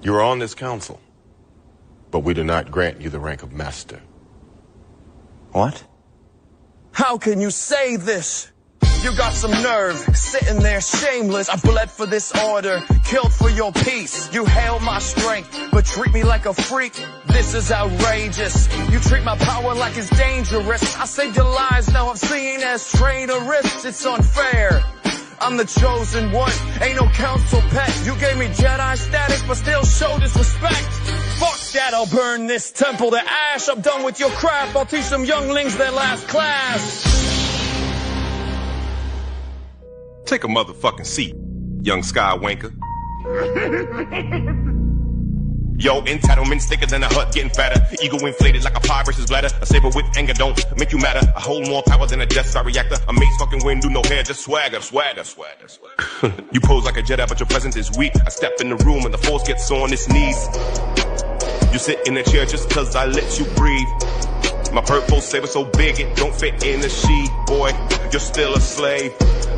You are on this council, but we do not grant you the rank of master. What? How can you say this? You got some nerve, sitting there shameless. I bled for this order, killed for your peace. You hail my strength, but treat me like a freak. This is outrageous. You treat my power like it's dangerous. I saved your lives, now I'm seen as traitorous. It's unfair. I'm the chosen one, ain't no council pet. You gave me Jedi status, but still show disrespect. Fuck that, I'll burn this temple to ash. I'm done with your crap, I'll teach some younglings their last class. Take a motherfucking seat, young Skywanker. Yo, entitlement thicker than a hut getting fatter. Ego inflated like a pie versus bladder. A saber with anger don't make you matter. I hold more power than a Death Star reactor. A mace fucking wind, do no hair, just swagger. You pose like a Jedi, but your presence is weak. I step in the room and the force gets on its knees. You sit in a chair just cause I let you breathe. My purple saber so big it don't fit in a sheath. Boy, you're still a slave.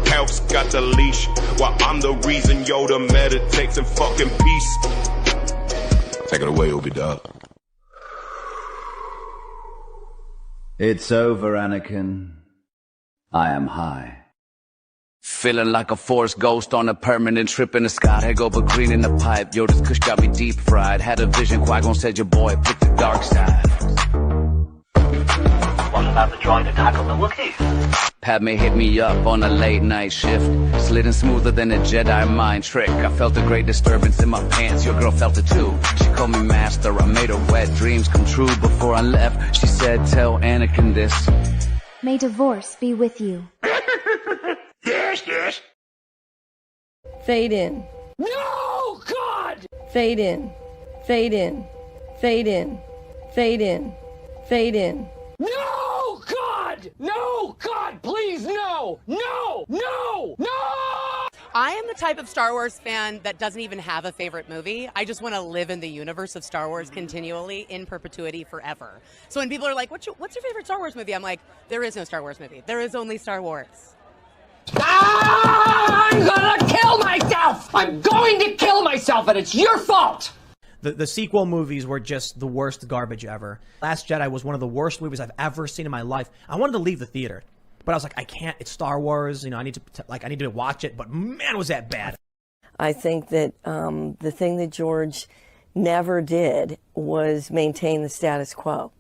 Health's got the leash, while I'm the reason Yoda meditates in fucking peace. Take it away, Obi-Dog. It's over, Anakin. I am high. Feeling like a force ghost on a permanent trip in the sky. Head over green in the pipe. Yo, this kush got me deep fried. Had a vision, Qui-Gon said your boy picked the dark side. What about the droid to tackle the Wookiees? Padme hit me up on a late night shift. Sliding smoother than a Jedi mind trick. I felt a great disturbance in my pants. Your girl felt it too. She called me master. I made her wet dreams come true. Before I left, she said, tell Anakin this. May divorce be with you. Yes. Fade in. No, God! Fade in. Fade in. Fade in. Fade in. Fade in. No, God! No, God, please, no! No! No! No! I am the type of Star Wars fan that doesn't even have a favorite movie. I just want to live in the universe of Star Wars continually, in perpetuity, forever. So when people are like, what's your favorite Star Wars movie? I'm like, there is no Star Wars movie. There is only Star Wars. I'm gonna kill myself! I'm going to kill myself, and it's your fault! The sequel movies were just the worst garbage ever. Last Jedi was one of the worst movies I've ever seen in my life. I wanted to leave the theater, but I was like, I can't. It's Star Wars. You know, I need to watch it. But man, was that bad. I think that the thing that George never did was maintain the status quo.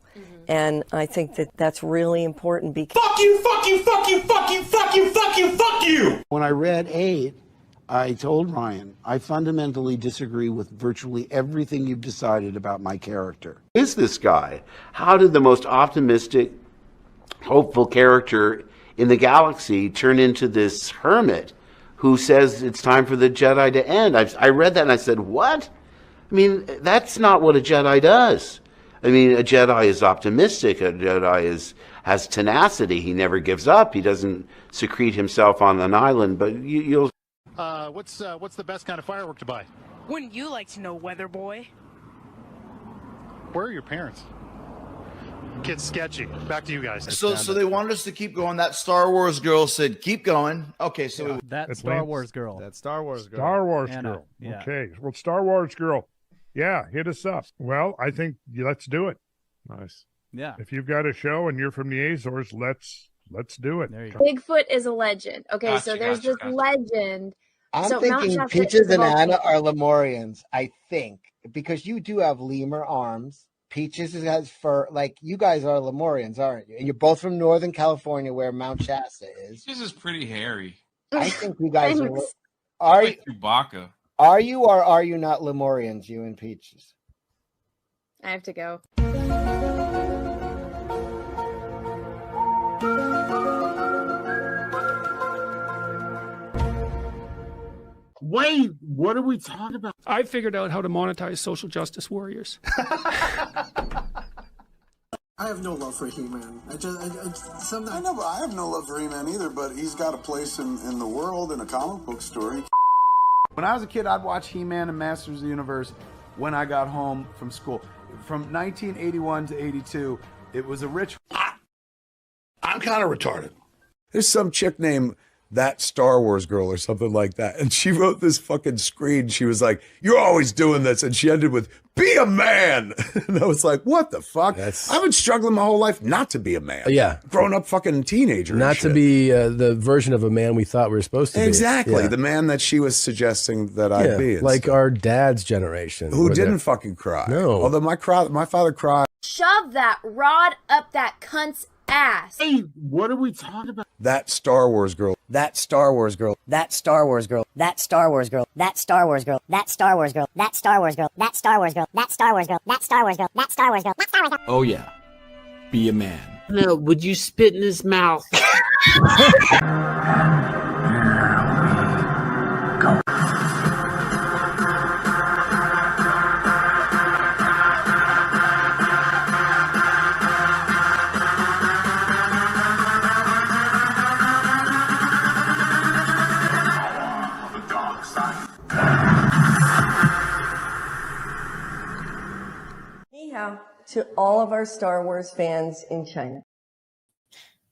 And I think that that's really important because... Fuck you, fuck you, fuck you, fuck you, fuck you, fuck you, fuck you! When I read 8, I told Ryan, I fundamentally disagree with virtually everything you've decided about my character. Who is this guy? How did the most optimistic, hopeful character in the galaxy turn into this hermit who says it's time for the Jedi to end? I read that and I said, what? I mean, that's not what a Jedi does. I mean, a Jedi is optimistic. A Jedi has tenacity. He never gives up. He doesn't secrete himself on an island. But you'll. What's the best kind of firework to buy? Wouldn't you like to know, Weather Boy? Where are your parents? Kid's sketchy. Back to you guys. So they wanted us to keep going. That Star Wars girl said, keep going. Okay, so... That Star Wars girl. That Star Wars girl. Star Wars Anna. girl. Yeah. Okay. Well, Star Wars girl. Yeah, hit us up. Well, I think let's do it. Nice. Yeah. If you've got a show and you're from the Azores, let's do it. There you go. Bigfoot is a legend. Okay, so there's this legend. I'm So Mount thinking Shasta Peaches is and a Anna volcano. are Lemurians, I think, because you do have lemur arms. Peaches has fur. Like, you guys are Lemurians, aren't you? And you're both from Northern California, where Mount Shasta is. This is pretty hairy. I think you guys are. Thanks. Are Like Chewbacca. are you or are you not Lemurians, you and Peaches? I have to go. Wait, what are we talking about? I figured out how to monetize social justice warriors. I have no love for He-Man. I know, but I have no love for He-Man either, but he's got a place in the world in a comic book story. When I was a kid, I'd watch He-Man and Masters of the Universe when I got home from school. From 1981 to 82, it was a rich... I'm kind of retarded. There's some chick named that Star Wars girl or something like that. And she wrote this fucking screen. She was like, you're always doing this. And she ended with, be a man. And I was like, what the fuck? I've been struggling my whole life not to be a man. Yeah. Grown up fucking teenager. and Not to shit. be the version of a man we thought we were supposed to be. Exactly. Yeah. The man that she was suggesting that I'd be. and Like stuff. our dad's generation. Who where didn't they're- fucking cry. No. Although my father cried. Shove that rod up that cunt's ass. Hey, what are we talking about? That Star Wars girl. That Star Wars girl. That Star Wars girl. That Star Wars girl. That Star Wars girl. That Star Wars girl. That Star Wars girl. That Star Wars girl. That Star Wars girl. That Star Wars girl. That Star Wars girl. That Star Wars girl. Oh yeah. Be a man. No, would you spit in his mouth? Ni hao to all of our Star Wars fans in China.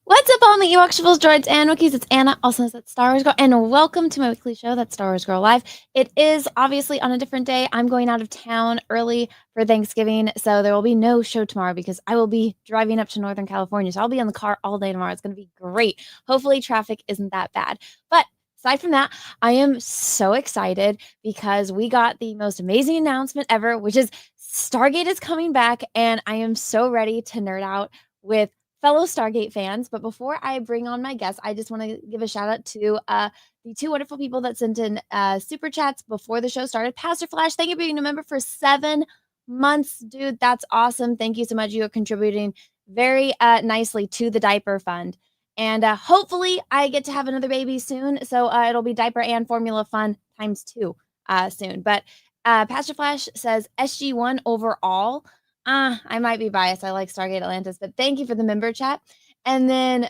What's up, all my Ewokshibles, droids, and Wookiees? It's Anna, also known as Star Wars Girl, and welcome to my weekly show, that's Star Wars Girl Live. It is obviously on a different day. I'm going out of town early for Thanksgiving, so there will be no show tomorrow because I will be driving up to Northern California, so I'll be in the car all day tomorrow. It's going to be great. Hopefully, traffic isn't that bad. But aside from that, I am so excited because we got the most amazing announcement ever, which is Stargate is coming back, and I am so ready to nerd out with fellow Stargate fans. But before I bring on my guests, I just want to give a shout out to the two wonderful people that sent in super chats before the show started. Pastor Flash, thank you for being a member for 7 months, dude. That's awesome. Thank you so much. You are contributing very nicely to the diaper fund. And hopefully I get to have another baby soon. So it'll be diaper and formula fun ×2 soon. But Pastor Flash says SG1 overall. I might be biased. I like Stargate Atlantis, but thank you for the member chat. And then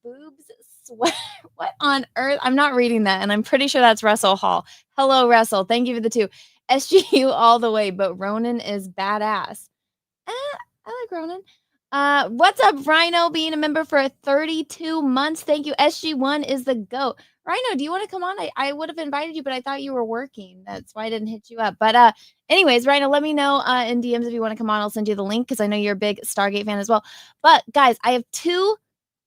Boobs Sweat. What on earth? I'm not reading that, and I'm pretty sure that's Russell Hall. Hello, Russell. Thank you for the 2. SGU all the way, but Ronan is badass. I like Ronan. What's up, Rhino? Being a member for 32 months. Thank you. SG1 is the GOAT. Rhino, do you want to come on? I would have invited you, but I thought you were working. That's why I didn't hit you up. But anyways, Rhino, let me know in DMs if you want to come on. I'll send you the link because I know you're a big Stargate fan as well. But guys, I have 2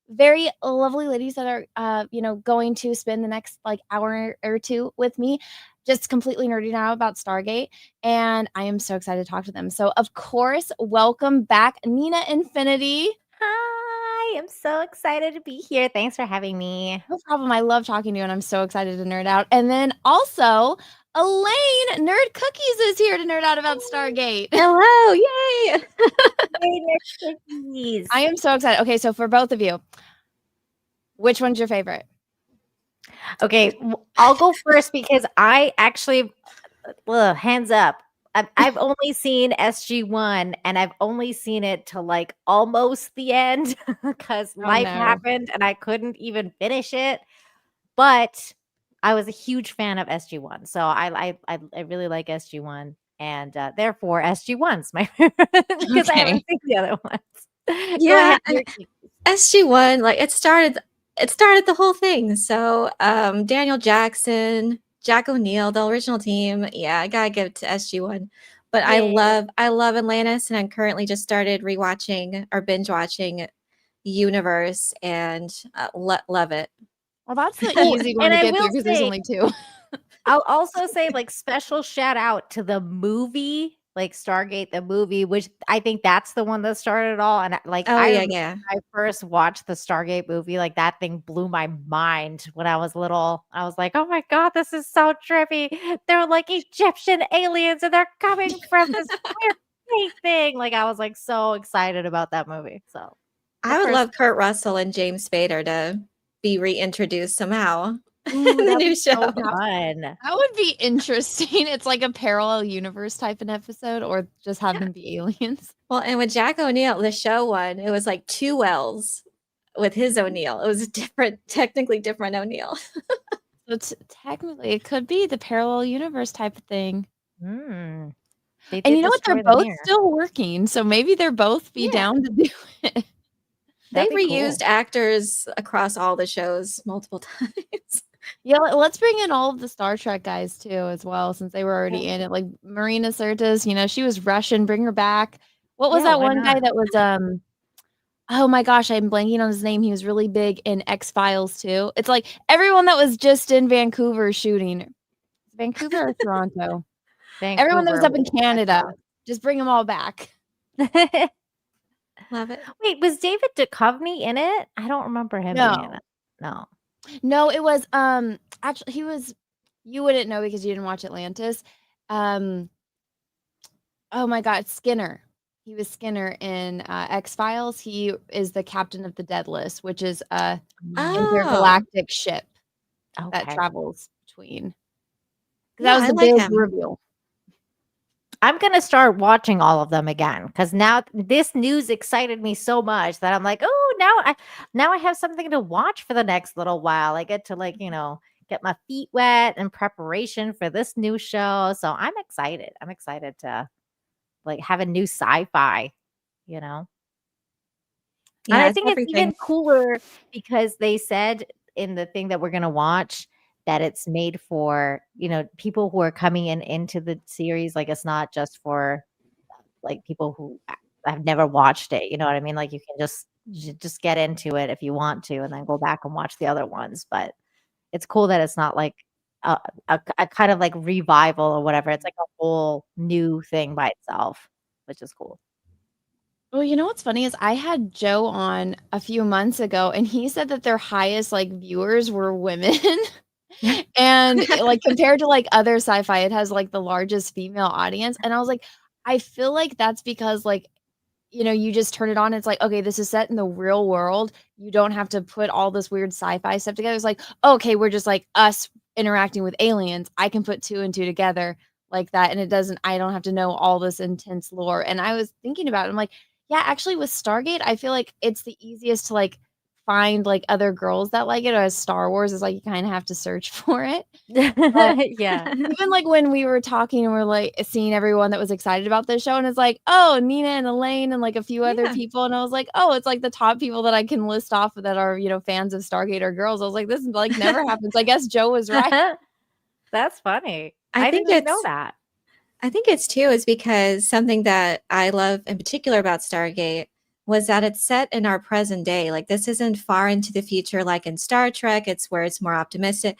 very lovely ladies that are going to spend the next hour or 2 with me, just completely nerding out about Stargate, and I am so excited to talk to them. So of course, welcome back, Nina Infinity. Hi, I'm so excited to be here. Thanks for having me. No problem. I love talking to you, and I'm so excited to nerd out. And then also, Elaine Nerd Cookies is here to nerd out about Stargate. Hello, yay! Yay, Nerd Cookies. I am so excited. Okay, so for both of you, which one's your favorite? Okay, I'll go first because I actually, hands up. I've only seen SG1 and I've only seen it to almost the end because life happened and I couldn't even finish it. But I was a huge fan of SG1, so I really like SG1, and therefore SG1's my favorite because I haven't seen the other ones. Yeah, SG1 it started the whole thing. So Daniel Jackson, Jack O'Neill, the original team. Yeah, I gotta give it to SG1. But I love Atlantis, and I'm currently just started rewatching or binge watching Universe, and love it. Well, that's the easy one to get through because there's only 2. I'll also say special shout out to the movie, Stargate the movie, which I think that's the one that started it all. And when I first watched the Stargate movie, that thing blew my mind when I was little. I was like, oh my God, this is so trippy. They're Egyptian aliens and they're coming from this weird space thing. I was so excited about that movie. So I would love Kurt Russell and James Spader to be reintroduced somehow. Ooh, in the new show. So fun. That would be interesting. It's like a parallel universe type of episode, or just have them be aliens. Well, and with Jack O'Neill, the show one, it was 2 Wells with his O'Neill. It was a technically different O'Neill. So technically, it could be the parallel universe type of thing. Mm. And you know what? They're both still working, so maybe they're both down to do it. They That'd be reused cool. actors across all the shows multiple times. Yeah, let's bring in all of the Star Trek guys too, as well, since they were already in it. Like Marina Sirtis, she was Russian. Bring her back. What was Yeah, that why one guy not? that was Oh my gosh, I'm blanking on his name. He was really big in X-Files too. It's like everyone that was just in Vancouver shooting. Vancouver or Toronto? Everyone that was Vancouver. up in Canada. Just bring them all back. Love it. Wait, was David Duchovny in it? I don't remember him being in No. it. No. No, it was actually he was you wouldn't know because you didn't watch Atlantis. Oh my god, Skinner. He was Skinner in X-Files. He is the captain of the Deadless, which is a intergalactic ship that travels between. That was the big reveal. I'm gonna start watching all of them again because now this news excited me so much that I'm like, oh, now I have something to watch for the next little while. I get to get my feet wet in preparation for this new show. So I'm excited. I'm excited to have a new sci-fi, And I think it's even cooler because they said in the thing that we're gonna watch that it's made for, people who are coming into the series. Like it's not just for people who have never watched it. You know what I mean? Like you can just get into it if you want to and then go back and watch the other ones. But it's cool that it's not like a kind of like revival or whatever. It's like a whole new thing by itself, which is cool. Well, you know what's funny is I had Joe on a few months ago and he said that their highest viewers were women. And compared to other sci-fi, it has the largest female audience. And I was like, I feel like that's because you just turn it on. It's like, okay, this is set in the real world. You don't have to put all this weird sci-fi stuff together. It's like, okay, we're just us interacting with aliens. I can put 2 and 2 together like that. And I don't have to know all this intense lore. And I was thinking about it. I'm like, yeah, actually with Stargate, I feel like it's the easiest to find other girls that like it, or as Star Wars is you kind of have to search for it. Yeah. Even when we were talking and we're seeing everyone that was excited about this show and it's oh, Nina and Elaine and a few other people. And I was like, oh, it's the top people that I can list off that are, fans of Stargate or girls. I was like, this never happens. I guess Joe was right. That's funny. I didn't even know that. I think it's too is because something that I love in particular about Stargate was that it's set in our present day. This isn't far into the future like in Star Trek. It's where it's more optimistic.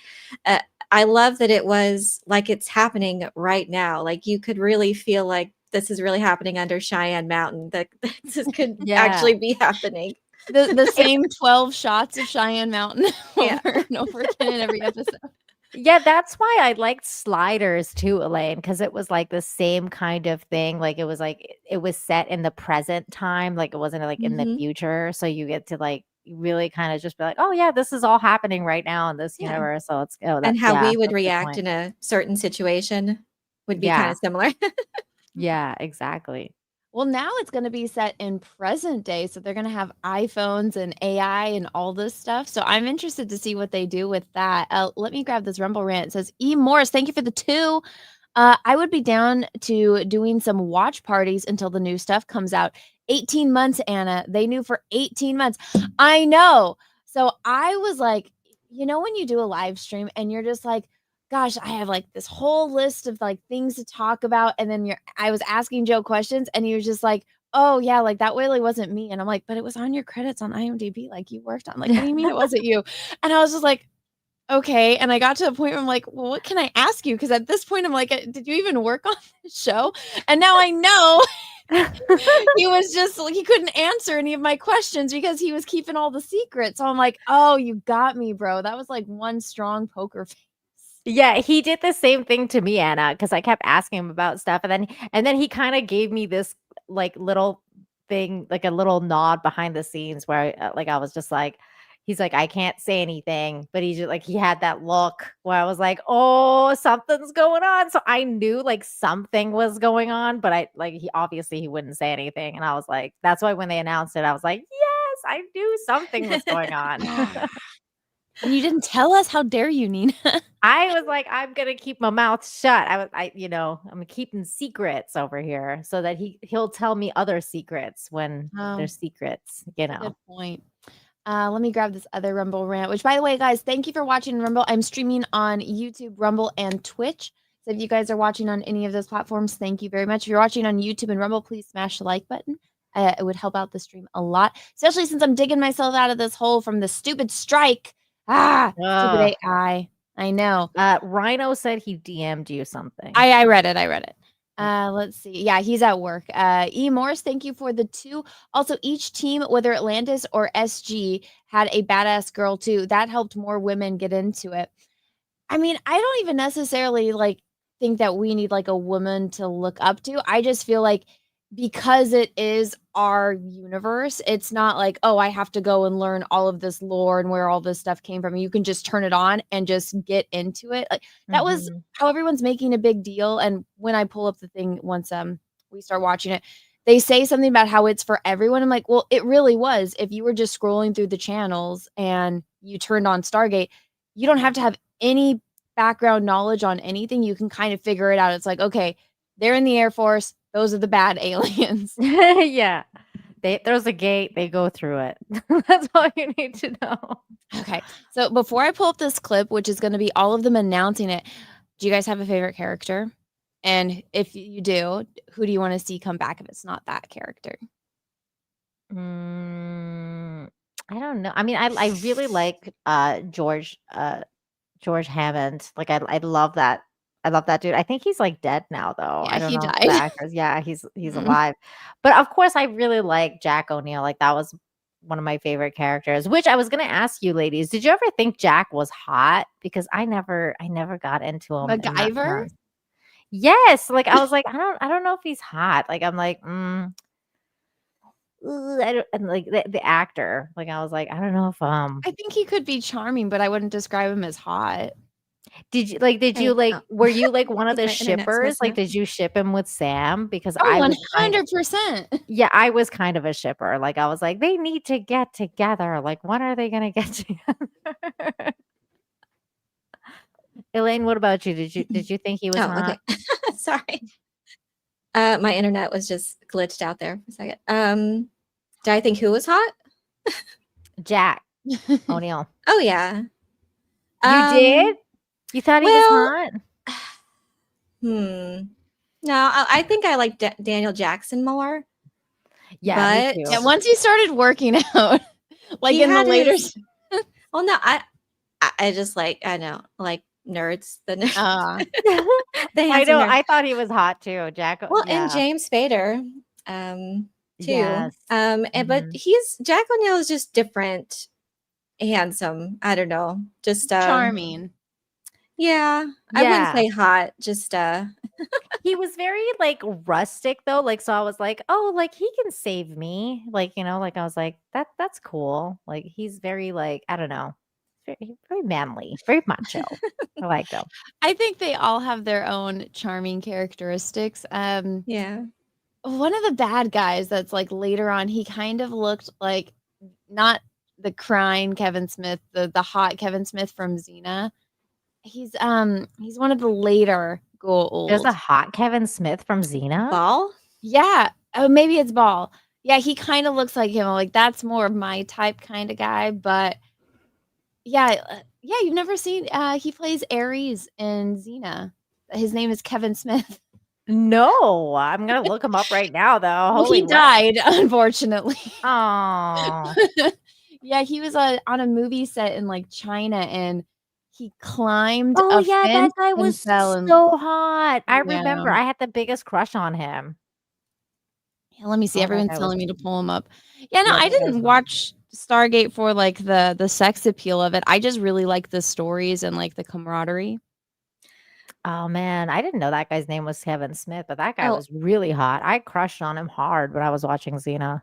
I love that it was it's happening right now. You could really feel like this is really happening under Cheyenne Mountain. That this could actually be happening. The same 12 shots of Cheyenne Mountain over and over again in every episode. Yeah, that's why I liked Sliders too, Elaine, because it was the same kind of thing. It was set in the present time, it wasn't in the future. So you get to really kind of just be like, oh yeah, this is all happening right now in this universe. So it's and how we would react in a certain situation would be kind of similar. Yeah, exactly. Well, now it's going to be set in present day. So they're going to have iPhones and AI and all this stuff. So I'm interested to see what they do with that. Let me grab this Rumble rant. It says, E. Morris, thank you for the 2. I would be down to doing some watch parties until the new stuff comes out. 18 months, Anna. They knew for 18 months. I know. So I was like, when you do a live stream and you're just like, gosh, I have this whole list of things to talk about. And then I was asking Joe questions and he was just like, oh yeah, that really wasn't me. And I'm like, but it was on your credits on IMDb. You worked on what do you mean it wasn't you? And I was just like, okay. And I got to a point where I'm like, well, what can I ask you? Because at this point I'm like, did you even work on this show? And now I know he was just he couldn't answer any of my questions because he was keeping all the secrets. So I'm like, oh, you got me, bro. That was one strong poker face. Yeah, he did the same thing to me, Anna, because I kept asking him about stuff, and then he kind of gave me this little thing, a little nod behind the scenes where I was just he's like, I can't say anything, but he's just he had that look where I was like, oh, something's going on. So I knew something was going on, but I he wouldn't say anything, and I was like, that's why when they announced it, I was like, yes, I knew something was going on. And you didn't tell us? How dare you, Nina? I was like, I'm gonna keep my mouth shut. I'm keeping secrets over here so that he'll tell me other secrets when there's secrets, Good point. Let me grab this other Rumble rant, which, by the way, guys, thank you for watching Rumble. I'm streaming on YouTube, Rumble, and Twitch. So if you guys are watching on any of those platforms, thank you very much. If you're watching on YouTube and Rumble, please smash the like button. It would help out the stream a lot, especially since I'm digging myself out of this hole from the stupid strike. Stupid AI. I know. Rhino said he DM'd you something. I read it. Let's see. Yeah, he's at work. E. Morris, thank you for the 2. Also, each team, whether Atlantis or SG, had a badass girl too. That helped more women get into it. I mean, I don't even necessarily think that we need a woman to look up to. I just feel like because it is our universe, it's not like, oh, I have to go and learn all of this lore and where all this stuff came from. You can just turn it on and just get into it. That was how everyone's making a big deal. And when I pull up the thing once we start watching it, they say something about how it's for everyone. I'm like, well, it really was. If you were just scrolling through the channels and you turned on Stargate, you don't have to have any background knowledge on anything. You can kind of figure it out. It's like, okay, they're in the Air Force. Those are the bad aliens. Yeah. There's a gate. They go through it. That's all you need to know. Okay. So before I pull up this clip, which is going to be all of them announcing it, do you guys have a favorite character? And if you do, who do you want to see come back if it's not that character? I don't know. I mean, I really like George Hammond. Like I love that. I love that dude. I think he's dead now though. Yeah, I don't he know died. the actors. Yeah, he's alive. But of course, I really like Jack O'Neill. That was one of my favorite characters. Which I was gonna ask you, ladies, did you ever think Jack was hot? Because I never got into him. MacGyver? Yes, I was like, I don't know if he's hot. I'm like, I don't, and the actor. I was like, I don't know if I think he could be charming, but I wouldn't describe him as hot. Did you were you one of the shippers? Did you ship him with Sam? Because I 100%. Yeah, I was kind of a shipper. I was like, they need to get together. When are they gonna get together? Elaine, what about you? Did you think he was hot? Okay. Sorry. My internet was just glitched out there for a second. Did I think who was hot? Jack O'Neill. Oh yeah. You did? You thought he was hot? No, I think I like Daniel Jackson more. Yeah, me too. Yeah, once he started working out, in the later. Well, no, I just I know, nerds. The nerds. I know. I thought he was hot too, Jack. Well, and James Spader, too. Yes. But Jack O'Neill is just different, handsome. I don't know, just charming. Yeah, I wouldn't say hot. Just he was very rustic though. So I was like, oh, he can save me. I was like, that's cool. He's very I don't know, very manly, very macho. I like them. I think they all have their own charming characteristics. Yeah. One of the bad guys that's later on, he kind of looked like not the crying Kevin Smith, the hot Kevin Smith from Xena. He's one of the later gold. There's a hot Kevin Smith from Xena. Ball? Yeah. Oh, maybe it's Ball. Yeah, he kind of looks like him. That's more of my type kind of guy. But yeah, you've never seen. He plays Ares in Xena. His name is Kevin Smith. No, I'm gonna look him up right now though. Well, he died, unfortunately. Oh. Yeah, he was on a movie set in China and he climbed a fence that guy was so hot. I remember I had the biggest crush on him. Yeah, let me see. Everyone's telling me to pull him up. Yeah, no, I didn't watch Stargate for the sex appeal of it. I just really like the stories and the camaraderie. Oh man, I didn't know that guy's name was Kevin Smith, but that guy was really hot. I crushed on him hard when I was watching Xena.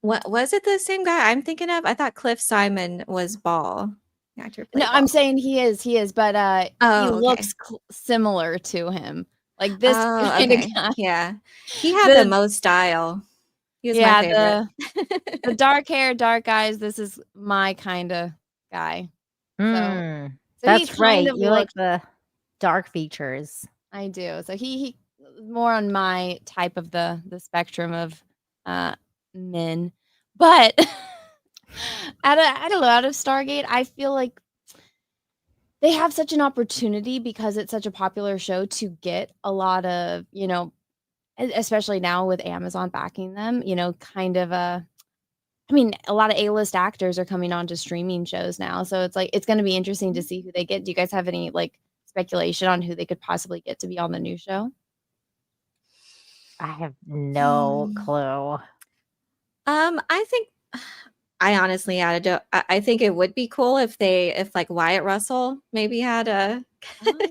What was it? The same guy I'm thinking of? I thought Cliff Simon was Ball. No, I'm saying he is, but he looks similar to him. This kind of guy. Yeah, he had the most style. He was my favorite. The dark hair, dark eyes. This is my kind of guy. Mm, So he that's right. kind of You like looks. the dark features. I do. So he more on my type of the spectrum of men. But out of Stargate, I feel like they have such an opportunity because it's such a popular show to get a lot of, especially now with Amazon backing them, kind of I mean, a lot of A-list actors are coming on to streaming shows now, so it's like it's gonna be interesting to see who they get. Do you guys have any, like, speculation on who they could possibly get to be on the new show? I have no clue. I think I honestly I think it would be cool if like Wyatt Russell maybe had a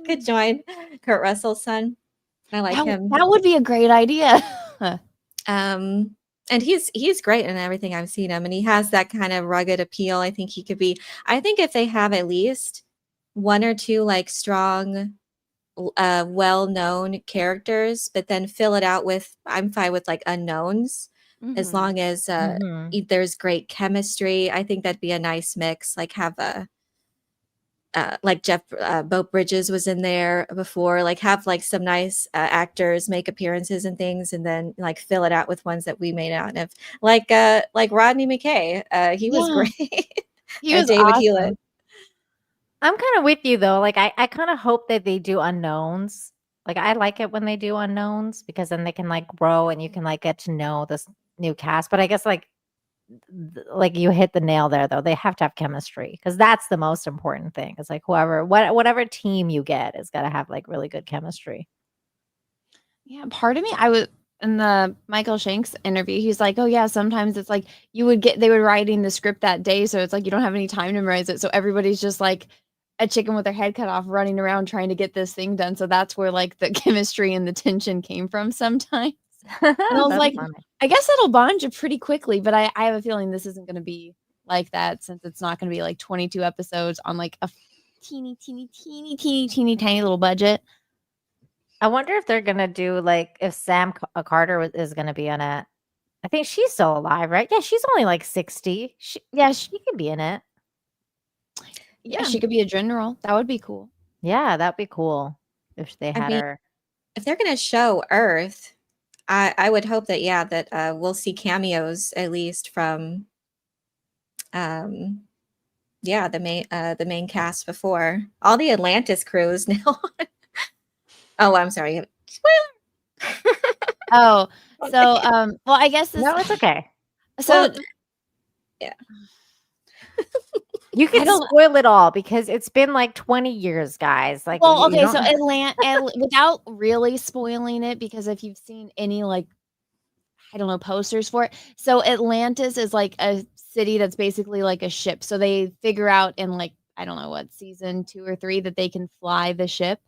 could join Kurt Russell's son. I like him. That would be a great idea. And he's great in everything I've seen him, and he has that kind of rugged appeal. I think he could be. I think if they have at least one or two like strong, well-known characters, but then fill it out with I'm fine with like unknowns, as long as there's great chemistry. I think that'd be a nice mix. Like have a like Beau Bridges was in there before, like have like some nice actors make appearances and things, and then like fill it out with ones that we may not have, like Rodney McKay. He was great. He was David awesome. Hewlett. I'm kind of with you though. Like I kind of hope that they do unknowns. Like I like it when they do unknowns because then they can like grow and you can like get to know this new cast. But I guess like you hit the nail there though. They have to have chemistry because that's the most important thing. It's like whatever team you get is got to have like really good chemistry. Yeah, part of me, I was in the Michael Shanks interview. He's like, "Oh yeah, sometimes it's like they were writing the script that day, so it's like you don't have any time to memorize it. So everybody's just like a chicken with their head cut off, running around trying to get this thing done. So that's where like the chemistry and the tension came from sometimes." And I was like, funny. I guess it'll bond you pretty quickly, but I have a feeling this isn't going to be like that since it's not going to be like 22 episodes on like a teeny tiny little budget. I wonder if they're gonna do like if Sam Carter is gonna be in it. I think she's still alive, right? Yeah, she's only like 60. She could be in it. Yeah, she could be a general. That would be cool. Yeah, that'd be cool if they had her. If they're gonna show Earth, I would hope that that we'll see cameos at least from the main cast before. All the Atlantis crews now. Oh, I'm sorry. Spoiler. Oh, so well, I guess this. No, it's okay. So yeah. You can spoil it all because it's been like 20 years, guys. Like, well, okay, so without really spoiling it, because if you've seen any like, I don't know, posters for it, so Atlantis is like a city that's basically like a ship. So they figure out in like I don't know what season 2 or 3 that they can fly the ship.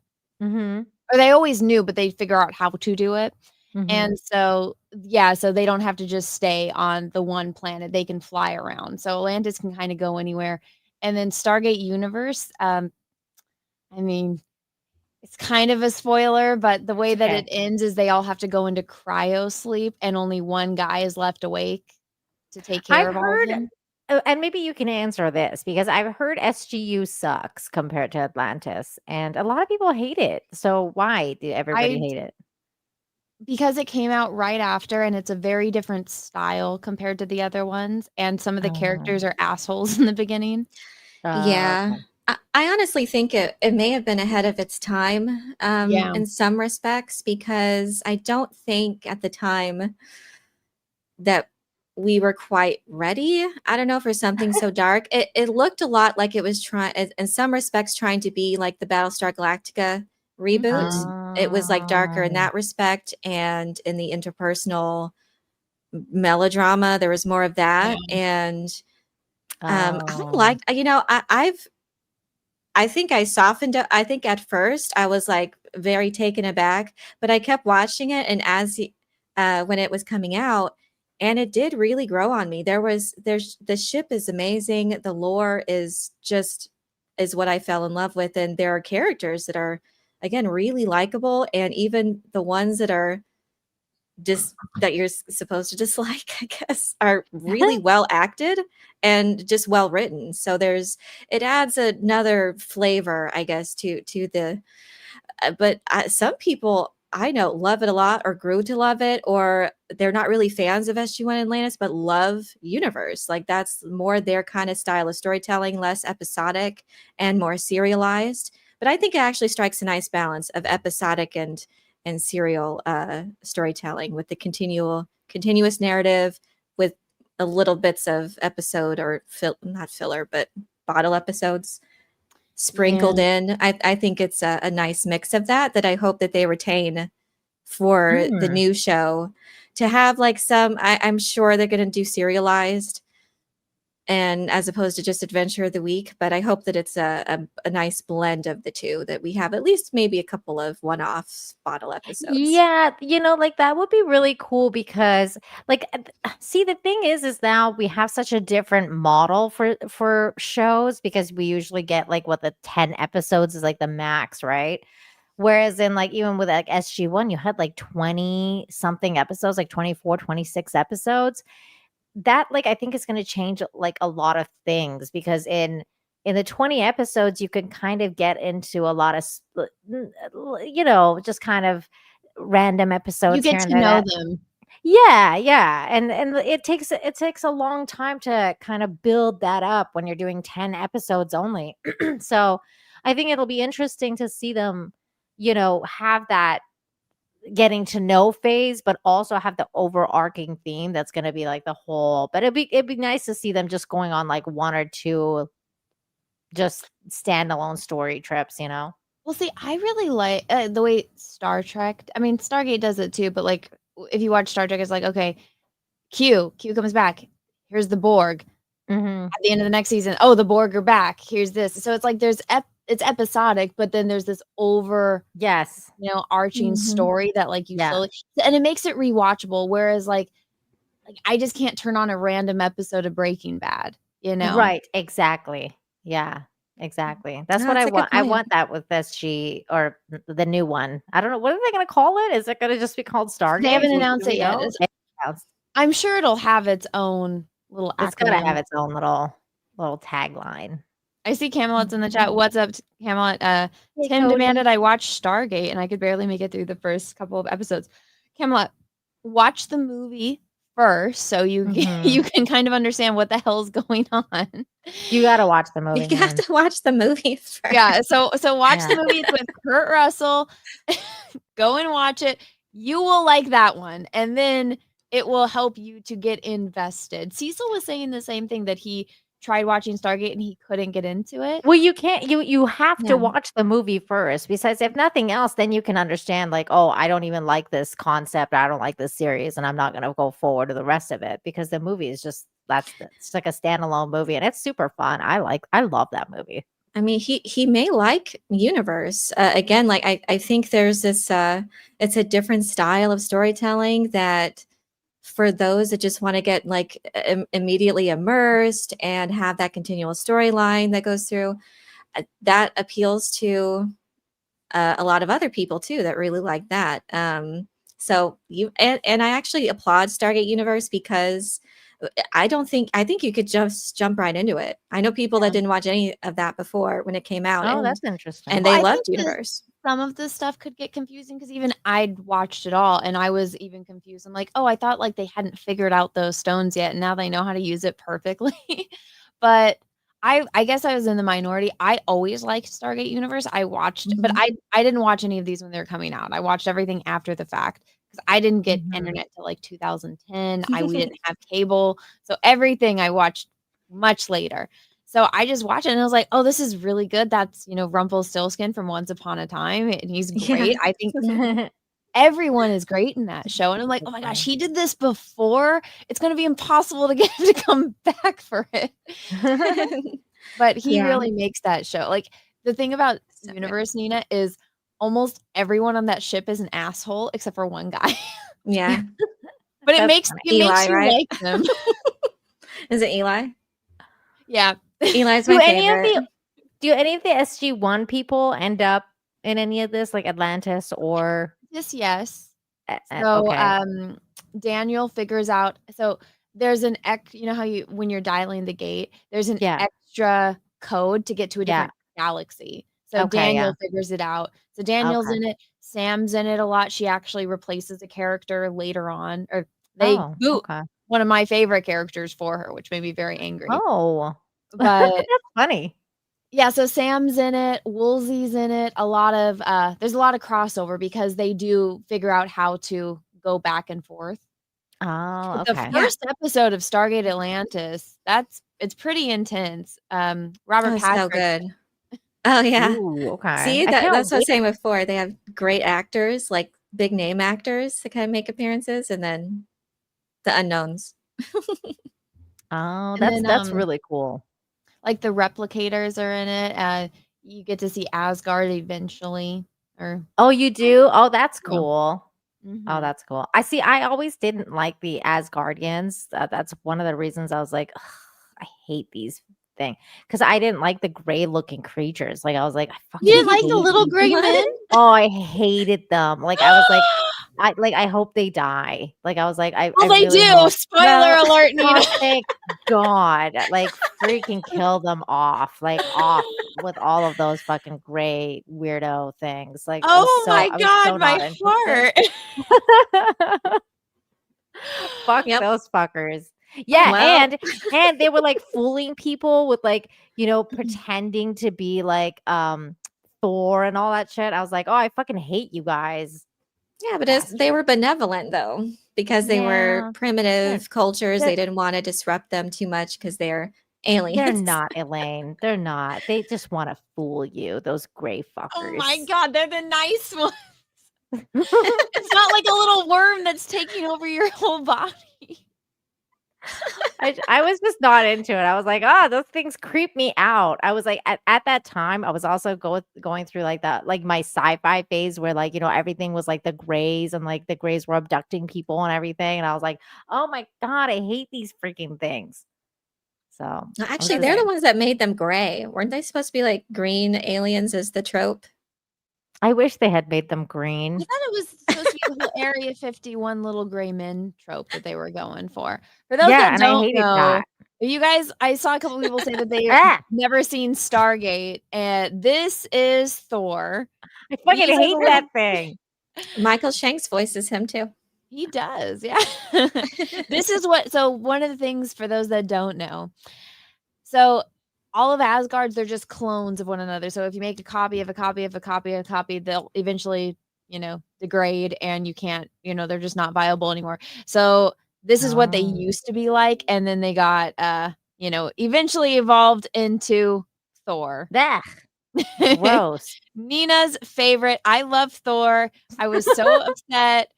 Mm-hmm. Or they always knew, but they figure out how to do it. Mm-hmm. And so, so they don't have to just stay on the one planet. They can fly around. So Atlantis can kind of go anywhere. And then Stargate Universe, I mean, it's kind of a spoiler, but the way that it ends is they all have to go into cryo sleep and only one guy is left awake to take care of all of them. And maybe you can answer this because I've heard SGU sucks compared to Atlantis, and a lot of people hate it. So why do everybody hate it? Because it came out right after, and it's a very different style compared to the other ones, and some of the characters are assholes in the beginning. Yeah. Okay. I honestly think it may have been ahead of its time in some respects, because I don't think at the time that we were quite ready. I don't know, for something so dark. It looked a lot like it was trying, in some respects, trying to be like the Battlestar Galactica reboot. It was like darker in that respect, and in the interpersonal melodrama, there was more of that. And I liked, I think I softened up. I think at first I was like very taken aback, but I kept watching it, and when it was coming out, and it did really grow on me. The ship is amazing. The lore is what I fell in love with, and there are characters that are, again, really likable, and even the ones that are that you're supposed to dislike, I guess, are really well acted and just well written. So it adds another flavor, I guess, to the. But some people I know love it a lot, or grew to love it, or they're not really fans of SG-1 Atlantis, but love Universe. Like that's more their kind of style of storytelling, less episodic and more serialized. But I think it actually strikes a nice balance of episodic and serial storytelling with the continuous narrative with a little bits of episode or not filler, but bottle episodes sprinkled in. I think it's a nice mix of that I hope that they retain for the new show, to have like I'm sure they're going to do serialized and as opposed to just adventure of the week, but I hope that it's a nice blend of the two, that we have at least maybe a couple of one-off bottle episodes. Yeah, like that would be really cool because like see, the thing is now we have such a different model for shows, because we usually get like what the 10 episodes is like the max, right? Whereas in like even with like SG-1 you had like 20 something episodes, like 24, 26 episodes. That like I think is going to change like a lot of things, because in the 20 episodes you can kind of get into a lot of just kind of random episodes. You get to know them. Yeah, and it takes a long time to kind of build that up when you're doing 10 episodes only. So I think it'll be interesting to see them have that getting to know phase, but also have the overarching theme that's going to be like the whole. But it'd be nice to see them just going on like one or two just standalone story trips. Well, see, I really like the way Star Trek. I mean, Stargate does it too, but like if you watch Star Trek, it's like, okay, Q comes back. Here's the Borg. At the end of the next season, oh, the Borg are back. Here's this. So it's like it's episodic, but then there's this arching story that like you slowly, and it makes it rewatchable. Whereas like I just can't turn on a random episode of Breaking Bad, Right, exactly. Yeah, exactly. That's what I want. I want that with SG or the new one. I don't know. What are they going to call it? Is it going to just be called Stargate? They haven't announced it yet. I'm sure it'll have its own little acronym. It's going to have its own little tagline. I see Camelot's in the chat. What's up, Camelot? Tim demanded I watch Stargate, and I could barely make it through the first couple of episodes. Camelot, watch the movie first, so you can kind of understand what the hell's going on. You got to watch the movie. You have to watch the movie first. Yeah, so watch the movie. It's with Kurt Russell. Go and watch it. You will like that one, and then it will help you to get invested. Cecil was saying the same thing, that he tried watching Stargate and he couldn't get into it. Well, you can't. You have to watch the movie first. Besides, if nothing else, then you can understand like, oh, I don't even like this concept. I don't like this series, and I'm not going to go forward to the rest of it, because the movie is just it's like a standalone movie, and it's super fun. I love that movie. I mean, he may like Universe. Again, like I think there's this it's a different style of storytelling that for those that just want to get like immediately immersed and have that continual storyline that goes through, that appeals to a lot of other people too that really like that. So I actually applaud Stargate Universe, because I think you could just jump right into it. I know people that didn't watch any of that before when it came out. Oh, that's interesting. And they loved Universe. Some of this stuff could get confusing, because even I'd watched it all and I was even confused. I'm like, oh, I thought like they hadn't figured out those stones yet, and now they know how to use it perfectly. But I guess I was in the minority. I always liked Stargate Universe. I watched, but I didn't watch any of these when they were coming out. I watched everything after the fact, because I didn't get internet till like 2010. We didn't have cable, so everything I watched much later. So I just watched it and I was like, oh, this is really good. That's, Rumpelstiltskin from Once Upon a Time, and he's great. I think everyone is great in that show. And I'm like, oh my gosh, he did this before. It's going to be impossible to get him to come back for it. But he really makes that show. Like, the thing about Universe, Nina, is almost everyone on that ship is an asshole except for one guy. Yeah. But it makes Eli, you right? like them. Is it Eli? Yeah. Eli's my favorite. Do any of the SG-1 people end up in any of this, like Atlantis or? Yes. So Okay. Daniel figures out. So there's an you know how you when you're dialing the gate, there's an Yeah. extra code to get to a Yeah. different galaxy. So Okay. Yeah. Daniel figures it out. So Daniel's Okay. in it. Sam's in it a lot. She actually replaces a character later on, or they Oh. boot Okay. one of my favorite characters for her, which made me very angry. Oh. But That's funny. yeah, so Sam's in it, Woolsey's in it. A lot of there's a lot of crossover because they do figure out how to go back and forth. Oh. But the Okay. first episode of Stargate Atlantis, it's pretty intense. Robert Oh, it's so Patrick. good. Oh yeah. Ooh. Okay. See, I can't that's what I was wait. saying before. They have great actors, like big name actors that kind of make appearances, and then the unknowns. Oh, And then that's really cool. like the replicators are in it. You get to see Asgard eventually. Or Oh, you do? Oh, that's yeah. cool. Oh, Mhm. that's cool. I see. I always didn't like the Asgardians. That's one of the reasons I was like, "Ugh, I hate these things," because I didn't like the gray looking creatures. Like I was like, I You fucking didn't like the hate little these. gray men? Oh, I hated them. Like I was like, I hope they die. Like I was like, I Well, they really do. hope. Spoiler No, alert, Nina. oh, thank God. Like freaking kill them off. Like off with all of those fucking gray weirdo things. Like Oh my I was so God, my not interested. heart. Fuck Yep. those fuckers. Yeah, Well, and they were like fooling people with like, pretending to be like Thor and all that shit. I was like, "Oh, I fucking hate you guys." yeah, but they were benevolent though, because they were Yeah. primitive cultures. They're, They didn't want to disrupt them too much because they're they're aliens. not, Elaine. They're not. They just want to fool you, those gray fuckers. Oh my God, they're the nice ones. It's not like a little worm that's taking over your whole body. I was just not into it. I was like, oh, those things creep me out. I was like, at that time, I was also going through like that, like my sci-fi phase where like, everything was like the grays and like the grays were abducting people and everything. And I was like, oh my God, I hate these freaking things. So Actually, they're the ones that made them gray. Weren't they supposed to be like green aliens as the trope? I wish they had made them I green. thought it was supposed to be the whole Area 51 little gray men trope that they were going for. For those Yeah, that and I don't hated know, that. you guys, I saw a couple people say that they've never seen Stargate, and this is Thor. I fucking These are hate the that thing. Michael Shanks voices him too. He does, yeah. This is so one of the things for those that don't know. So all of Asgard's, they're just clones of one another. So if you make a copy of a copy of a copy of a copy, they'll eventually, degrade and you can't, they're just not viable anymore. So this is what they used to be like. And then they got, eventually evolved into Thor. Gross. Nina's favorite. I love Thor. I was so upset.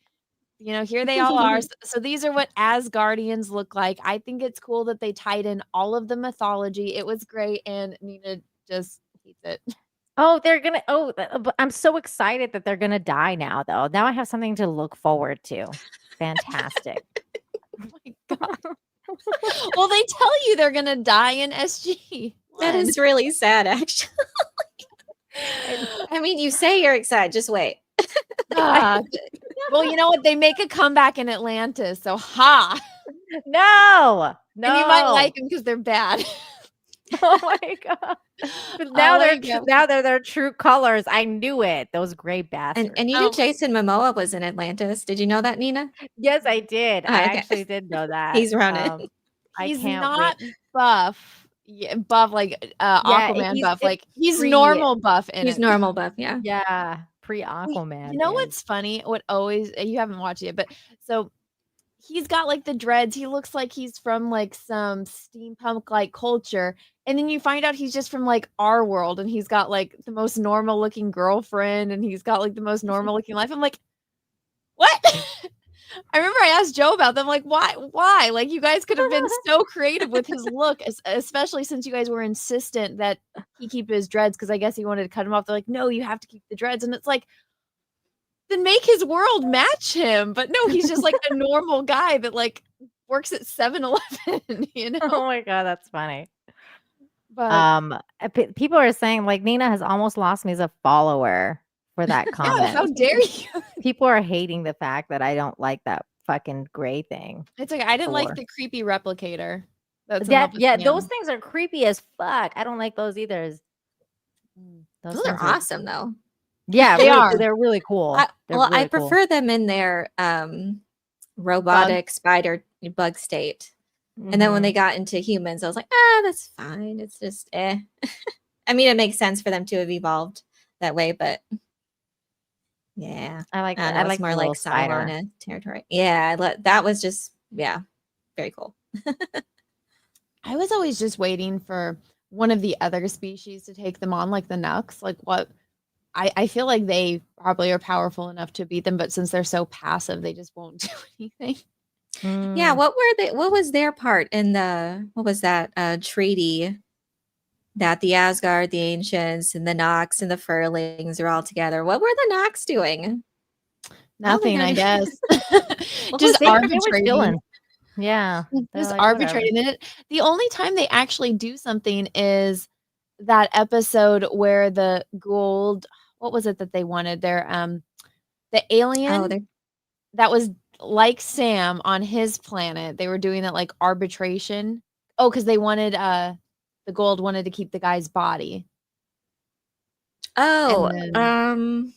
Here they all are. So these are what Asgardians look like. I think it's cool that they tied in all of the mythology. It was great, and Nina just hates it. Oh, but I'm so excited that they're gonna die now, though. Now I have something to look forward to. Fantastic. Oh my God. Well, they tell you they're gonna die in SG. That is really sad, actually. I mean, you say you're excited. Just wait. Well, you know what? They make a comeback in Atlantis, so No. And you might like them because they're bad. Oh my God. But now they're their true colors. I knew it. Those gray bastards. And you knew Jason Momoa was in Atlantis. Did you know that, Nina? Yes, I did. Oh, I okay. actually did know that. He's running. He's not buff. Yeah, buff like Aquaman buff. Like he's normal buff in He's it. normal buff, yeah. Yeah, pre-Aquaman. You know what's funny? What always you haven't watched it, but so he's got like the dreads. He looks like he's from like some steampunk like culture. And then you find out he's just from like our world and he's got like the most normal looking girlfriend and he's got like the most normal looking life. I'm like, what? I remember I asked Joe about them. Like, why? Like, you guys could have been so creative with his look, especially since you guys were insistent that he keep his dreads because I guess he wanted to cut him off. They're like, no, you have to keep the dreads. And it's like, then make his world match him. But no, he's just like a normal guy that like works at 7-Eleven, Oh my God, that's funny. But people are saying like Nina has almost lost me as a follower for that comment. How dare you? People are hating the fact that I don't like that fucking gray thing. It's okay. I didn't like Or- the creepy replicator. That's yeah, those things are creepy as fuck. I don't like those either. Those things are awesome though. Yeah, They are. They're really cool. I Really cool. prefer them in their robotic spider bug state. And then when they got into humans, I was like, that's fine. It's just I mean, it makes sense for them to have evolved that way, but yeah, I like I I like more the like little spider. Cylona territory. Yeah, that was just very cool. I was always just waiting for one of the other species to take them on, like the Nux. Like what? I feel like they probably are powerful enough to beat them, but since they're so passive, they just won't do anything. Yeah, what was their part in what was that treaty that the Asgard, the Ancients, and the Nox and the Furlings are all together? What were the Nox doing? Nothing, I guess. Just Just arbitrating. Yeah. Just arbitrating. And the only time they actually do something is that episode where the Gould, what was it that they wanted? The alien that was like Sam on his planet. They were doing that like arbitration. Oh, because they wanted the Gould wanted to keep the guy's body. Oh, and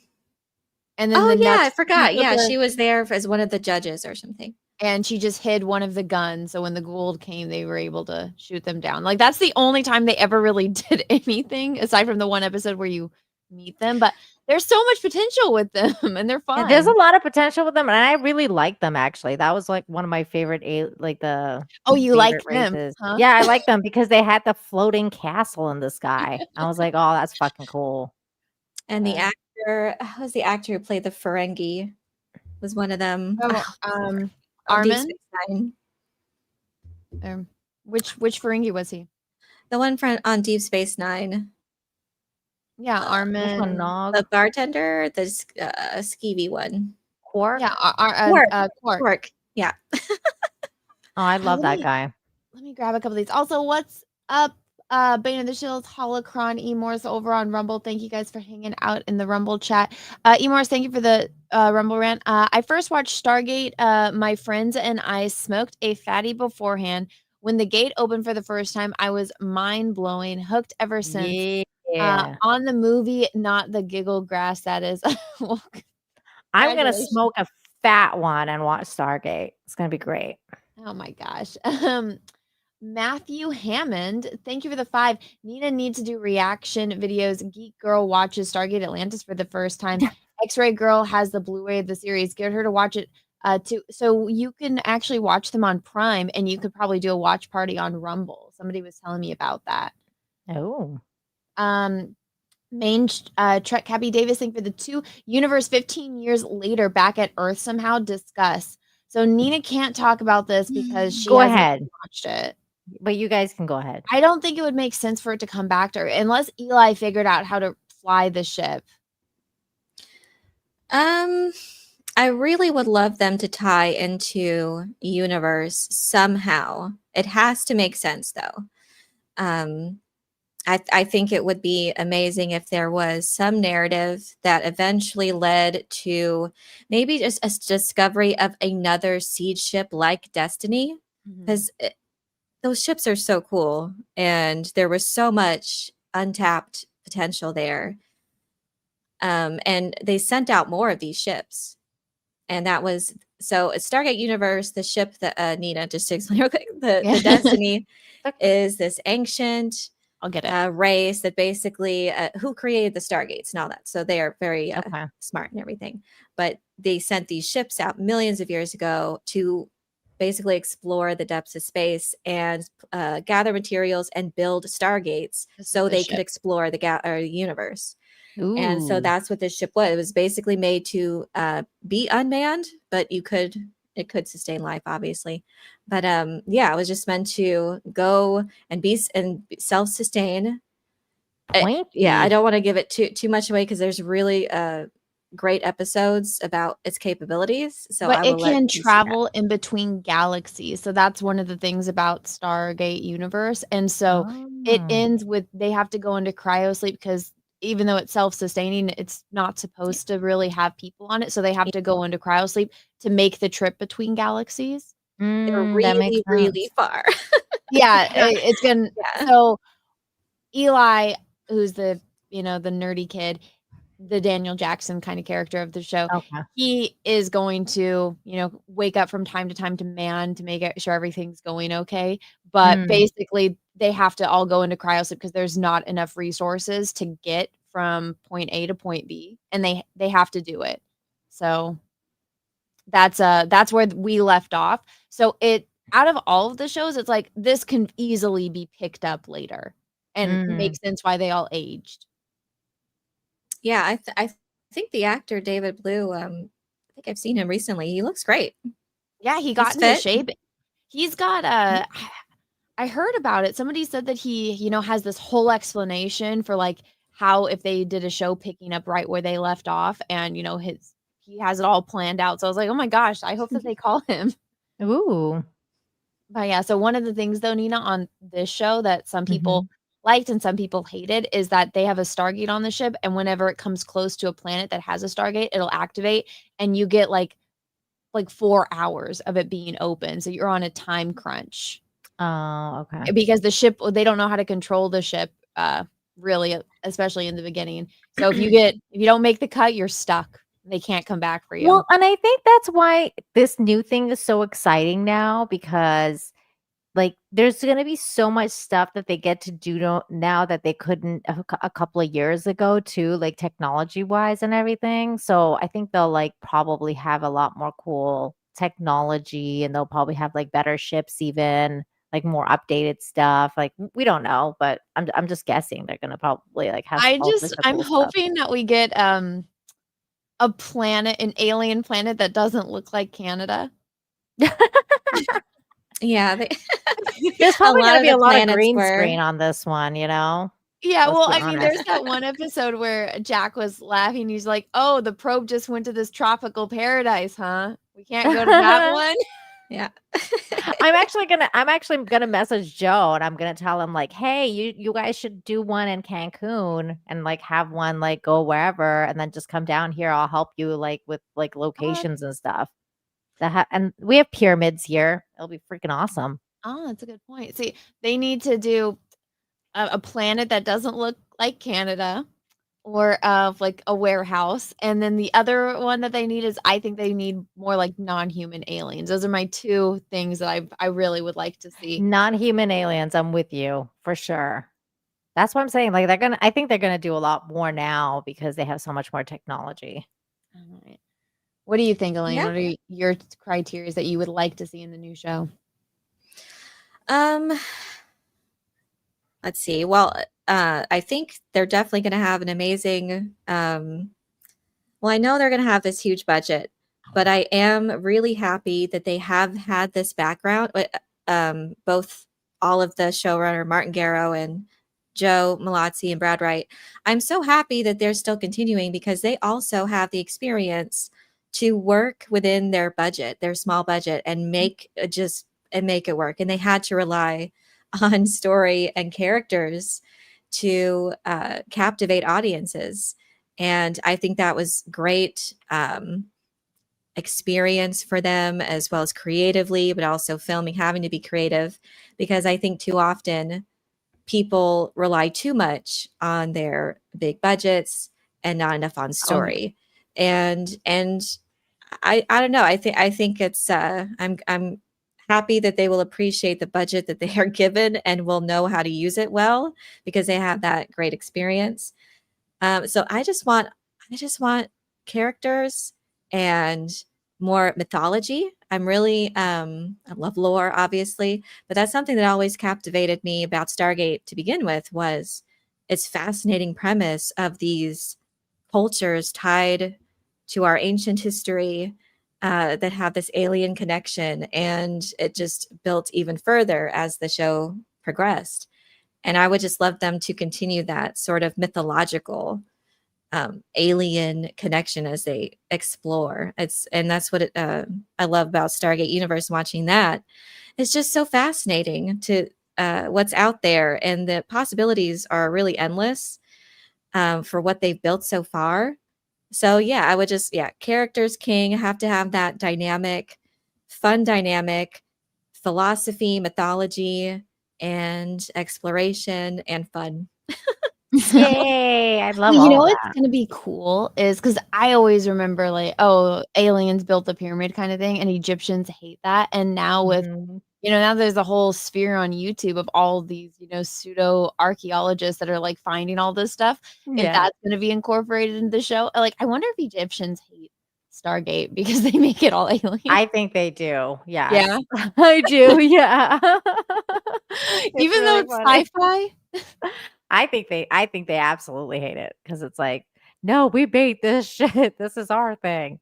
then oh the yeah, next I forgot. Yeah, episode- she was there as one of the judges or something. and she just hid one of the guns. So when the Gould came, they were able to shoot them down. Like that's the only time they ever really did anything, aside from the one episode where you meet them. But there's so much potential with them, and they're fun. There's a lot of potential with them, and I really like them. Actually, that was like one of my favorite, Oh, you like favorite them, races. huh? Yeah, I like them because they had the floating castle in the sky. I was like, oh, that's fucking cool. And the actor, who was the actor who played the Ferengi? Was one of them. Oh, on Deep Armin? Space Nine. Which Ferengi was he? The one on Deep Space Nine. Yeah, Armin. The bartender, the skeevy one. Quark? Yeah, Quark. Yeah. Oh, I love that guy. Let me grab a couple of these. Also, what's up, Bane of the Shields, Holocron, Emors over on Rumble? Thank you guys for hanging out in the Rumble chat. Emors, thank you for the Rumble rant. I first watched Stargate. My friends and I smoked a fatty beforehand. When the gate opened for the first time, I was mind-blowing, hooked ever since. Yeah. On the movie, not the giggle grass, that is. Well, I'm gonna congratulations. smoke a fat one and watch Stargate. It's gonna be great. Oh my gosh. Matthew Hammond, thank you for the 5. Nina needs to do reaction videos. Geek Girl watches Stargate Atlantis for the first time. X-Ray Girl has the Blu-ray of the series. Get her to watch it too. So you can actually watch them on Prime, and you could probably do a watch party on Rumble. Somebody was telling me about that. Oh. Main Trek Cabby Davis, thank you for the 2. Universe 15 years later, back at Earth somehow. Discuss. So Nina can't talk about this because she Go hasn't ahead. watched it. But you guys can go ahead. I don't think it would make sense for it to come back to her unless Eli figured out how to fly the ship. I really would love them to tie into universe somehow. It has to make sense though. I think it would be amazing if there was some narrative that eventually led to maybe just a discovery of another siege ship like Destiny, because those ships are so cool and there was so much untapped potential there. And they sent out more of these ships. And that was so Stargate Universe, the ship that Nina just to explain real quick, the Destiny is this ancient I'll get it. Race that basically who created the Stargates and all that. So they are very smart and everything. But they sent these ships out millions of years ago to basically explore the depths of space and gather materials and build Stargates so they could explore the universe. And so that's what this ship was. It was basically made to be unmanned, but it could sustain life, obviously. But yeah, it was just meant to go and be self-sustain. Yeah, I don't want to give it too much away because there's really great episodes about its capabilities. So but it can travel in between galaxies. So that's one of the things about Stargate Universe. And so it ends with they have to go into cryo sleep because even though it's self-sustaining, it's not supposed to really have people on it. So they have to go into cryosleep to make the trip between galaxies. They're That makes really far. Yeah, it's gonna. Yeah. So Eli, who's the the nerdy kid, the Daniel Jackson kind of character of the show, Okay. he is going to wake up from time to time to make sure everything's going okay. But basically, they have to all go into cryosleep because there's not enough resources to get from point A to point B, and they have to do it. So that's where we left off. So out of all of the shows, it's like this can easily be picked up later and make sense why they all aged. Yeah, I think the actor David Blue, I think I've seen him recently. He looks great. Yeah, he got into shape. He's got I heard about it. Somebody said that he, has this whole explanation for like how if they did a show picking up right where they left off, and he has it all planned out. So I was like, oh my gosh, I hope that they call him. Ooh. But yeah, so one of the things though, Nina, on this show that some people liked and some people hated is that they have a Stargate on the ship, and whenever it comes close to a planet that has a Stargate, it'll activate, and you get like 4 hours of it being open. So you're on a time crunch. Oh, okay. Because the ship, they don't know how to control the ship, really, especially in the beginning. So if you don't make the cut, you're stuck. They can't come back for you. Well, and I think that's why this new thing is so exciting now, because like there's going to be so much stuff that they get to do now that they couldn't a couple of years ago too, like technology wise and everything. So I think they'll like probably have a lot more cool technology, and they'll probably have like better ships, even like more updated stuff. Like we don't know, but I'm just guessing they're going to probably like have. I'm hoping that we get a planet, an alien planet that doesn't look like Canada. Yeah, there's probably going to be a lot of planets green were- screen on this one, Yeah, Let's well, be I mean, honest. there's that one episode where Jack was laughing. He's like, "Oh, the probe just went to this tropical paradise, huh? We can't go to that one." Yeah. I'm actually gonna message Joe, and I'm gonna tell him like, hey, you guys should do one in Cancun, and like have one like go wherever, and then just come down here. I'll help you like with like locations and stuff. And we have pyramids here. It'll be freaking awesome. Oh, that's a good point. See, they need to do a planet that doesn't look like Canada, or like a warehouse. And then the other one that they need is, I think they need more like non-human aliens. Those are my two things that I really would like to see. Non-human aliens. I'm with you for sure. That's what I'm saying. Like I think they're gonna do a lot more now because they have so much more technology. All right. What do you think, Elaine? Yeah. What are your criteria that you would like to see in the new show? Let's see. Well, I think they're definitely going to have an amazing. Well, I know they're going to have this huge budget, but I am really happy that they have had this background. Both all of the showrunner Martin Garrow and Joe Malazzi and Brad Wright. I'm so happy that they're still continuing because they also have the experience to work within their budget, their small budget, and make it work. And they had to rely on story and characters to captivate audiences. And I think that was great experience for them, as well as creatively, but also filming, having to be creative, because I think too often people rely too much on their big budgets and not enough on story. And I don't know. I think it's I'm happy that they will appreciate the budget that they are given and will know how to use it well because they have that great experience. So I just want characters and more mythology. I'm really I love lore, obviously, but that's something that always captivated me about Stargate to begin with, was its fascinating premise of these cultures tied to our ancient history that have this alien connection, and it just built even further as the show progressed. And I would just love them to continue that sort of mythological alien connection as they explore. And that's what I love about Stargate Universe. Watching that, it's just so fascinating to what's out there, and the possibilities are really endless. for what they've built so far. So yeah, I would just characters king, have to have that dynamic, fun dynamic, philosophy, mythology, and exploration and fun. Yay! I love You know all of what's that. gonna be cool is because I always remember like, oh, aliens built the pyramid kind of thing, and Egyptians hate that. And now with Mhm. now there's a whole sphere on YouTube of all these, pseudo archaeologists that are like finding all this stuff. If Yeah. that's gonna be incorporated into the show, like I wonder if Egyptians hate Stargate because they make it all alien. I think they do. Yes. Yeah. I do. Yeah. It's Even though really it's funny. sci-fi. I think they absolutely hate it because it's like, no, we made this shit. This is our thing.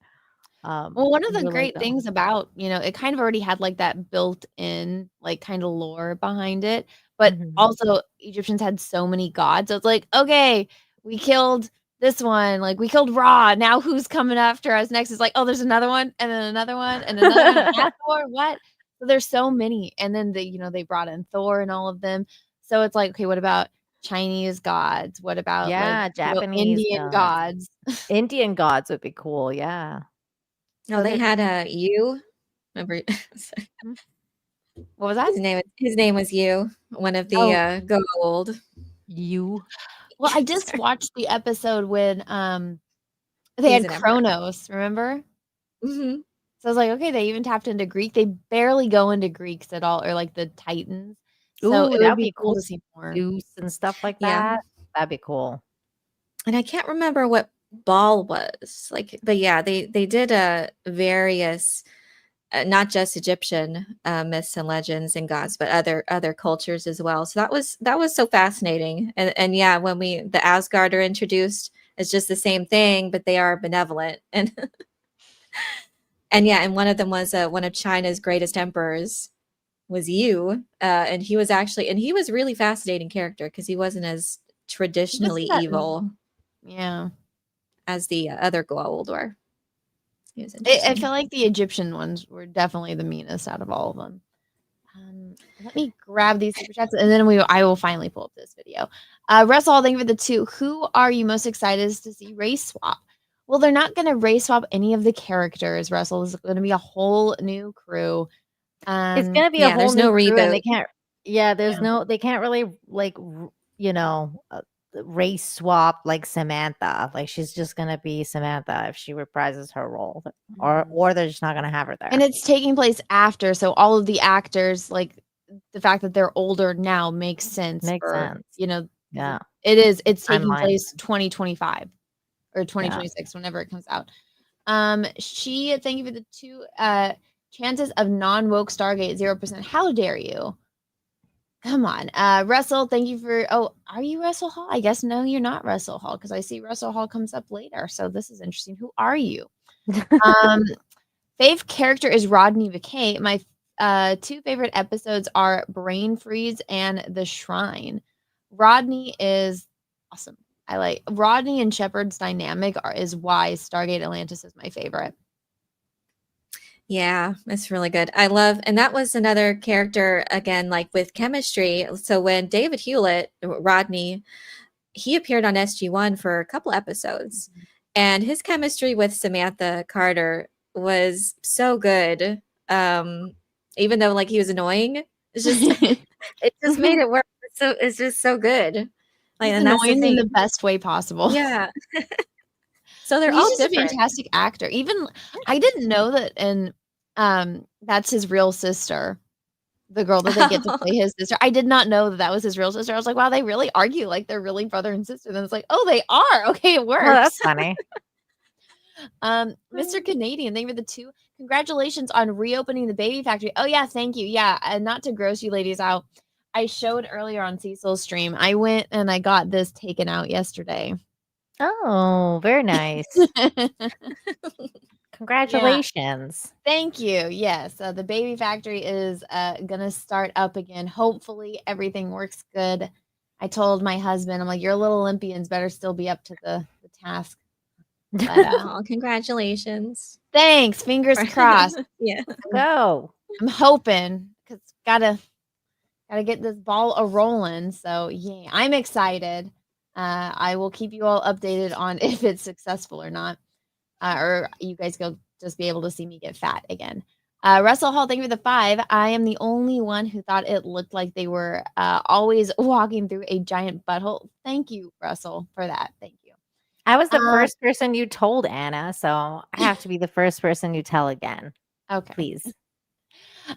Well, one of the Really great dumb. things about, it kind of already had like that built in, like kind of lore behind it. But Mhm. also Egyptians had so many gods. So it's like, okay, we killed this one, like we killed Ra. Now who's coming after us next? It's like, oh, there's another one, and then another one, and another one, and Hathor, what? So there's so many. And then they brought in Thor and all of them. So it's like, okay, what about Chinese gods? What about Yeah, Japanese Indian gods. gods? Indian gods would be cool. Yeah. No, So they there's had you. Remember sorry. What was that? His name was you, one of Oh. the gold. You. Well, I just watched the episode when they He's had an emperor. Kronos, remember? Mhm. So I was like, okay, they even tapped into Greek. They barely go into Greeks at all, or like the Titans. So Ooh, it that would would be be cool cool. to see more. Zeus and stuff like Yeah. that. That'd be cool. And I can't remember what Baal was like, but yeah, they did various, not just Egyptian myths and legends and gods, but other cultures as well. So that was so fascinating. And yeah, when the Asgard are introduced, it's just the same thing, but they are benevolent and and yeah, and one of them was one of China's greatest emperors was you, and he was really fascinating character because he wasn't as traditionally evil Yeah. as the other gold were. He was I interesting. feel like the Egyptian ones were definitely the meanest out of all of them. Let me grab these super chats and then I will finally pull up this video. Russell, thank you for the 2. Who are you most excited to see race swap? Well, they're not going to race swap any of the characters, Russell. This is going to be a whole new crew. It's gonna be a whole there's new no crew, and reboot. they can't really race swap like Samantha. Like she's just gonna be Samantha if she reprises her role, or they're just not gonna have her there. And it's taking place after, so all of the actors, like the fact that they're older now makes sense. Makes sense. Yeah. It's taking Timeline. place 2025 or 2026, whenever it comes out. Thank you for the 2 chances of non-woke Stargate 0%. How dare you? Come on. Russell, thank you for are you Russell Hall? I guess no, you're not Russell Hall, because I see Russell Hall comes up later. So this is interesting. Who are you? Fave character is Rodney McKay. My 2 favorite episodes are Brain Freeze and The Shrine. Rodney is awesome. I like Rodney and Shepard's dynamic is why Stargate Atlantis is my favorite. Yeah, it's really good. I love, and that was another character again, like with chemistry. So when David Hewlett, Rodney, he appeared on SG1 for a couple episodes, and his chemistry with Samantha Carter was so good. Even though like he was annoying, it's just it just made it work. So it's just so good. Like, He's and that's the annoying in thing. the best way possible. Yeah. So they're He's all just different. a fantastic actor. Even I didn't know that, and that's his real sister, the girl that they get to play his sister. I did not know that was his real sister. I was like, wow, they really argue like they're really brother and sister. Then it's like, oh, they are. Okay, it works. Well, that's funny. Mr. Canadian, thank you for the 2. Congratulations on reopening the baby factory. Oh yeah, thank you. Yeah, and not to gross you ladies out, I showed earlier on Cecil's stream. I went and I got this taken out yesterday. Oh, very nice. Congratulations. Yeah. Thank you. Yes, the baby factory is gonna start up again. Hopefully everything works good. I told my husband, I'm like, your little Olympians better still be up to the task. But, Oh, congratulations. thanks. Fingers crossed. Yeah. Go. I'm hoping, because gotta get this ball a rolling. So yeah, I'm excited. I will keep you all updated on if it's successful or not, or you guys go just be able to see me get fat again. Russell Hall, thank you for the 5. I am the only one who thought it looked like they were always walking through a giant butthole. Thank you, Russell, for that. Thank you. I was the first person you told, Anna, so I have to be the first person you tell again. Okay. Please.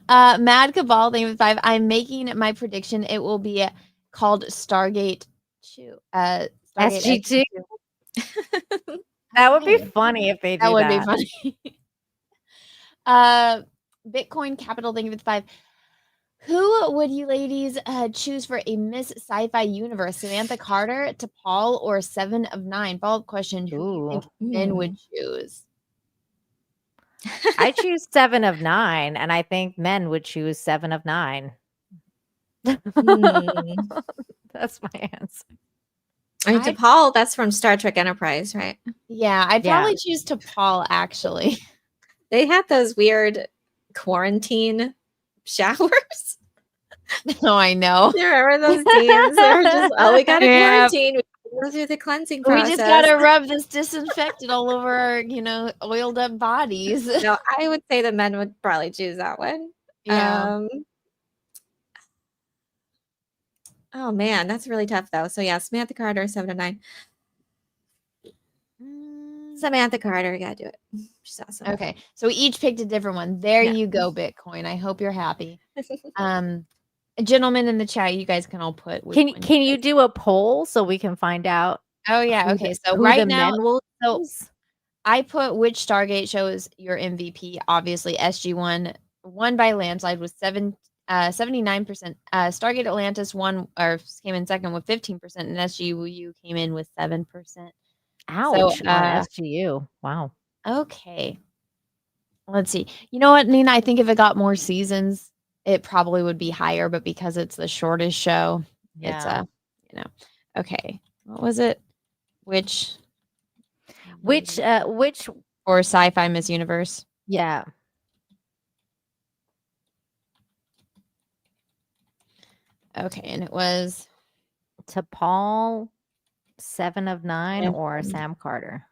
Mad Cabal, thank you for the 5. I'm making my prediction. It will be called Stargate 2. Stargate SG2. That would be funny if they do that. That would be funny. Bitcoin Capital, thank you for the 5. Who would you ladies choose for a Miss Sci-Fi Universe? Samantha Carter, to Paul, or 7 of 9? Follow-up question: who do you think men would choose? I choose 7 of 9, and I think men would choose 7 of 9. That's my answer. I mean, to Paul, that's from Star Trek Enterprise, right? Yeah, I'd probably choose to Paul, actually. They had those weird quarantine showers. No, I know. You remember those teams? They were just, we got to quarantine. We go through the cleansing process. We just got to rub this disinfectant all over our, oiled up bodies. No, I would say the men would probably choose that one. Yeah. Oh man, that's really tough though. So yeah, Samantha Carter, 7 of 9. Samantha Carter, you gotta do it. She's awesome. Okay, so we each picked a different one. There you go, Bitcoin. I hope you're happy. Gentlemen in the chat, you guys can all put. Can you do a poll so we can find out? Oh yeah. Okay. So right now, I put which Stargate show is your MVP. Obviously, SG1 won by landslide with 79%. Stargate Atlantis came in second with 15%, and SGU came in with 7%. Ouch! So, SGU. Wow. Okay. Let's see. You know what, Nina? I think if it got more seasons, it probably would be higher, but because it's the shortest show, it's okay. What was it? Which or Sci-Fi Miss Universe? Yeah. Okay, and it was to Paul, 7 of 9, or Sam Carter.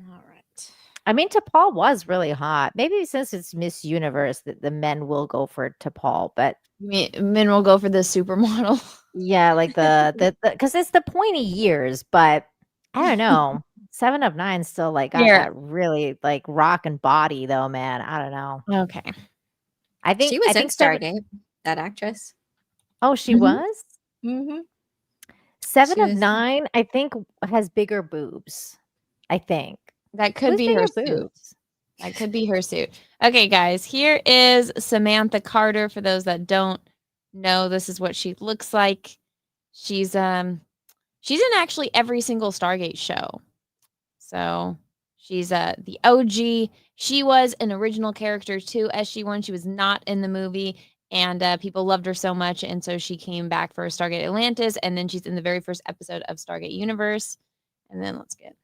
All right. I mean, T'Pol was really hot. Maybe since it's Miss Universe, that the men will go for T'Pol, but men will go for the supermodel. Yeah, like the because it's the pointy years, but I don't know. 7 of 9 still got that really rockin' body though, man. I don't know. Okay. I think she was in Stargate, that actress. Oh, she was? Mm-hmm. 7 of 9, I think, has bigger boobs. I think. That could be her suit. That could be her suit. Okay, guys, here is Samantha Carter. For those that don't know, this is what she looks like. She's in actually every single Stargate show. So she's the OG. She was an original character too, SG1. She was not in the movie, and people loved her so much, and so she came back for Stargate Atlantis, and then she's in the very first episode of Stargate Universe. And then let's get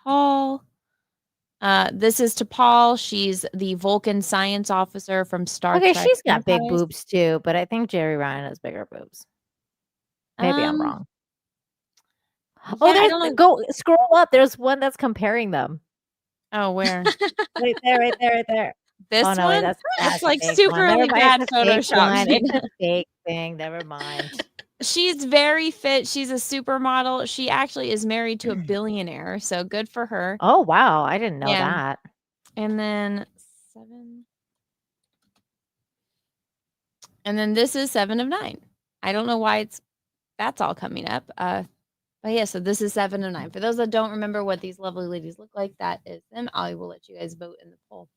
Paul. This is to Paul. She's the Vulcan science officer from Star Trek. Okay, she's got big boobs too, but I think Jerry Ryan has bigger boobs. Maybe I'm wrong. Oh, go scroll up. There's one that's comparing them. Oh, where? right there. This one? Wait, that's like super really bad Photoshop. It's a fake thing. Never mind. She's very fit. She's a supermodel. She actually is married to a billionaire, so good for her. Oh, wow. I didn't know that. And then 7. And then this is 7 of 9. I don't know why that's all coming up. But yeah, so this is 7 of 9. For those that don't remember what these lovely ladies look like, that is them. I will let you guys vote in the poll.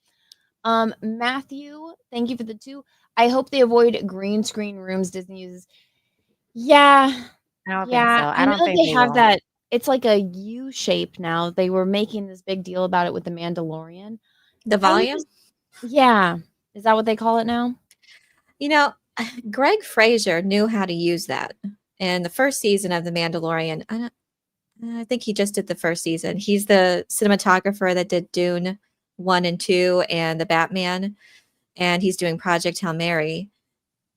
Matthew, thank you for the 2. I hope they avoid green screen rooms Disney uses. Yeah. I don't think so. I don't think they have that. It's like a U shape now. They were making this big deal about it with the Mandalorian. The volume? Yeah. Is that what they call it now? You know, Greg Fraser knew how to use that. In the first season of The Mandalorian, I think he just did the first season. He's the cinematographer that did Dune 1 and 2 and the Batman. and he's doing Project Hail Mary.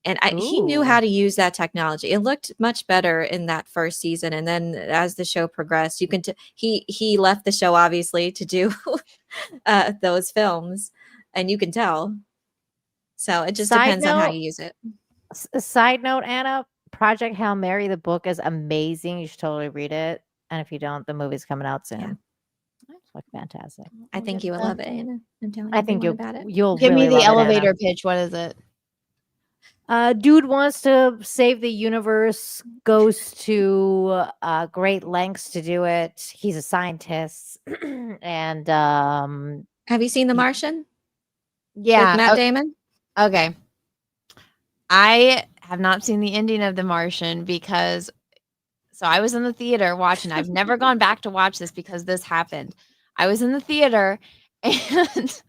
And he knew how to use that technology. It looked much better in that first season, and then as the show progressed, you can he left the show obviously to do those films, and you can tell. So it just depends on how you use it. Side note, Anna, Project Hail Mary, the book is amazing. You should totally read it. And if you don't, the movie's coming out soon. Yeah. It's like fantastic. I think you would love it, Anna. I'm telling I think everyone about it. you'll Give really me the love it, Anna. elevator pitch. What is it? Dude wants to save the universe, goes to great lengths to do it. He's a scientist. And have you seen The Martian? Yeah. With Matt Damon? Okay. I have not seen the ending of The Martian because I was in the theater watching. I've never gone back to watch this because this happened. I was in the theater and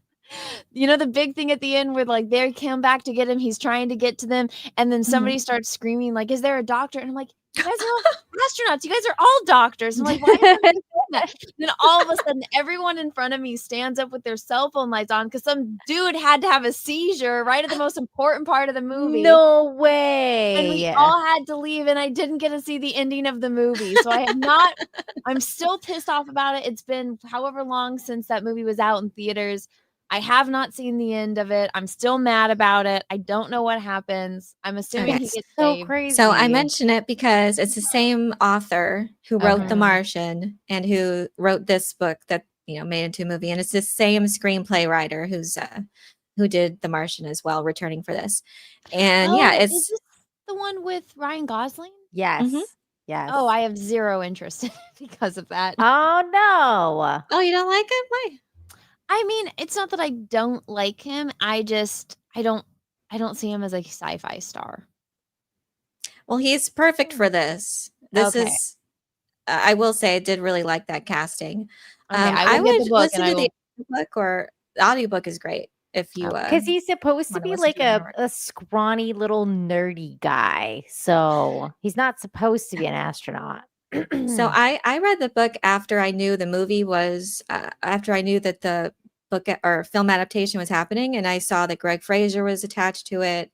the big thing at the end where like they come back to get him, he's trying to get to them, and then somebody starts screaming like, "Is there a doctor?" And I'm like, "You guys are all astronauts. You guys are all doctors." I'm like, "Why is everybody doing that?" And then all of a sudden, everyone in front of me stands up with their cell phone lights on because some dude had to have a seizure right at the most important part of the movie. No way. And we all had to leave, and I didn't get to see the ending of the movie. So I have not. I'm still pissed off about it. It's been however long since that movie was out in theaters. I have not seen the end of it. I'm still mad about it. I don't know what happens. I'm assuming he gets saved. Crazy. So I mention it because it's the same author who wrote The Martian and who wrote this book that made into a movie, and it's the same screenplay writer who did The Martian as well, returning for this. And is this the one with Ryan Gosling? Yes. Yes. Oh, I have zero interest in it because of that. Oh no. Oh, you don't like it? Why? I mean, it's not that I don't like him. I don't see him as a sci-fi star. Well, he's perfect for this. This is I will say I did really like that casting. Okay, I will get would the book listen and to the book, or the audiobook is great if you because he's supposed to be like a scrawny little nerdy guy. So he's not supposed to be an astronaut. So I read the book after I knew the movie was after I knew that the book or film adaptation was happening, and I saw that Greg Fraser was attached to it.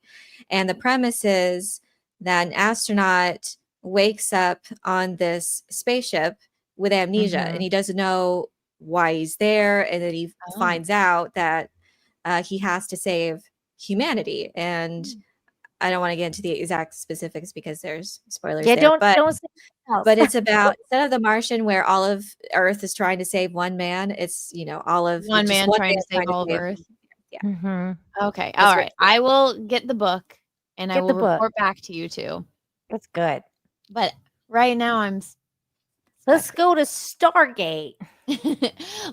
And the premise is that an astronaut wakes up on this spaceship with amnesia, and he doesn't know why he's there, and then he finds out that he has to save humanity. And I don't want to get into the exact specifics because there's spoilers there. Don't say but it's about instead of The Martian where all of Earth is trying to save one man, it's all of one man trying to save all of Earth. Yeah. Okay. All right. I will get the book and I will report back to you too. That's good. But right now let's go to Stargate.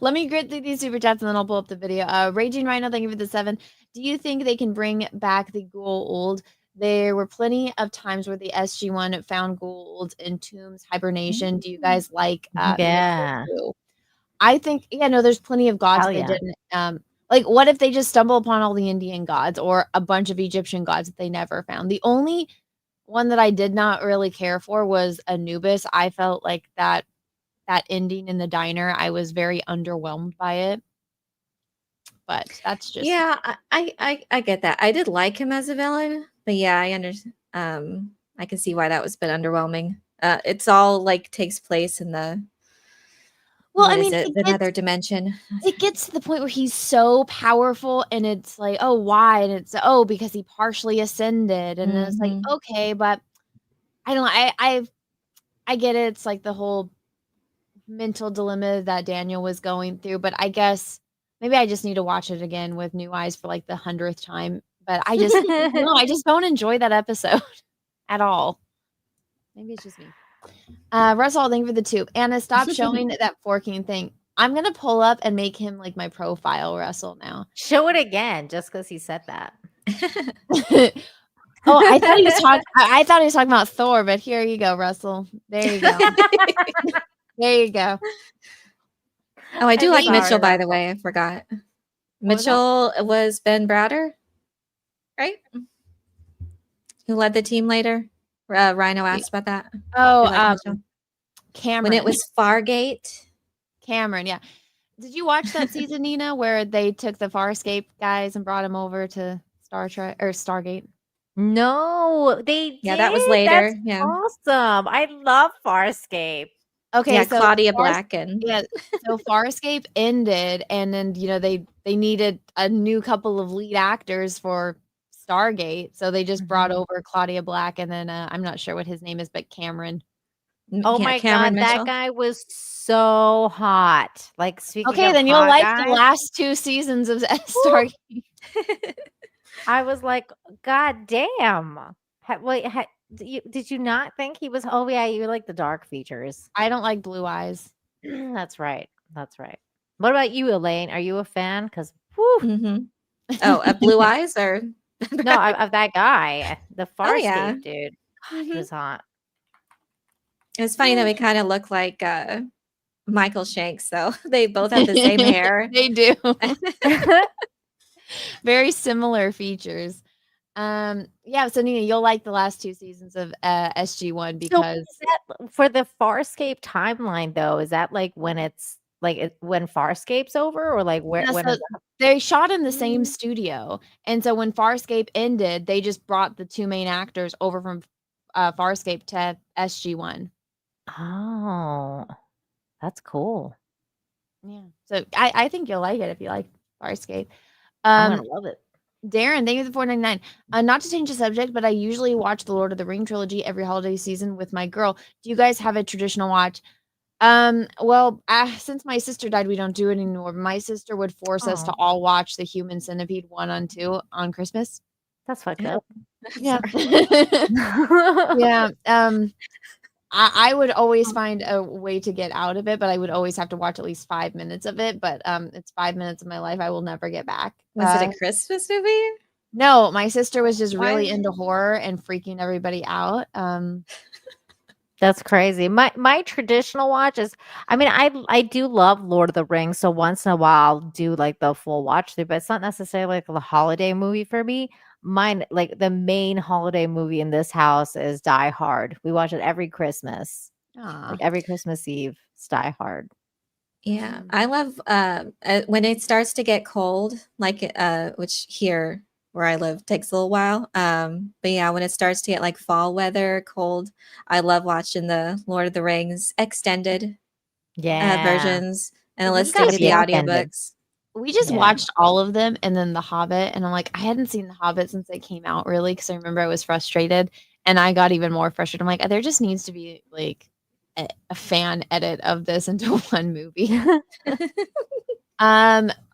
Let me grit through these super chats and then I'll pull up the video. Raging Rhino, thank you for the 7. Do you think they can bring back the Goa'uld? There were plenty of times where the SG-1 found Goa'uld in tombs, hibernation. Do you guys like yeah. I think there's plenty of gods they didn't like what if they just stumble upon all the Indian gods or a bunch of Egyptian gods that they never found? The only one that I did not really care for was Anubis. I felt like that ending in the diner, I was very underwhelmed by it. But that's just I get that. I did like him as a villain, but I understand. I can see why that was a bit underwhelming. It's all like takes place in the another dimension. It gets to the point where he's so powerful, and it's like, oh, why? And it's because he partially ascended, and then it's like, okay, but I don't know. I get it. It's like the whole mental dilemma that Daniel was going through, but I guess maybe I just need to watch it again with new eyes for like the 100th time. But I just I just don't enjoy that episode at all. Maybe it's just me. Russell, thank you for the 2. Anna, stop showing that forking thing. I'm gonna pull up and make him like my profile, Russell. Now show it again, just because he said that. Oh, I thought he was talking. I thought he was talking about Thor, but here you go, Russell. There you go. There you go. Oh, I do like Mitchell, by the way. I forgot. Mitchell was Ben Browder, right? Who led the team later? Rhino asked about that. Oh, Cameron. When it was Fargate. Cameron, yeah. Did you watch that season, Nina, where they took the Farscape guys and brought them over to Star Trek or Stargate? No, they did. Yeah, that was later. That's Yeah. awesome. I love Farscape. Okay, Yeah, so Claudia Black and so Farscape ended, and then they needed a new couple of lead actors for Stargate, so they just brought over Claudia Black, and then I'm not sure what his name is, but Cameron. Oh yeah, my Cameron god, that Mitchell. guy was so hot. Like speaking Okay, of then you'll hot like guys, the last 2 seasons of Stargate. I was like, God damn. Wait, did you not think he was? Oh yeah, you like the dark features. I don't like blue eyes. That's right. That's right. What about you, Elaine? Are you a fan? Because Oh, Blue Eyes or no, of that guy, the Oh, yeah. Farscape dude. God, he was hot. It's funny that we kind of look like Michael Shanks, though. They both have the same hair. They do. Very similar features. Yeah, so Nina, you'll like the last 2 seasons of SG1 So because is that for the Farscape timeline though? Is that like when it's like when Farscape's over, or like where Yeah, when so is that? they shot in the same studio, and so when Farscape ended, they just brought the 2 main actors over from Farscape to SG1. Oh, that's cool. Yeah, so I think you'll like it if you like Farscape. I'm gonna love it. Darren, thank you for the $4.99. Not to change the subject, but I usually watch the Lord of the Ring trilogy every holiday season with my girl. Do you guys have a traditional watch? Well, since my sister died, we don't do it anymore. My sister would force us to Aw. all watch the Human Centipede 1 and 2 on Christmas. That's fucked up. Yeah. Yeah. I would always find a way to get out of it, but I would always have to watch at least 5 minutes of it. But it's 5 minutes of my life I will never get back. Was it a Christmas movie? No, my sister was just really Why? into horror and freaking everybody out. That's crazy. My traditional watch is, I mean, I do love Lord of the Rings, so once in a while I'll do like the full watch through, but it's not necessarily like a holiday movie for me. Mine, like the main holiday movie in this house is Die Hard. We watch it every Christmas. Like every Christmas Eve, it's Die Hard. Yeah, I love when it starts to get cold, like which here where I live takes a little while. But yeah, when it starts to get like fall weather, cold, I love watching the Lord of the Rings extended versions and We listening gotta to the be audiobooks. We just watched all of them and then The Hobbit, and I'm like, I hadn't seen The Hobbit since they came out really, because I remember I was frustrated, and I got even more frustrated. I'm like, there just needs to be like a fan edit of this into one movie.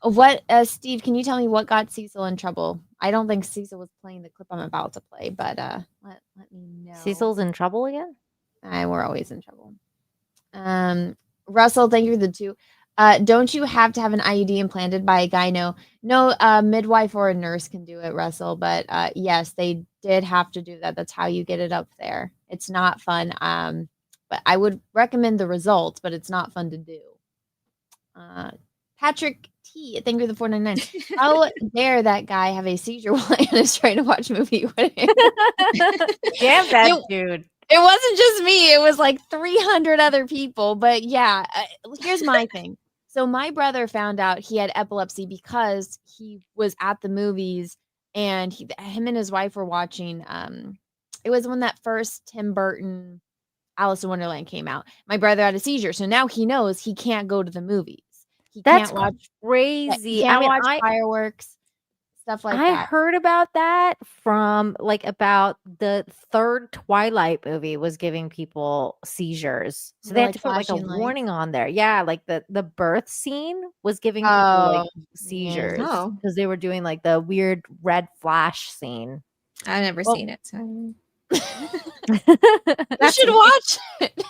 What Steve, can you tell me what got Cecil in trouble? I don't think Cecil was playing the clip I'm about to play, but let me know. Cecil's in trouble again? We're always in trouble. Russell, thank you for the 2. Don't you have to have an IUD implanted by a gyno? No, midwife or a nurse can do it, Russell. But yes, they did have to do that. That's how you get it up there. It's not fun. But I would recommend the results, but it's not fun to do. Patrick T, thank you for the $4.99. How dare that guy have a seizure while Anna's trying to watch a movie with him? Damn that dude. It wasn't just me. It was like 300 other people. But yeah, here's my thing. So my brother found out he had epilepsy because he was at the movies, and him and his wife were watching. It was when that first Tim Burton Alice in Wonderland came out. My brother had a seizure, so now he knows he can't go to the movies. He That's can't watch crazy. He can't I mean, watch fireworks, stuff like I that. heard about that from like about the 3rd Twilight movie was giving people seizures. So they had to put like a flashing lights? warning on there. Yeah, like the birth scene was giving people like seizures Oh. because they were doing like the weird red flash scene. I've never seen it. So. You should watch it.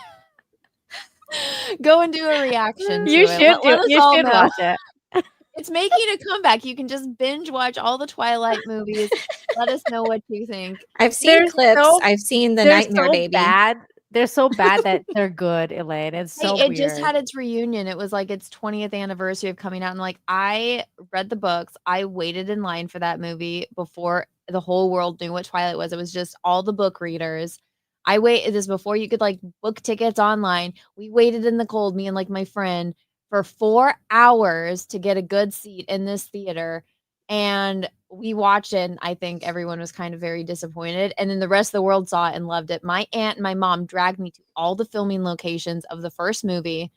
Go and do a reaction. You to it. should Let us you all should know. watch it. It's making a comeback. You can just binge watch all the Twilight movies. Let us know what you think. I've seen clips. I've seen the they're Nightmare so Baby. Bad. They're so bad that they're good, Elaine. It's so It weird. just had its reunion. It was like its 20th anniversary of coming out. And like, I read the books. I waited in line for that movie before the whole world knew what Twilight was. It was just all the book readers. I waited this before you could like book tickets online. We waited in the cold, me and like my friend, for 4 hours to get a good seat in this theater. And we watched it, and I think everyone was kind of very disappointed. And then the rest of the world saw it and loved it. My aunt and my mom dragged me to all the filming locations of the first movie.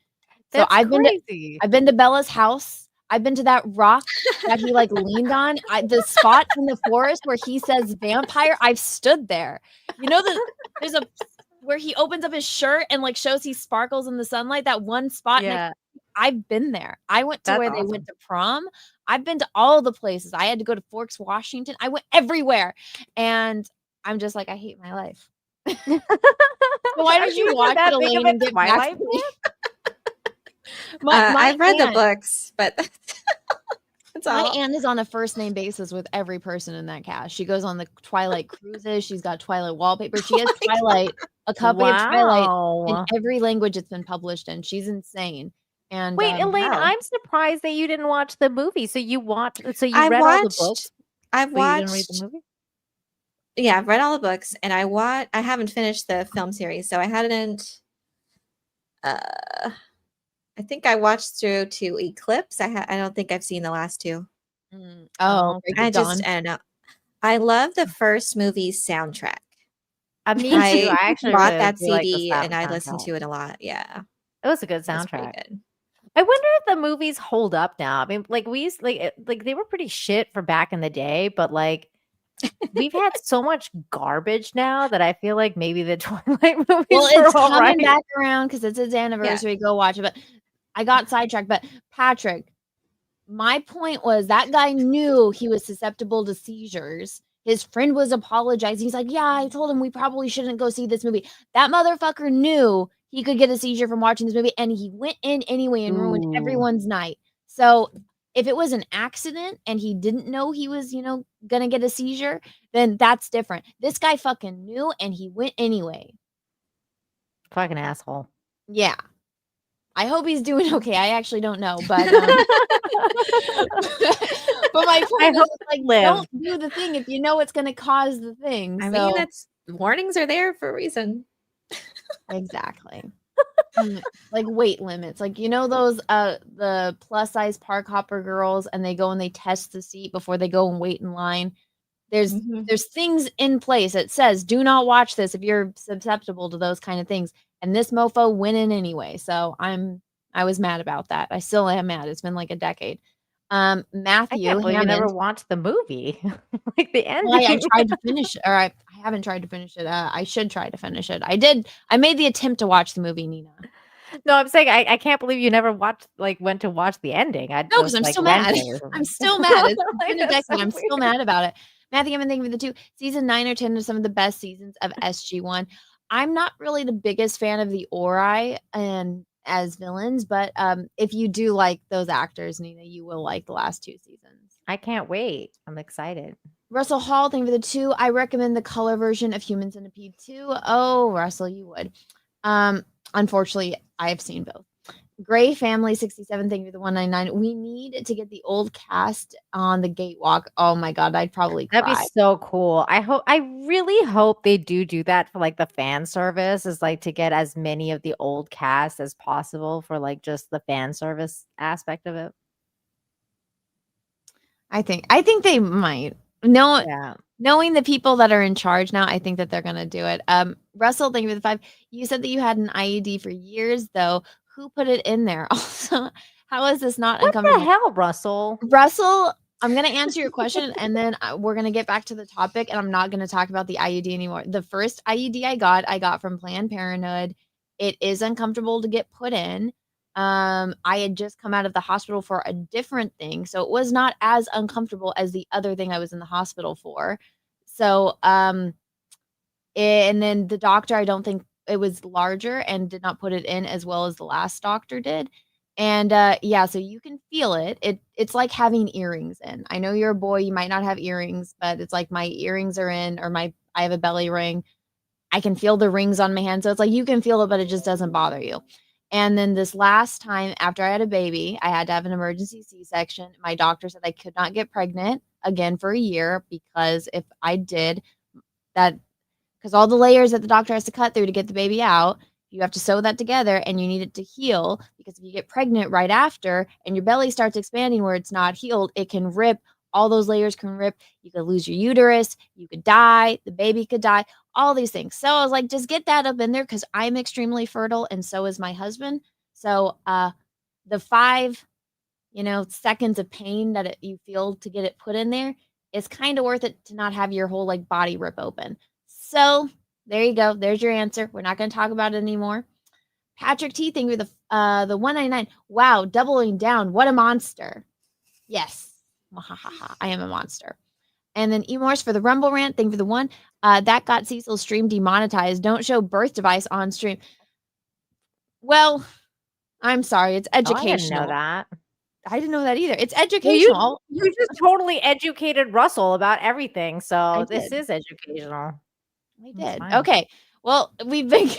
So That's crazy. I've been to Bella's house. I've been to that rock that he like leaned on. The spot in the forest where he says vampire. I've stood there. You know, there's a where he opens up his shirt and like shows he sparkles in the sunlight. That one spot. Yeah. I've been there. I went to That's where awesome. they went to prom. I've been to all the places. I had to go to Forks, Washington. I went everywhere. And I'm just like, I hate my life. So why did you watch it, Elaine, and get back to me? I've read the books, but that's my all. aunt is on a first name basis with every person in that cast. She goes on the Twilight cruises. She's got Twilight wallpaper. She has Twilight, a copy of Twilight in every language it's been published in. She's insane. And Wait, Elaine, wow. I'm surprised that you didn't watch the movie. So you read all the books. I've but you didn't read watched. the movie? Yeah, I've read all the books, and I haven't finished the film series, so I hadn't. I think I watched through to Eclipse. I don't think I've seen the last two. I love the first movie's soundtrack. Me too. I actually bought really that do like the CD and I listened soundtrack. to it a lot. Yeah, It was a good That's pretty soundtrack. good. I wonder if the movies hold up now. I mean, like we used like they were pretty shit for back in the day, but like we've had so much garbage now that I feel like maybe the Twilight movies Well, were it's all coming right. back around because it's its anniversary. Go watch it. But I got sidetracked. But Patrick, my point was that guy knew he was susceptible to seizures. His friend was apologizing. He's like, yeah, I told him we probably shouldn't go see this movie. That motherfucker knew he could get a seizure from watching this movie, and he went in anyway and ruined everyone's night. So if it was an accident and he didn't know he was, gonna get a seizure, then that's different. This guy fucking knew, and he went anyway. Fucking asshole. Yeah. I hope he's doing okay. I actually don't know, but but my point is, like, don't do the thing if you know it's going to cause the thing. I mean, that's warnings are there for a reason. Exactly. Like weight limits, like those the plus size park hopper girls, and they go and they test the seat before they go and wait in line. There's things in place that says do not watch this if you're susceptible to those kind of things. And this mofo went in anyway. So I was mad about that. I still am mad. It's been like a decade. Matthew, I can't believe you never watched the movie. Like the ending. I tried to finish it. Or I haven't tried to finish it. I should try to finish it. I did. I made the attempt to watch the movie, Nina. No, I'm saying I can't believe you never went to watch the ending. No, because I'm still mad. I'm still mad. It's been a decade. I'm still mad about it. Matthew, I've been thinking of the two. Season 9 or 10 are some of the best seasons of SG1. I'm not really the biggest fan of the Ori and as villains, but if you do like those actors, Nina, you will like the last 2 seasons. I can't wait. I'm excited. Russell Hall, thank you for the 2. I recommend the color version of Human Centipede 2. Oh, Russell, you would. Unfortunately, I have seen both. Gray Family 67, thank you for the 199. We need to get the old cast on the Gatewalk. Oh my god, I'd probably cry. That'd be so cool. I really hope they do that for like the fan service, is like to get as many of the old cast as possible for like just the fan service aspect of it. I think they might. Knowing the people that are in charge now, I think that they're gonna do it. Russell, thank you for the 5. You said that you had an IUD for years, though. Who put it in there? Also, how is this not uncomfortable? What the hell, Russell? Russell, I'm going to answer your question, and then we're going to get back to the topic, and I'm not going to talk about the IUD anymore. The first IUD I got from Planned Parenthood. It is uncomfortable to get put in. I had just come out of the hospital for a different thing, so it was not as uncomfortable as the other thing I was in the hospital for. So, and then the doctor, I don't think it was larger and did not put it in as well as the last doctor did. And so you can feel it. It's like having earrings in. I know you're a boy, you might not have earrings, but it's like my earrings are in, or I have a belly ring. I can feel the rings on my hand. So it's like you can feel it, but it just doesn't bother you. And then this last time after I had a baby, I had to have an emergency C-section. My doctor said I could not get pregnant again for a year, because if I did that, because all the layers that the doctor has to cut through to get the baby out, you have to sew that together, and you need it to heal, because if you get pregnant right after and your belly starts expanding where it's not healed, it can rip. All those layers can rip. You could lose your uterus. You could die. The baby could die. All these things. So I was like, just get that up in there, because I'm extremely fertile and so is my husband. So the 5 seconds of pain that you feel to get it put in there is kind of worth it to not have your whole like body rip open. So there you go. There's your answer. We're not going to talk about it anymore. Patrick T, thank you for the 199. Wow, doubling down. What a monster. Yes. I am a monster. And then Emors for the Rumble rant. Thank you for the 1. That got Cecil's stream demonetized. Don't show birth device on stream. Well, I'm sorry. It's educational. I didn't know that. I didn't know that either. It's educational. Well, you just totally educated Russell about everything. So this is educational. We did. Okay. Well, we've been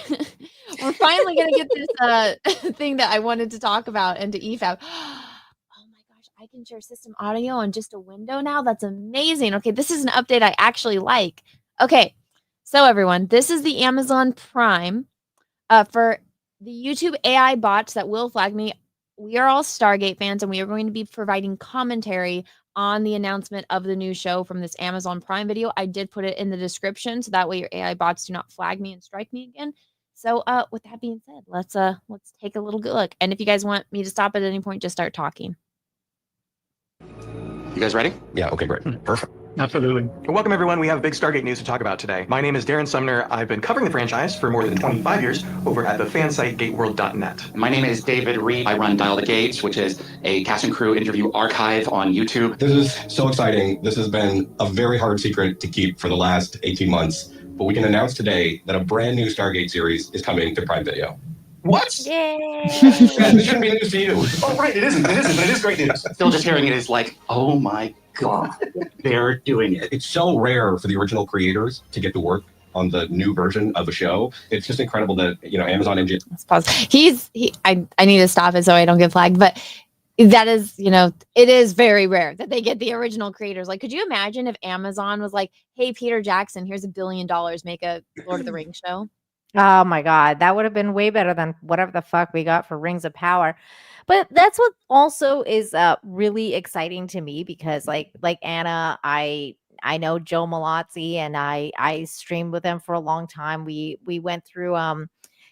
we're finally gonna get this thing that I wanted to talk about into EFAP. Oh my gosh, I can share system audio on just a window now. That's amazing. Okay, this is an update I actually like. Okay, so everyone, this is the Amazon Prime for the YouTube AI bots that will flag me. We are all Stargate fans, and we are going to be providing commentary on the announcement of the new show from this Amazon Prime video. I did put it in the description, so that way your AI bots do not flag me and strike me again. So with that being said, let's take a little good look. And if you guys want me to stop at any point, just start talking. You guys ready? Yeah, okay, great. Perfect. Absolutely. Welcome, everyone. We have big Stargate news to talk about today. My name is Darren Sumner. I've been covering the franchise for more than 25 years over at the fan site gateworld.net. My name is David Reed. I run Dial the Gates, which is a cast and crew interview archive on YouTube. This is so exciting. This has been a very hard secret to keep for the last 18 months, but we can announce today that a brand new Stargate series is coming to Prime Video. What? Yay! This shouldn't be news to you. Oh, right. It isn't, but it is great news. Still just hearing it is like, oh my God, they're doing it. It's so rare for the original creators to get to work on the new version of a show. It's just incredible that, Amazon Engine. Let's pause. I need to stop it so I don't get flagged, but that is, it is very rare that they get the original creators. Like, could you imagine if Amazon was like, hey, Peter Jackson, here's $1 billion, make a Lord of the Rings show? Oh my God, that would have been way better than whatever the fuck we got for Rings of Power. But that's what also is really exciting to me, because like Anna, I know Joe Malazzi, and I streamed with him for a long time. We went through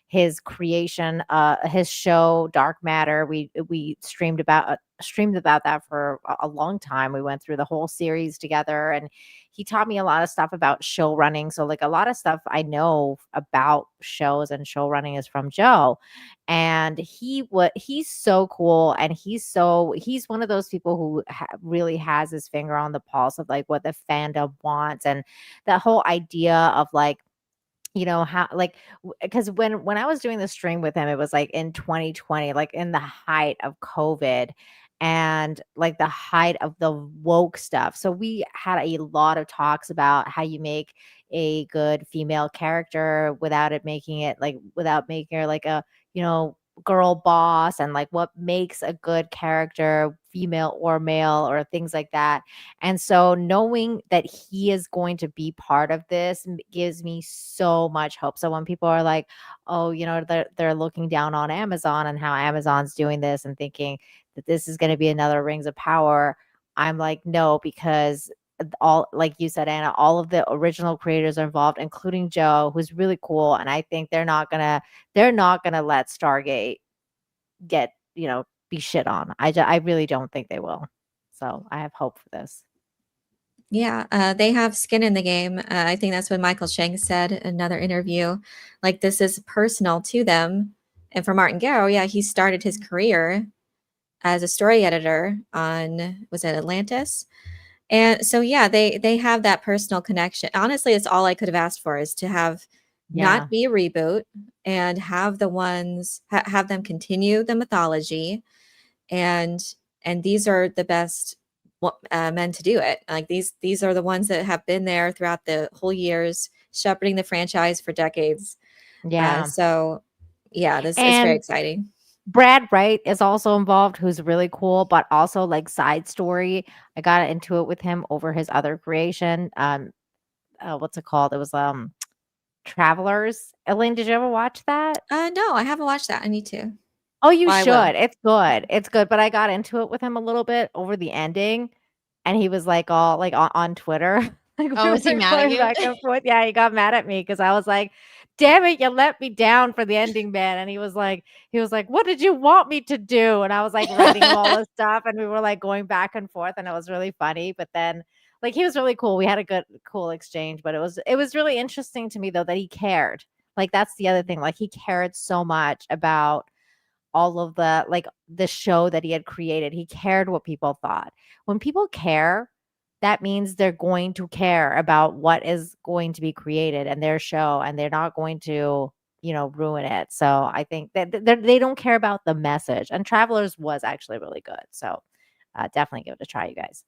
his creation, his show Dark Matter. We streamed about that for a long time. We went through the whole series together, and he taught me a lot of stuff about show running. So like a lot of stuff I know about shows and show running is from Joe. And he's so cool. And he's one of those people who really has his finger on the pulse of like what the fandom wants. And that whole idea of like, how, like, because when I was doing the stream with him, it was like in 2020, like in the height of COVID and like the height of the woke stuff. So we had a lot of talks about how you make a good female character without making her like a, girl boss, and like what makes a good character, female or male, or things like that. And so knowing that he is going to be part of this gives me so much hope. So when people are like, oh, they're looking down on Amazon and how Amazon's doing this and thinking that this is going to be another Rings of Power, I'm like, no, because all, like you said, Anna, all of the original creators are involved, including Joe, who's really cool. And I think they're not gonna let Stargate get, be shit on. I really don't think they will. So I have hope for this. Yeah, they have skin in the game. I think that's what Michael Chang said in another interview. Like, this is personal to them. And for Martin Garrow, yeah, he started his career as a story editor on, was it Atlantis? And so, yeah, they have that personal connection. Honestly, it's all I could have asked for, is to have not be a reboot and have the ones, have them continue the mythology. And these are the best men to do it. Like these are the ones that have been there throughout the whole years, shepherding the franchise for decades. Yeah. So, yeah, this is very exciting. Brad Wright is also involved, who's really cool, but also like side story. I got into it with him over his other creation. What's it called? It was Travelers. Elaine, did you ever watch that? No, I haven't watched that. I need to. Oh, you I should. will. It's good. It's good. But I got into it with him a little bit over the ending, and he was like all like on Twitter. Like Oh, we was he were mad at going you? back and forth. Yeah, he got mad at me because I was like, "Damn it, you let me down for the ending, man." And he was like, "What did you want me to do?" And I was like writing him all this stuff, and we were like going back and forth, and it was really funny. But then, like, he was really cool. We had a good, cool exchange. But it was really interesting to me though that he cared. Like that's the other thing. Like he cared so much about all of the show that he had created. He cared what people thought. When people care, that means they're going to care about what is going to be created and their show, and they're not going to, ruin it. So I think that they don't care about the message. And Travelers was actually really good. So definitely give it a try, you guys.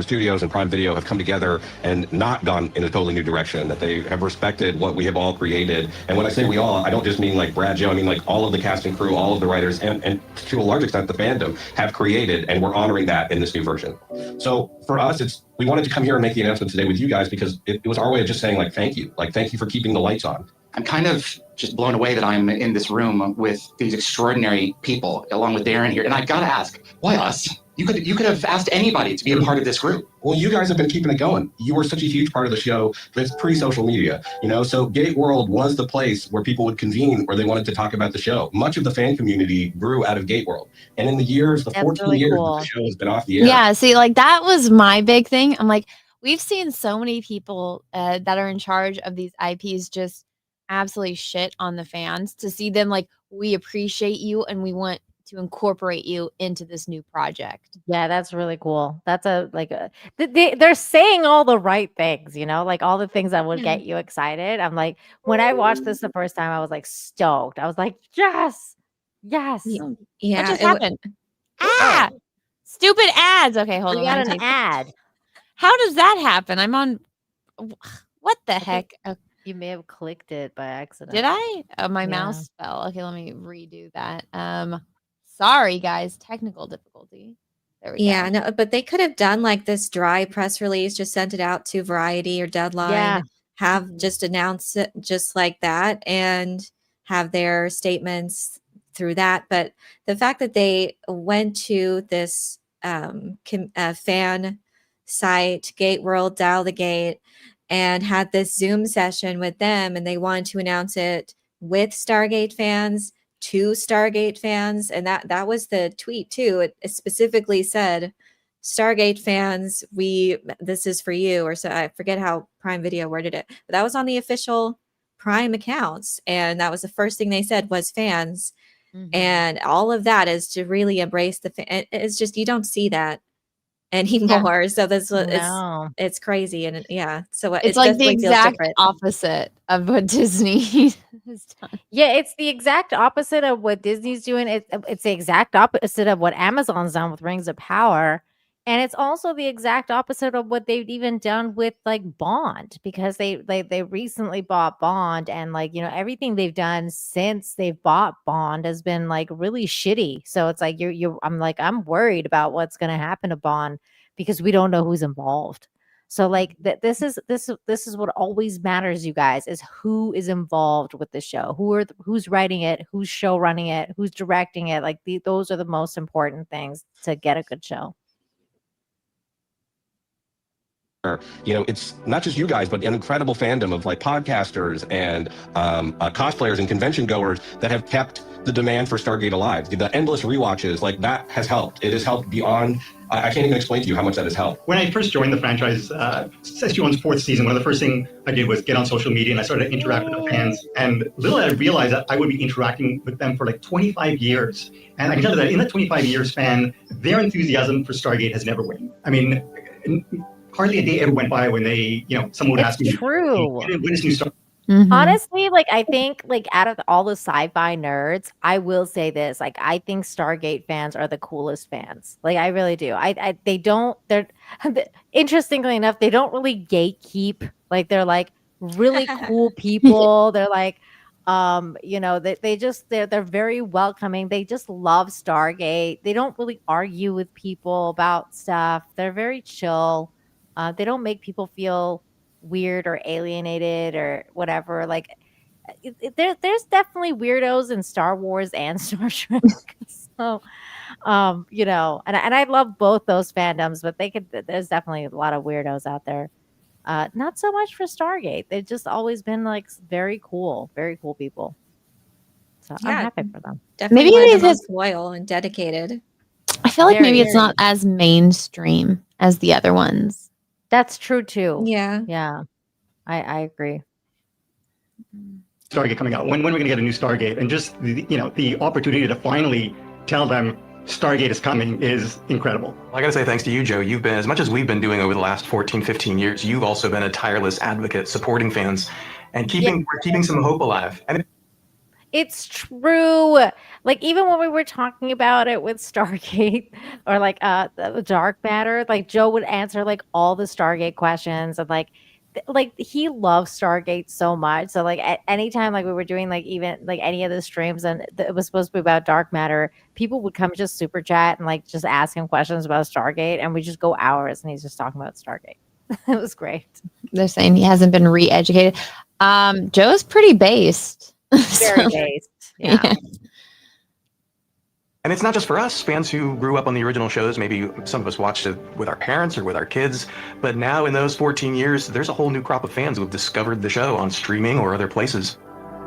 Studios and Prime Video have come together and not gone in a totally new direction, that they have respected what we have all created. And when I say we all, I don't just mean like Brad, Joe, I mean like all of the cast and crew, all of the writers, and to a large extent the fandom have created, and we're honoring that in this new version. So for us, we wanted to come here and make the announcement today with you guys because it was our way of just saying like thank you for keeping the lights on. I'm kind of just blown away that I'm in this room with these extraordinary people, along with Darren here. And I've got to ask, why us? You could have asked anybody to be a part of this group. Well, you guys have been keeping it going. You were such a huge part of the show that's pre-social media, so Gate World was the place where people would convene where they wanted to talk about the show. Much of the fan community grew out of Gate World. And in the 14 really years cool. that the show has been off the air. Yeah, see, like that was my big thing. I'm like, we've seen so many people that are in charge of these IPs just absolutely shit on the fans. To see them like, we appreciate you and we want to incorporate you into this new project. Yeah, that's really cool. That's they're saying all the right things, like all the things that would get you excited. I'm like, when I watched this the first time, I was like stoked. I was like, yes. Yeah, What just happened? Stupid ads. Okay, hold on. We got let me an take- ad. How does that happen? I'm on. What the heck? You may have clicked it by accident. Did I? Oh, my mouse fell. Okay, let me redo that. Sorry guys, technical difficulty. There we go. Yeah, no, but they could have done like this dry press release, just sent it out to Variety or Deadline, have just announced it just like that and have their statements through that. But the fact that they went to this fan site, Gate World, Dial the Gate, and had this Zoom session with them, and they wanted to announce it with Stargate fans, to Stargate fans, and that was the tweet too. It specifically said, Stargate fans, this is for you, or so I forget how Prime Video worded it, but that was on the official Prime accounts, and that was the first thing they said was fans. And all of that is to really embrace it's just, you don't see that anymore. So that's what it's crazy. And so it's like the exact opposite of what Disney has done. Yeah, it's the exact opposite of what Disney's doing. It's the exact opposite of what Amazon's done with Rings of Power. And it's also the exact opposite of what they've even done with like Bond, because they recently bought Bond, and like, everything they've done since they've bought Bond has been like really shitty. So it's like I'm worried about what's going to happen to Bond because we don't know who's involved. So like this is what always matters, you guys, is who is involved with the show, who's writing it, who's show running it, who's directing it. Like those are the most important things to get a good show. It's not just you guys, but an incredible fandom of like podcasters and cosplayers and convention goers that have kept the demand for Stargate alive. The endless rewatches, like that has helped. It has helped beyond. I can't even explain to you how much that has helped. When I first joined the franchise, SG1's fourth season, one of the first things I did was get on social media, and I started to interact with the fans. And little did I realize that I would be interacting with them for like 25 years. And I can tell you that in that 25 years span, their enthusiasm for Stargate has never waned. I mean, hardly a day ever went by when they, someone would ask me, true. When is new Stargate? Honestly, like I think like out of all the sci-fi nerds, I will say this, like I think Stargate fans are the coolest fans. Like I really do. They're interestingly enough, they don't really gatekeep. Like they're like really cool people. They're like they're very welcoming. They just love Stargate. They don't really argue with people about stuff. They're very chill. They don't make people feel weird or alienated or whatever. Like there's definitely weirdos in Star Wars and Star Trek. So, and I love both those fandoms, but there's definitely a lot of weirdos out there. Not so much for Stargate. They've just always been like very cool people. So I'm happy for them. Definitely Maybe one of the because most loyal and dedicated. I feel like maybe it's Very. not as mainstream as the other ones. That's true too. Yeah. Yeah. I agree. Stargate coming out. When are we going to get a new Stargate? And just the opportunity to finally tell them Stargate is coming is incredible. Well, I got to say thanks to you, Joe. You've been, as much as we've been doing over the last 14, 15 years, you've also been a tireless advocate, supporting fans and keeping some hope alive. And It's true. Like even when we were talking about it with Stargate or like the dark matter, like Joe would answer like all the Stargate questions and like he loves Stargate so much. So like at any time like we were doing like even like any of the streams and it was supposed to be about dark matter, people would come just super chat and like just ask him questions about Stargate and we just go hours and he's just talking about Stargate. It was great. They're saying he hasn't been re-educated. Joe's pretty based. Very based. Yeah. And it's not just for us, fans who grew up on the original shows. Maybe some of us watched it with our parents or with our kids. But now in those 14 years, there's a whole new crop of fans who have discovered the show on streaming or other places.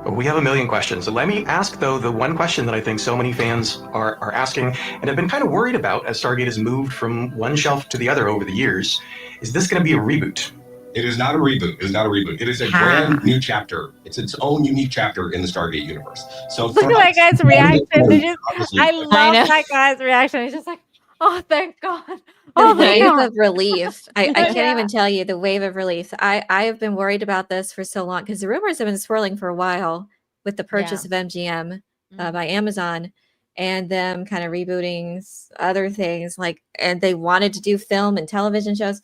We have a million questions. So let me ask, though, the one question that I think so many fans are asking and have been kind of worried about as Stargate has moved from one shelf to the other over the years. Is this going to be a reboot? It is not a reboot. It is not a reboot. It is a brand new chapter. It's its own unique chapter in the Stargate universe. So Look at that guy's reaction. I love that guy's reaction. He's just like, oh, thank God. Oh, The my wave God. of relief. I can't Yeah. even tell you the wave of relief. I have been worried about this for so long because the rumors have been swirling for a while with the purchase of MGM by Amazon and them kind of rebooting other things and they wanted to do film and television shows.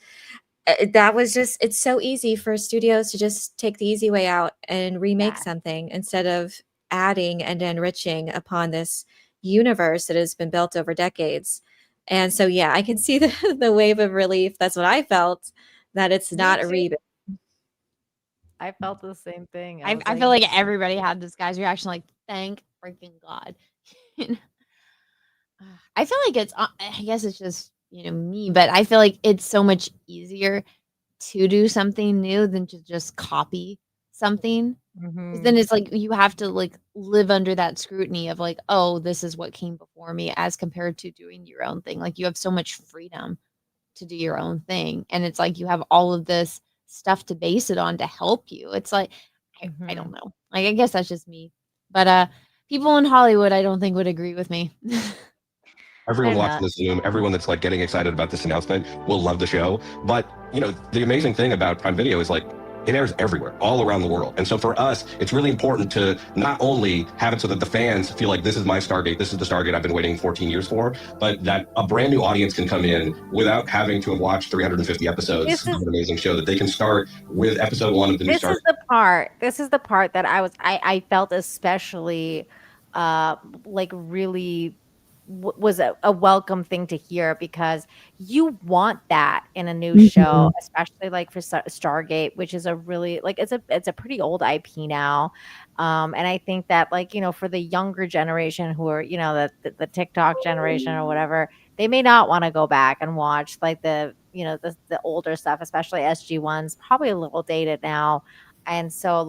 That was just, it's so easy for studios to just take the easy way out and remake something instead of adding and enriching upon this universe that has been built over decades. And so, yeah, I can see the wave of relief. That's what I felt, that it's not a reboot. I felt the same thing. I feel like everybody had this guy's reaction, like, thank freaking God. I feel like it's, I guess it's just, me, but I feel like it's so much easier to do something new than to just copy something. Then it's like you have to like live under that scrutiny of like, oh, this is what came before me, as compared to doing your own thing. Like you have so much freedom to do your own thing, and it's like you have all of this stuff to base it on to help you. It's like I don't know. Like I guess that's just me, but people in Hollywood I don't think would agree with me. Everyone watching this Zoom, everyone that's like getting excited about this announcement will love the show. But the amazing thing about Prime Video is like it airs everywhere, all around the world. And so for us, it's really important to not only have it so that the fans feel like this is my Stargate, this is the Stargate I've been waiting 14 years for, but that a brand new audience can come in without having to have watched 350 episodes of an amazing show, that they can start with episode 1 of the new Stargate. This is the part that I felt especially really was a welcome thing to hear, because you want that in a new show, especially like for Stargate, which is a really it's a pretty old IP now, and I think that for the younger generation who are the TikTok generation or whatever, they may not want to go back and watch the older stuff, especially SG1's probably a little dated now. And so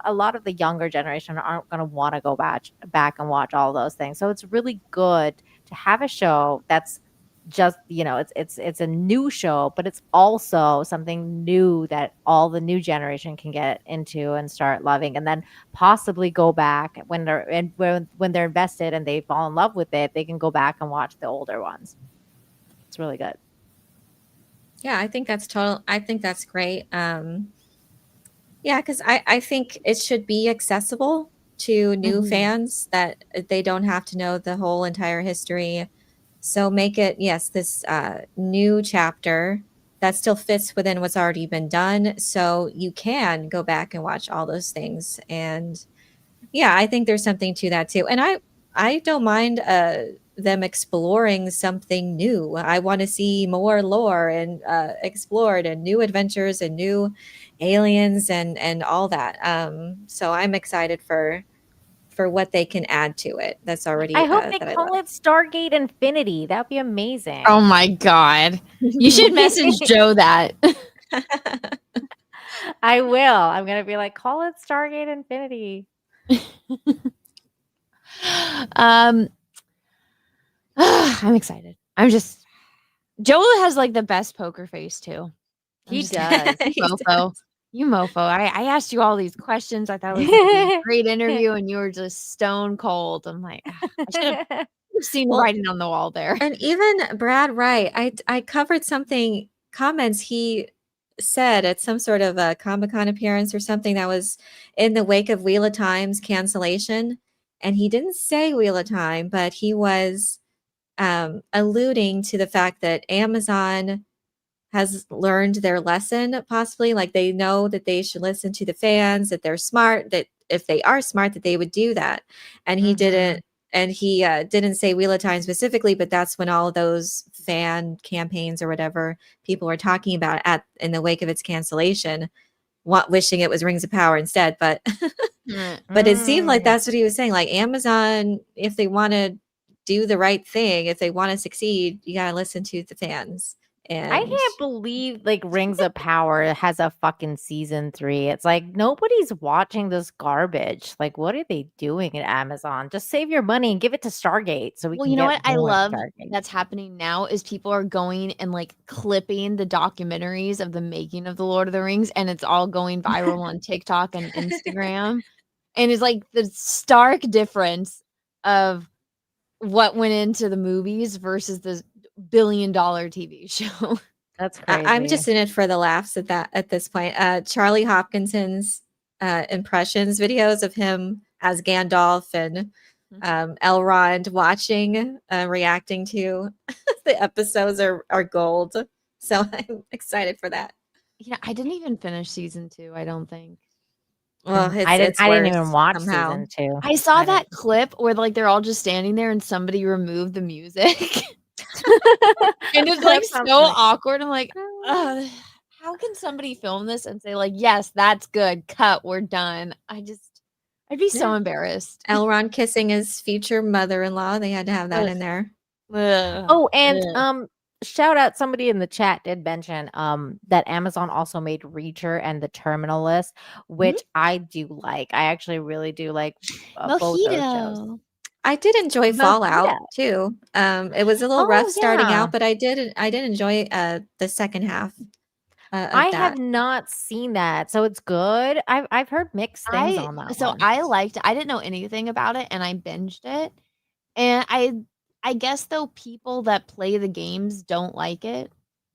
a lot of the younger generation aren't going to want to go back and watch all those things. So it's really good to have a show that's just, it's a new show, but it's also something new that all the new generation can get into and start loving, and then possibly go back when they're invested and they fall in love with it, they can go back and watch the older ones. It's really good. Yeah, I think that's I think that's great. Yeah, because I think it should be accessible to new fans, that they don't have to know the whole entire history. So make it, yes, this new chapter that still fits within what's already been done. So you can go back and watch all those things. And yeah, I think there's something to that too. And I don't mind them exploring something new. I want to see more lore and explored and new adventures and new aliens and all that. So I'm excited for what they can add to it. That's already I hope they that I call love. it Stargate Infinity. That'd be amazing. Oh my God. You should message Joe that. I will. I'm gonna be like, call it Stargate Infinity. I'm excited. Joe has like the best poker face too. He does. You mofo. You mofo. I asked you all these questions. I thought it was gonna be a great interview, and you were just stone cold. I'm like, I should have seen the writing on the wall there. And even Brad Wright, I covered something comments he said at some sort of a Comic-Con appearance or something that was in the wake of Wheel of Time's cancellation. And he didn't say Wheel of Time, but he was alluding to the fact that Amazon has learned their lesson, possibly. Like they know that they should listen to the fans, that they're smart, that if they are smart, that they would do that. And he didn't. And he didn't say Wheel of Time specifically, but that's when all of those fan campaigns or whatever people were talking about in the wake of its cancellation, wishing it was Rings of Power instead. But but it seemed like that's what he was saying. Like Amazon, if they want to do the right thing, if they want to succeed, you got to listen to the fans. And I can't believe like Rings of Power has a fucking season 3. It's like nobody's watching this garbage. Like, what are they doing at Amazon? Just save your money and give it to Stargate so we Well, can you know get what I more love Stargate. that's happening now is people are going and like clipping the documentaries of the making of the Lord of the Rings, and it's all going viral on TikTok and Instagram. And it's like the stark difference of what went into the movies versus the billion-dollar TV show. That's crazy. I'm just in it for the laughs at this point. Charlie Hopkinson's impressions videos of him as Gandalf and Elrond watching, reacting to the episodes are gold. So I'm excited for that. Yeah, I didn't even finish season 2, I don't think. Well, I didn't even watch somehow. season 2. I saw that clip where like they're all just standing there and somebody removed the music. And it's like so awkward. I'm like, how can somebody film this and say like, yes, that's good, cut, we're done? I'd be so embarrassed. Elrond kissing his future mother-in-law. They had to have that in there. Oh, and shout out, somebody in the chat did mention that Amazon also made Reacher and The Terminal List, which I do like. I actually really do like both those shows. I did enjoy Fallout too. It was a little rough starting yeah. out, but I did enjoy the second half. I have not seen that, so it's good. I've heard mixed things on that. So I liked it. I didn't know anything about it, and I binged it. And I guess though people that play the games don't like it.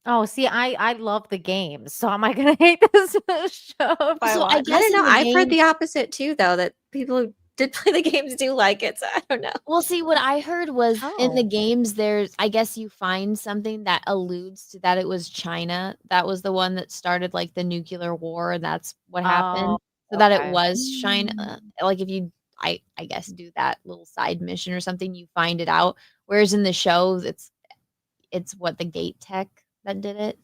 Oh, see, I love the games, so am I gonna hate this show if I watch? I don't know. I've heard the opposite too, though, that people who did play the games do like it. So I don't know. Well, see, what I heard was in the games, I guess you find something that alludes to that it was China. That was the one that started like the nuclear war, and that's what happened. So that it was China. Like if you, I guess, do that little side mission or something, you find it out. Whereas in the show, it's what the Gate Tech that did it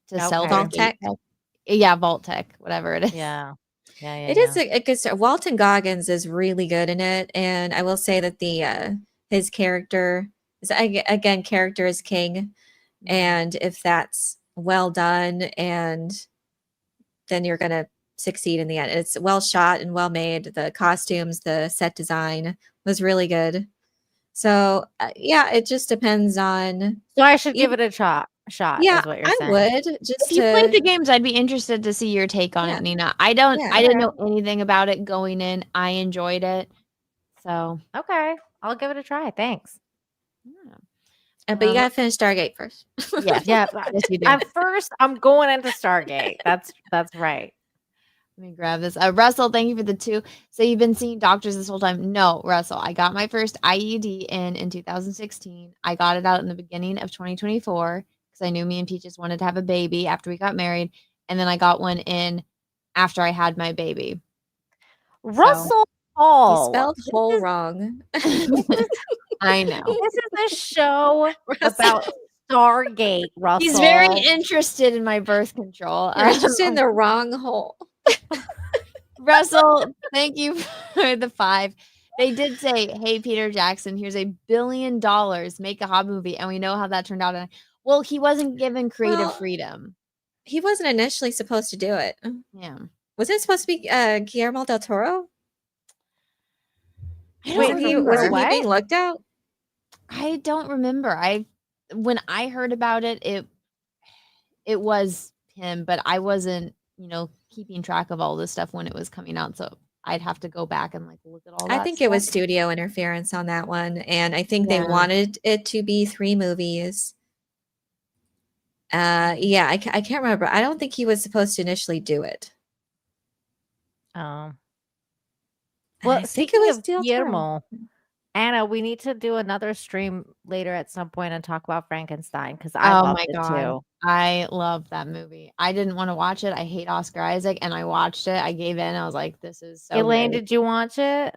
to sell Vault Tech. Yeah, Vault Tech, whatever it is. Yeah. It is a good story. Walton Goggins is really good in it, and I will say that the his character is again, character is king, and if that's well done, and then you're gonna succeed in the end. It's well shot and well made. The costumes, the set design was really good. So yeah, it just depends on. So I should give it a shot. Yeah, is what you're I saying. would. Just If you played the games, I'd be interested to see your take on it, Nina. I didn't know anything about it going in. I enjoyed it. So okay, I'll give it a try. Thanks. Yeah. But you gotta finish Stargate first. Yeah. Yes, you do. At first, I'm going into Stargate. That's right. Let me grab this. Russell, thank you for the 2. So you've been seeing doctors this whole time? No, Russell. I got my first IUD in 2016. I got it out in the beginning of 2024 because I knew me and Peaches wanted to have a baby after we got married. And then I got one in after I had my baby. Russell Hall. You spelled whole wrong. I know. This is a show about Stargate, Russell. He's very interested in my birth control. You're interested in the wrong hole. Russell, thank you for the 5. They did say, "Hey, Peter Jackson, here's $1 billion. Make a Hobbit movie," and we know how that turned out. Well, he wasn't given creative freedom. He wasn't initially supposed to do it. Yeah. Was it supposed to be Guillermo del Toro? Wasn't he being looked at? I don't remember. When I heard about it, it was him, but I wasn't, keeping track of all this stuff when it was coming out. So I'd have to go back and look at all that. I think it was studio interference on that one, and I think they wanted it to be 3 movies. I can't remember. I don't think he was supposed to initially do it. Oh. Well, I think it was Guillermo. Anna, we need to do another stream later at some point and talk about Frankenstein because I loved it too. I love that movie. I didn't want to watch it. I hate Oscar Isaac, and I watched it. I gave in. I was like, "This is so." Elaine, good. did you watch it?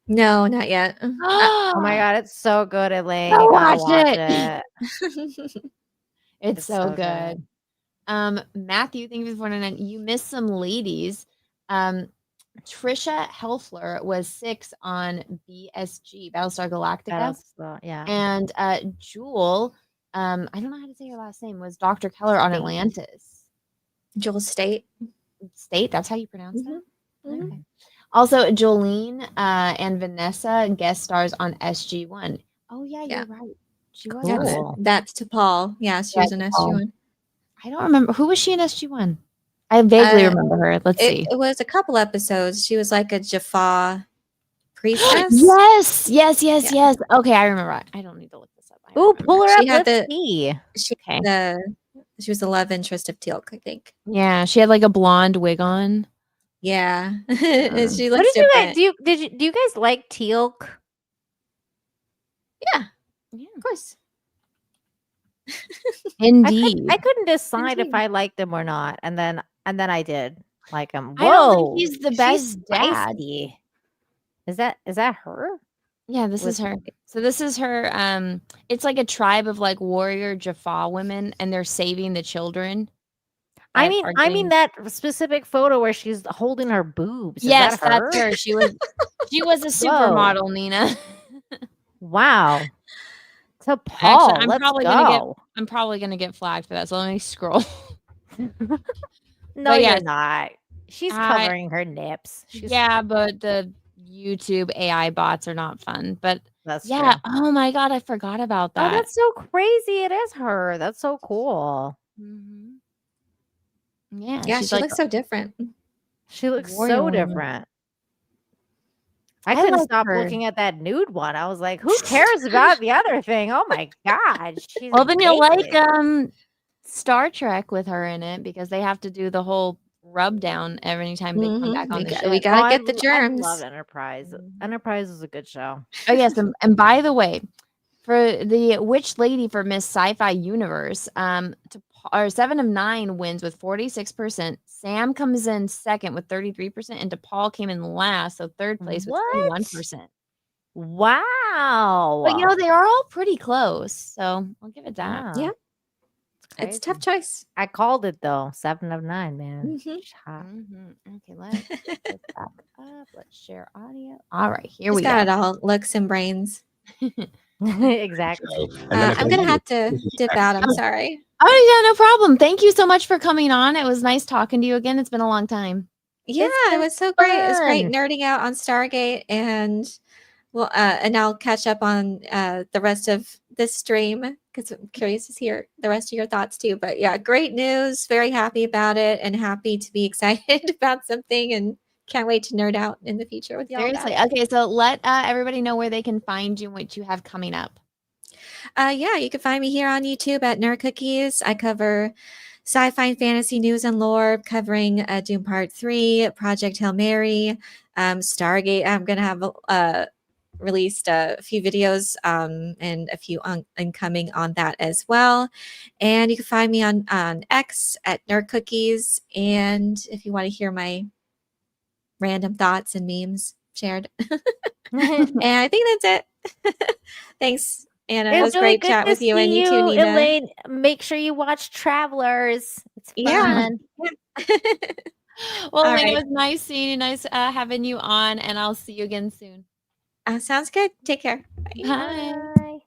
No, not yet. Oh my god, it's so good, Elaine. Go You gotta watch it. It's so good. Matthew, thank you for the 49. You missed some ladies. Trisha Helfler was 6 on BSG, Battlestar Galactica. Yeah. And Jewel, I don't know how to say her last name, was Dr. Keller on Atlantis. Jewel State. State, that's how you pronounce it? Okay. Also, Jolene and Vanessa guest stars on SG1. Oh, yeah, you're right. She was. Cool. That's to Paul. Yeah, she was in SG1. I don't remember. Who was she in SG1? I vaguely remember her. Let's see. It was a couple episodes. She was like a Jaffa priestess. Yes. Okay, I remember. I don't need to look this up. Ooh, pull her She up. had Let's see. She was the love interest of Teal'c, I think. Yeah, she had like a blonde wig on. Yeah, and she What looks did different. you guys do? You guys like Teal'c? Yeah, of course. Indeed. I couldn't decide if I liked him or not, and then I did like him. I don't think he's the best dad. Spicy. Is that her? Yeah, this is her. So this is her. It's like a tribe of like warrior Jaffa women, and they're saving the children. I mean that specific photo where she's holding her boobs. Yes, that her? that's her. She was a supermodel, Nina. Wow. To Paul, Actually, I'm probably gonna get flagged for that. So let me scroll. No, you're not. She's covering her nips. But the YouTube AI bots are not fun. But that's true. Oh my god, I forgot about that. Oh, that's so crazy. It is her. That's so cool. Mm-hmm. Yeah, she looks so different. She looks so different. I couldn't stop looking at that nude one. I was like, who cares about the other thing? Oh my god. Well, then you'll like Star Trek with her in it because they have to do the whole rub down every time they come back on the show. We gotta get the germs. I love Enterprise. Enterprise is a good show. Oh yes, and by the way, for the Witch Lady for Miss Sci-Fi Universe, 7 of 9 wins with 46%. Sam comes in second with 33%, and DePaul came in last, so third place with 21%. Wow. But they are all pretty close, so I'll give it that. Yeah. It's a tough choice. I called it though. 7 of 9, man. Okay, let's get back up. Let's share audio. All right, here She's we go. got it all. Looks and brains. Exactly. I'm gonna have to dip out. I'm sorry. Oh yeah, no problem. Thank you so much for coming on. It was nice talking to you again. It's been a long time. Yeah, it was so great. It was great nerding out on Stargate, and and I'll catch up on the rest of this stream because I'm curious to hear the rest of your thoughts too. But yeah, great news. Very happy about it, and happy to be excited about something, and can't wait to nerd out in the future with y'all. Seriously. Okay, so let everybody know where they can find you and what you have coming up. Yeah, you can find me here on YouTube at Nerd Cookies. I cover sci-fi and fantasy news and lore, covering Doom Part 3, Project Hail Mary, Stargate. I'm going to have released a few videos and a few incoming on that as well. And you can find me on X at Nerd Cookies. And if you want to hear my random thoughts and memes, shared. And I think that's it. Thanks, Anna. It It's was really great good chat to with you, and see you too, you, Nina. Elaine. Make sure you watch Travelers. It's Yeah. fun. Well, All Elaine, it right. was nice seeing you, nice having you on, and I'll see you again soon. Sounds good. Take care. Bye.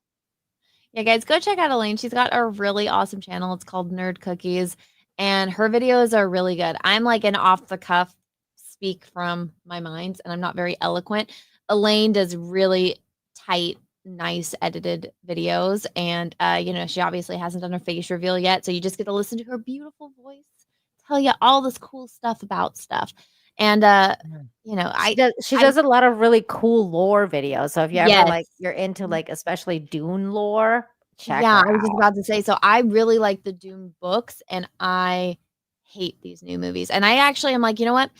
Yeah, guys, go check out Elaine. She's got a really awesome channel. It's called Nerd Cookies, and her videos are really good. I'm like an off the cuff speak from my mind, and I'm not very eloquent. Elaine does really tight, nice edited videos, and she obviously hasn't done her face reveal yet, so you just get to listen to her beautiful voice tell you all this cool stuff about stuff. And she does a lot of really cool lore videos. So if you ever like you're into like especially Dune lore, check her I was just out. about to say, so I really like the Dune books, and I hate these new movies. And I actually am like, you know what?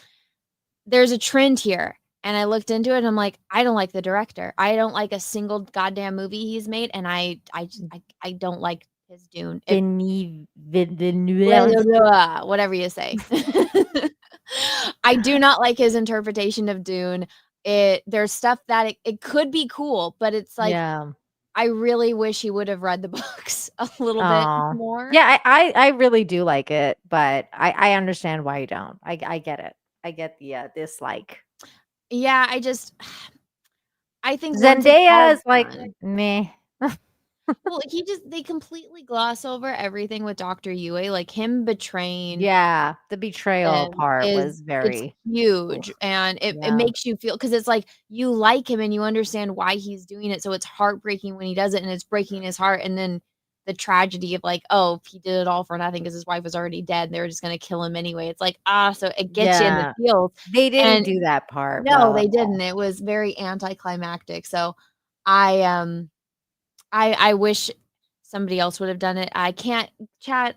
There's a trend here. And I looked into it and I'm like, I don't like the director. I don't like a single goddamn movie he's made, and I don't like his Dune. Whatever you say. I do not like his interpretation of Dune. There's stuff that it could be cool, but it's like I really wish he would have read the books a little bit more. Yeah, I really do like it, but I understand why you don't. I get it. I get the dislike. Yeah, I think Zendaya is like meh. Well, they completely gloss over everything with Dr. Yue, like him betraying. Yeah, the betrayal part was it's huge, and it Yeah. makes you feel, because it's like you like him and you understand why he's doing it, so it's heartbreaking when he does it, and it's breaking his heart, and then the tragedy of like, oh, he did it all for nothing because his wife was already dead and they were just going to kill him anyway. It's like, so it gets you in the feels. They didn't do that part. No, they didn't. It was very anticlimactic. So I wish somebody else would have done it. I can't chat.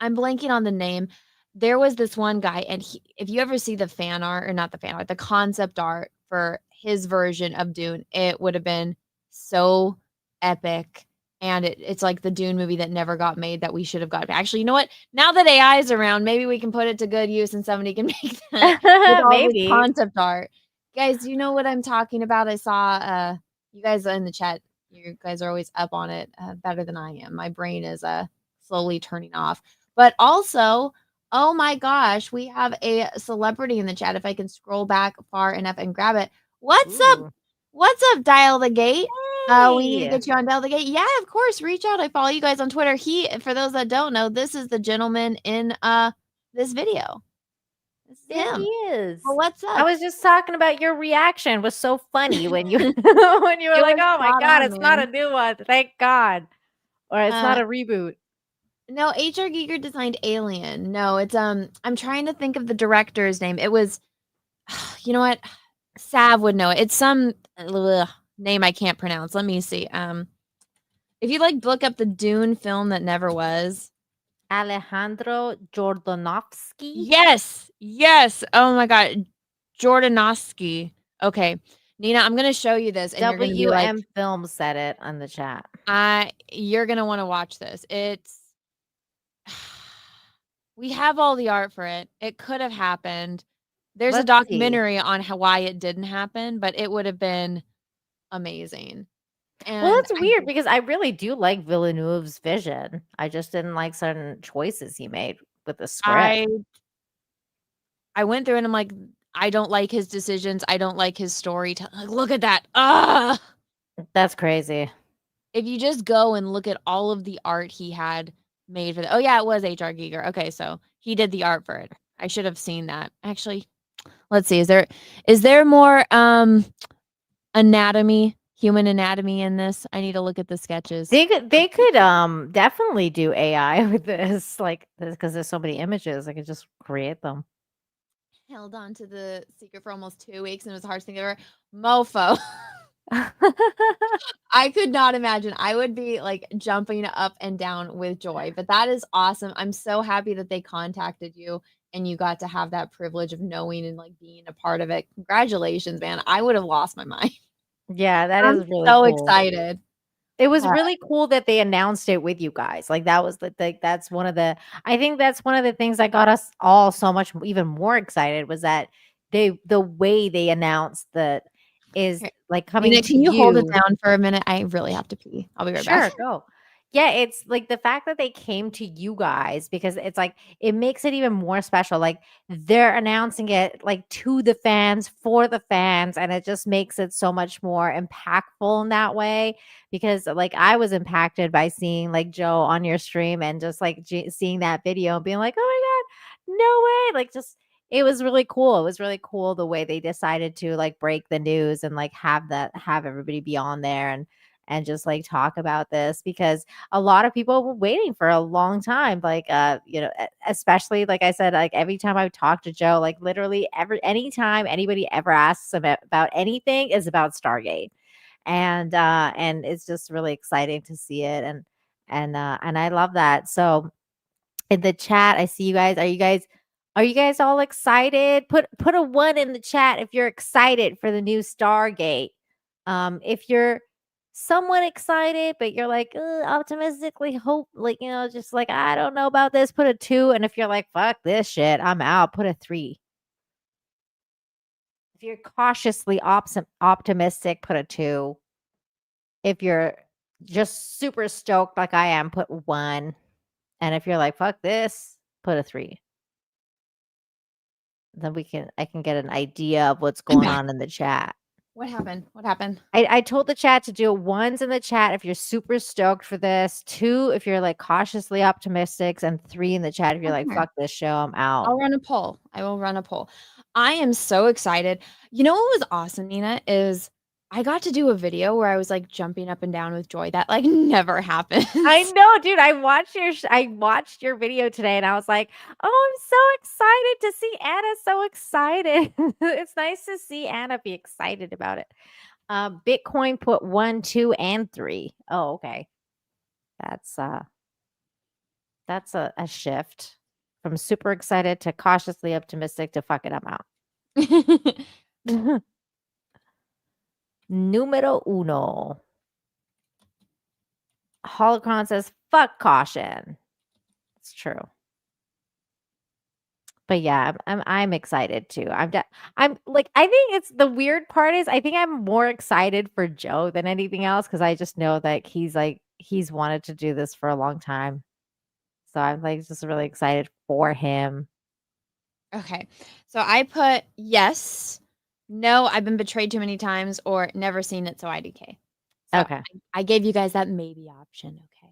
I'm blanking on the name. There was this one guy, and if you ever see the fan art, or not the fan art, the concept art for his version of Dune, it would have been so epic. And it's like the Dune movie that never got made that we should have got. Actually, you know what? Now that AI is around, maybe we can put it to good use and somebody can make that with all this Maybe. concept art. Guys, you know what I'm talking about? I saw you guys in the chat. You guys are always up on it better than I am. My brain is slowly turning off. But also, oh my gosh, we have a celebrity in the chat. If I can scroll back far enough and grab it. What's up? What's up, Dial the Gate? We need to get you on Dial the Gate. Yeah, of course. Reach out. I follow you guys on Twitter. For those that don't know, this is the gentleman in this video. This is him. He is. Well, what's up? I was just talking about your reaction was so funny when you when you were like, oh my God, it's not a new one. Thank God. Or it's not a reboot. No, H.R. Giger designed Alien. No, it's I'm trying to think of the director's name. It was, you know what? Sav would know it. It's some name I can't pronounce. Let me see. If you look up the Dune film that never was. Alejandro Jordanovsky. Yes. Oh my God, Jordanovsky. Okay, Nina, I'm gonna show you this, and you're gonna be like, Film said it on the chat. You're gonna want to watch this. We have all the art for it. It could have happened. There's a documentary on why it didn't happen, but it would have been amazing. And well, it's weird because I really do like Villeneuve's vision. I just didn't like certain choices he made with the script. I went through and I'm like, I don't like his decisions. I don't like his story. Look at that. That's crazy. If you just go and look at all of the art he had made for it was H.R. Giger. Okay, so he did the art for it. I should have seen that. Actually, let's see. Is there more human anatomy in this? I need to look at the sketches. They could definitely do AI with this, because there's so many images. I could just create them. Held on to the secret for almost 2 weeks, and it was the hardest thing ever. Mofo. I could not imagine. I would be jumping up and down with joy, but that is awesome. I'm so happy that they contacted you and you got to have that privilege of knowing and being a part of it. Congratulations, man. I would have lost my mind. Yeah, that is really so cool. excited. It was really cool that they announced it with you guys. That was that's one of the, I think that's one of the things that got us all so much even more excited was that the way they announced that is Okay. like coming Nina, to can you hold it you. down for a minute? I really have to pee. I'll be right Sure, back. go. Yeah, it's like the fact that they came to you guys because it's like it makes it even more special. Like they're announcing it like to the fans, for the fans, and it just makes it so much more impactful in that way. Because like I was impacted by seeing like Joe on your stream and just like seeing that video and being like, oh my god, no way! Like just it was really cool. It was really cool the way they decided to like break the news and like have everybody be on there and just like talk about this because a lot of people were waiting for a long time. Like, especially like I said, like every time I talk to Joe, like literally anytime anybody ever asks about anything is about Stargate. And it's just really exciting to see it. And I love that. So in the chat, I see you guys. Are you guys all excited? Put a 1 in the chat if you're excited for the new Stargate. If you're somewhat excited, but you're like optimistically hope, like just like I don't know about this, put a 2. And if you're like fuck this shit, I'm out, put a 3. If you're cautiously optimistic, put a 2. If you're just super stoked like I am, put 1. And if you're like fuck this, put a 3. Then I can get an idea of what's going on in the chat. What happened? What happened? I told the chat to do 1s in the chat if you're super stoked for this, 2 if you're like cautiously optimistic, and 3 in the chat if you're like, fuck this show, I'm out. I'll run a poll. I will run a poll. I am so excited. You know what was awesome, Nina, is I got to do a video where I was like jumping up and down with joy. That like never happens. I know, dude. I watched your video today and I was like, oh, I'm so excited to see Anna so excited. It's nice to see Anna be excited about it. Bitcoin put 1, 2, and 3. Oh, okay. That's a shift from super excited to cautiously optimistic to fuck it, I'm out. Numero 1. Holocron says, fuck caution. It's true. But yeah, I'm excited too. I'm like, I think it's the weird part is I think I'm more excited for Joe than anything else because I just know that he's wanted to do this for a long time. So I'm like just really excited for him. Okay. So I put yes, no, I've been betrayed too many times, or never seen it, so IDK. So Okay. I gave you guys that maybe option. Okay.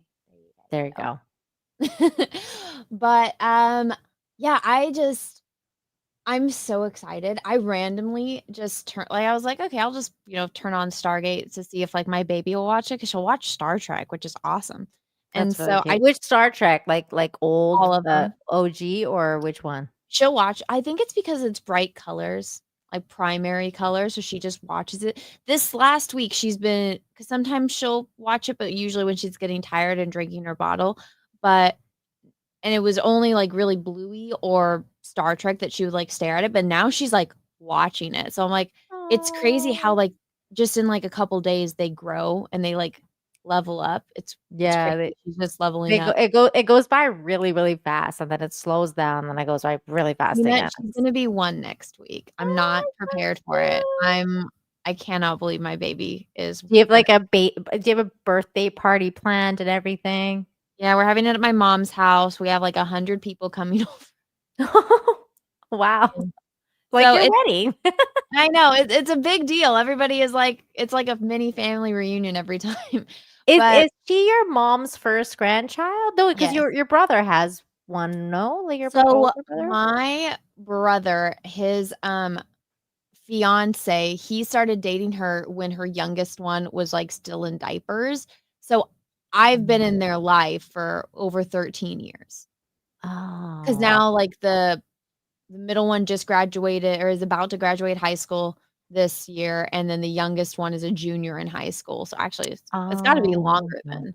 There you go. But yeah, I'm so excited. I randomly just I was like, okay, I'll just, turn on Stargate to see if like my baby will watch it because she'll watch Star Trek, which is awesome. That's really cute. Which Star Trek? Like old all of them. OG or which one? She'll watch. I think it's because it's bright colors, like primary colors. So she just watches it. This last week, because sometimes she'll watch it, but usually when she's getting tired and drinking her bottle. And it was only like really Bluey or Star Trek that she would like stare at it. But now she's like watching it. So I'm like, it's crazy how like just in like a couple days they grow and they like level up. It's she's just leveling up. It goes by really, really fast, and then it slows down, and it goes by really fast again. She's gonna be 1 next week. I'm not prepared for it. I cannot believe my baby is. Do you have like do you have a birthday party planned and everything? Yeah, we're having it at my mom's house. We have like 100 people coming over. Wow. Like so you're ready. I know. It's a big deal. Everybody is like, it's like a mini family reunion every time. Is she your mom's first grandchild? No, because yes. your brother has one, no? Like your brother? My brother, his fiance, he started dating her when her youngest one was like still in diapers. So I've been in their life for over 13 years. Oh. Because now like the middle one just graduated or is about to graduate high school this year. And then the youngest one is a junior in high school. So actually it's got to be longer than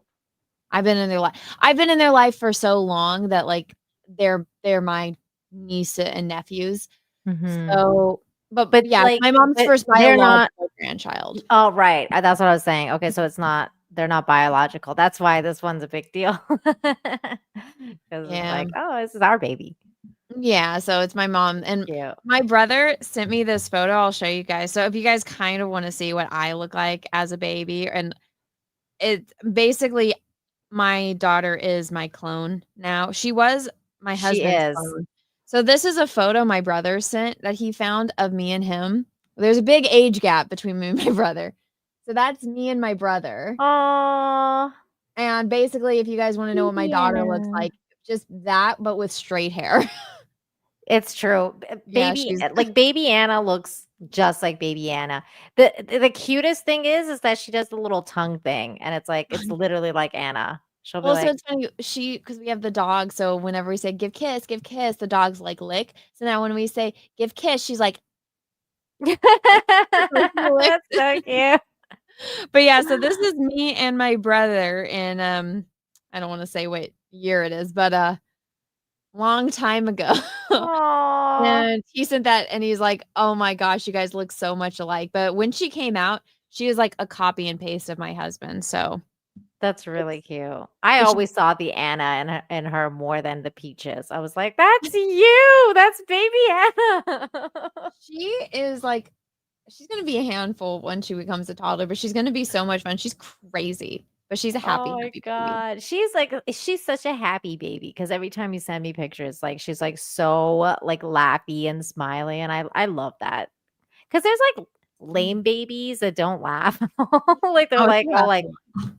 I've been in their life. I've been in their life for so long that like they're my niece and nephews. Mm-hmm. So but yeah, like, my mom's first biological grandchild. Oh, right. That's what I was saying. Okay, so they're not biological. That's why this one's a big deal. Because it's like, oh, this is our baby. Yeah, so it's my mom and Cute. my brother sent me this photo. I'll show you guys. So if you guys kind of want to see what I look like as a baby, and it basically my daughter is my clone now. She was my She husband's is. clone. So this is a photo my brother sent that he found of me and him. There's a big age gap between me and my brother. So that's me and my brother. Aww. And basically, if you guys want to know what my daughter looks Yeah. like, just that, but with straight hair. It's true. Yeah, Baby, she's like baby Anna looks just like baby Anna. The cutest thing is that she does the little tongue thing, and it's literally like Anna. She'll be well, so like, it's funny. Because we have the dog. So whenever we say give kiss, the dog's like lick. So now when we say give kiss, she's like, that's so cute. But yeah, so this is me and my brother in I don't want to say what year it is, but long time ago. Aww. And he sent that and he's like, "Oh my gosh, you guys look so much alike." But when she came out, she was like a copy and paste of my husband. So That's really cute. I But she- always saw the Anna in her more than the Peaches. I was like, that's you. That's baby Anna. she is like she's gonna be a handful when she becomes a toddler, but she's gonna be so much fun. She's crazy, but she's a happy, Oh my happy baby. god. She's such a happy baby because every time you send me pictures, like she's like so like laughy and smiley. And I love that. Because there's like lame babies that don't laugh. Like they're Oh, like she all laughs like a lot.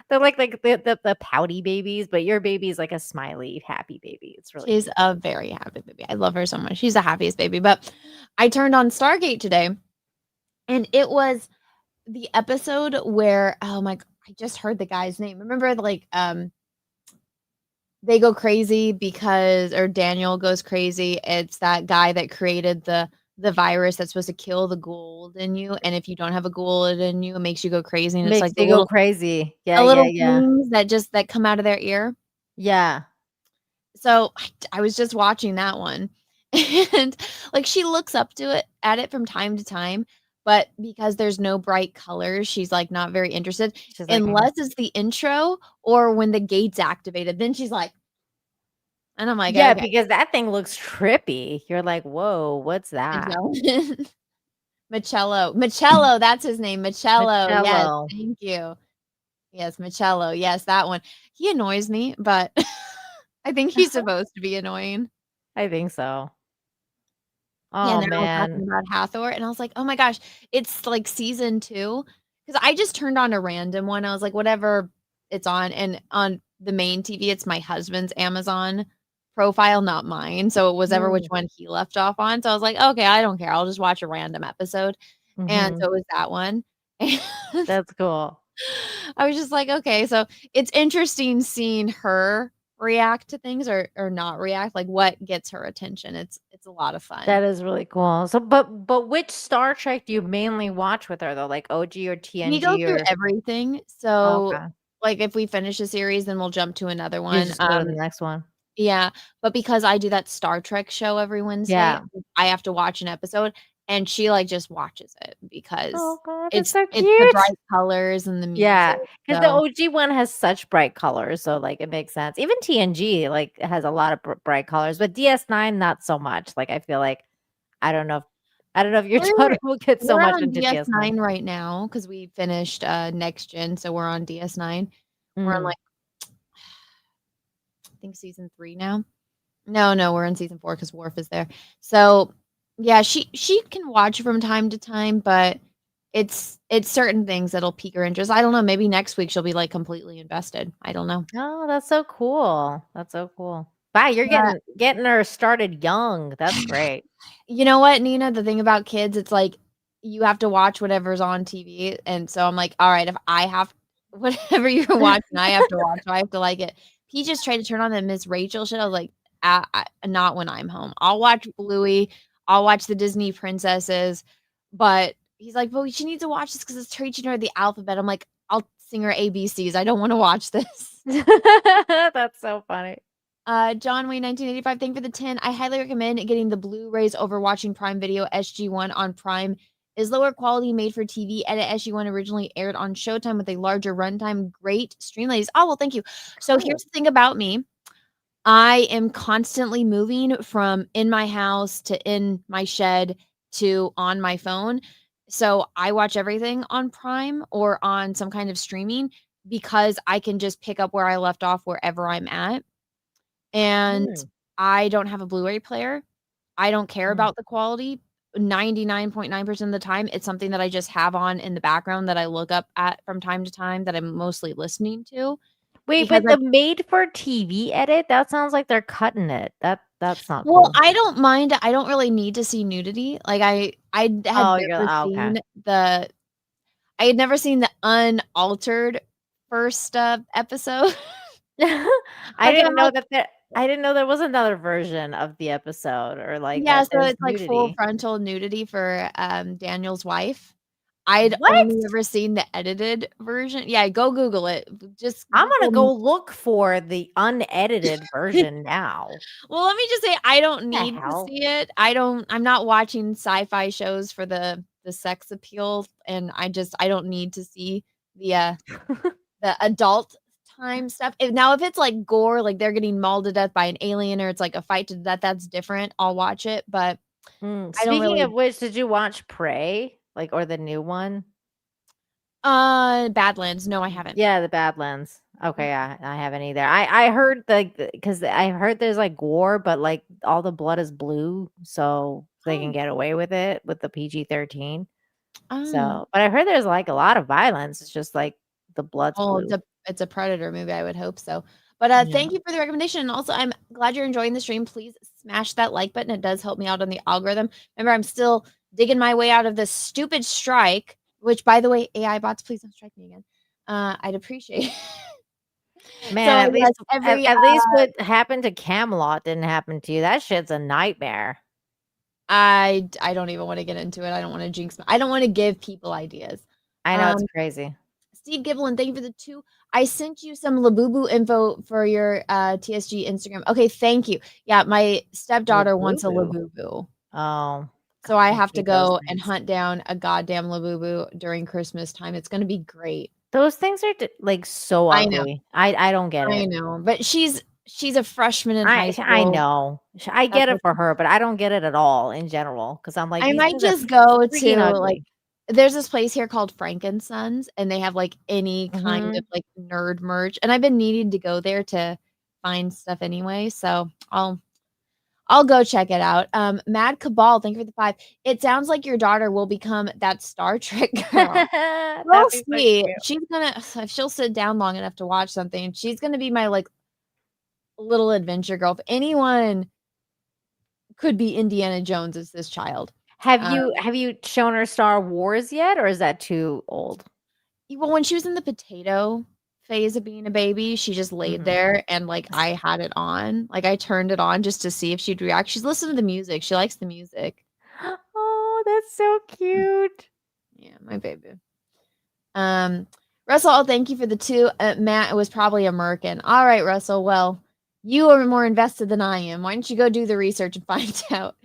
they're like the pouty babies, but your baby is like a smiley, happy baby. It's really She's cute. a very happy baby. I love her so much. She's the happiest baby. But I turned on Stargate today, and it was the episode where I just heard the guy's name. Remember, like they go crazy because, or Daniel goes crazy. It's that guy that created the virus that's supposed to kill the gold in you, and if you don't have a gold in you, it makes you go crazy. And it's Makes like the you go little crazy. Yeah, the yeah, little yeah. things that come out of their ear. Yeah. So I was just watching that one, and like she looks up to it at it from time to time, but because there's no bright colors, she's like not very interested She's like, unless it's the intro or when the gates activated. Then she's like, and I'm like, yeah, okay. because that thing looks trippy. You're like, whoa, what's that? Michello, that's his name. Michello. Yes, Michello. thank you. Yes, Michello. Yes, that one. He annoys me, but I think he's supposed to be annoying. I think so. Yeah, Oh and they're all talking man. about Hathor, and I was like, "Oh my gosh, it's like season 2." Because I just turned on a random one. I was like, "Whatever it's on," and on the main TV, it's my husband's Amazon profile, not mine. So it was ever which one he left off on. So I was like, "Okay, I don't care. I'll just watch a random episode." And so Mhm. it was that one. And That's cool. I was just like, "Okay." So it's interesting seeing her react to things or not react, like what gets her attention. It's a lot of fun. That is really cool. So, but which Star Trek do you mainly watch with her though? Like OG or We go TNG through or? everything. So, Okay. like, if we finish a series, then we'll jump to another You one. just go to the next one. Yeah, but because I do that Star Trek show every Wednesday, Yeah. I have to watch an episode, and she, like, just watches it because Oh god, that's it's so the cute. bright colors and the music, Yeah, because the so OG one has such bright colors, so like it makes sense. Even TNG like has a lot of bright colors, but DS9 not so much. Like I feel like I don't know if your daughter will get so we're much on into DS9 DS9. right now because we finished, Next Gen, so we're on DS9. We're on, Mm. like, I think season 3 now. No, we're in season 4 because Worf is there. So, yeah, she can watch from time to time, but it's certain things that'll pique her interest. I don't know, maybe next week she'll be, like, completely invested. I don't know. Oh, that's so cool. That's so cool. Wow, you're Yeah. getting her started young. That's great. You know what, Nina? The thing about kids, it's like you have to watch whatever's on TV, and so I'm like, all right, if I have whatever you're watching, I have to watch. I have to like it. He just tried to turn on the Miss Rachel shit. I was like, not when I'm home. I'll watch Bluey. I'll watch the Disney princesses, but he's like, but she needs to watch this because it's teaching her the alphabet. I'm like, I'll sing her ABCs. I don't want to watch this. That's so funny. John Wayne 1985, thank you for the 10. I highly recommend getting the Blu-rays over watching Prime Video. SG1 on Prime is lower quality, made for TV. Edit SG1 originally aired on Showtime with a larger runtime. Great stream ladies. Oh, well, thank you. So here's the thing about me. I am constantly moving from in my house to in my shed to on my phone. So I watch everything on Prime or on some kind of streaming because I can just pick up where I left off wherever I'm at. And Mm. I don't have a Blu-ray player. I don't care Mm. about the quality. 99.9% of the time, it's something that I just have on in the background that I look up at from time to time that I'm mostly listening to. Wait, Because but the made for TV edit, that sounds like they're cutting it. That's not Well, cool. I don't mind. I don't really need to see nudity. Like I had Oh, never okay. seen the I had never seen the unaltered first episode. I Okay, didn't I'm know like, that I didn't know there was another version of the episode or like yeah, that so there's it's like full nudity. frontal nudity for Daniel's wife. I'd What? only ever seen the edited version. Yeah, go Google it. Just I'm gonna Google go look for the unedited version now. Well, let me just say I don't The need to hell? see it. I'm not watching sci-fi shows for the sex appeal, and I don't need to see the adult time stuff. If it's like gore, like they're getting mauled to death by an alien or it's like a fight to death, that's different. I'll watch it, but I don't Speaking really of which, did you watch Prey? Like or the new one? Badlands. No, I haven't. Yeah, the Badlands. Okay, I haven't either. I heard because I heard there's like gore, but like all the blood is blue, so they can get away with it with the PG-13. Oh. So, but I heard there's like a lot of violence. It's just like the blood's Oh, blue. it's a Predator movie, I would hope so. But, Yeah. thank you for the recommendation, and also, I'm glad you're enjoying the stream. Please smash that like button, it does help me out on the algorithm. Remember, I'm still digging my way out of this stupid strike, which, by the way, AI bots, please don't strike me again. I'd appreciate Man, at yes, least at least what happened to Camelot didn't happen to you. That shit's a nightmare. I don't even wanna get into it, I don't wanna jinx I don't wanna give people ideas. I know it's crazy. Steve Giblin, thank you for the 2. I sent you some Labubu info for your, TSG Instagram. Okay, thank you. Yeah, my stepdaughter wants a Labubu? Labubu. Oh. So I I have to hate those go and things. hunt down a goddamn Labubu during Christmas time. It's gonna be great. Those things are like so I know. ugly. I don't get I it. know, but she's a freshman in high I school. know. I That's get it what for her, but I don't get it at all in general because I'm like I these might things are just go freaking to, like ugly. there's this place here called Frankensons, and they have, like, any kind of, Mhm. like, nerd merch, and I've been needing to go there to find stuff anyway, so I'll go check it out. Mad Cabal, thank you for the 5. It sounds like your daughter will become that Star Trek girl. We'll That'd be so see. cute. She's gonna if she'll sit down long enough to watch something, she's gonna be my, like, little adventure girl. If anyone could be Indiana Jones, it's this child. Have you shown her Star Wars yet, or is that too old? Well, when she was in the potato phase of being a baby, she just laid Mhm. there and, like, I had it on. Like, I turned it on just to see if she'd react. She's listened to the music. She likes the music. Oh, that's so cute. Yeah, my baby. Russell, thank you for the 2. Matt, it was probably a merkin. All right, Russell. Well, you are more invested than I am. Why don't you go do the research and find out?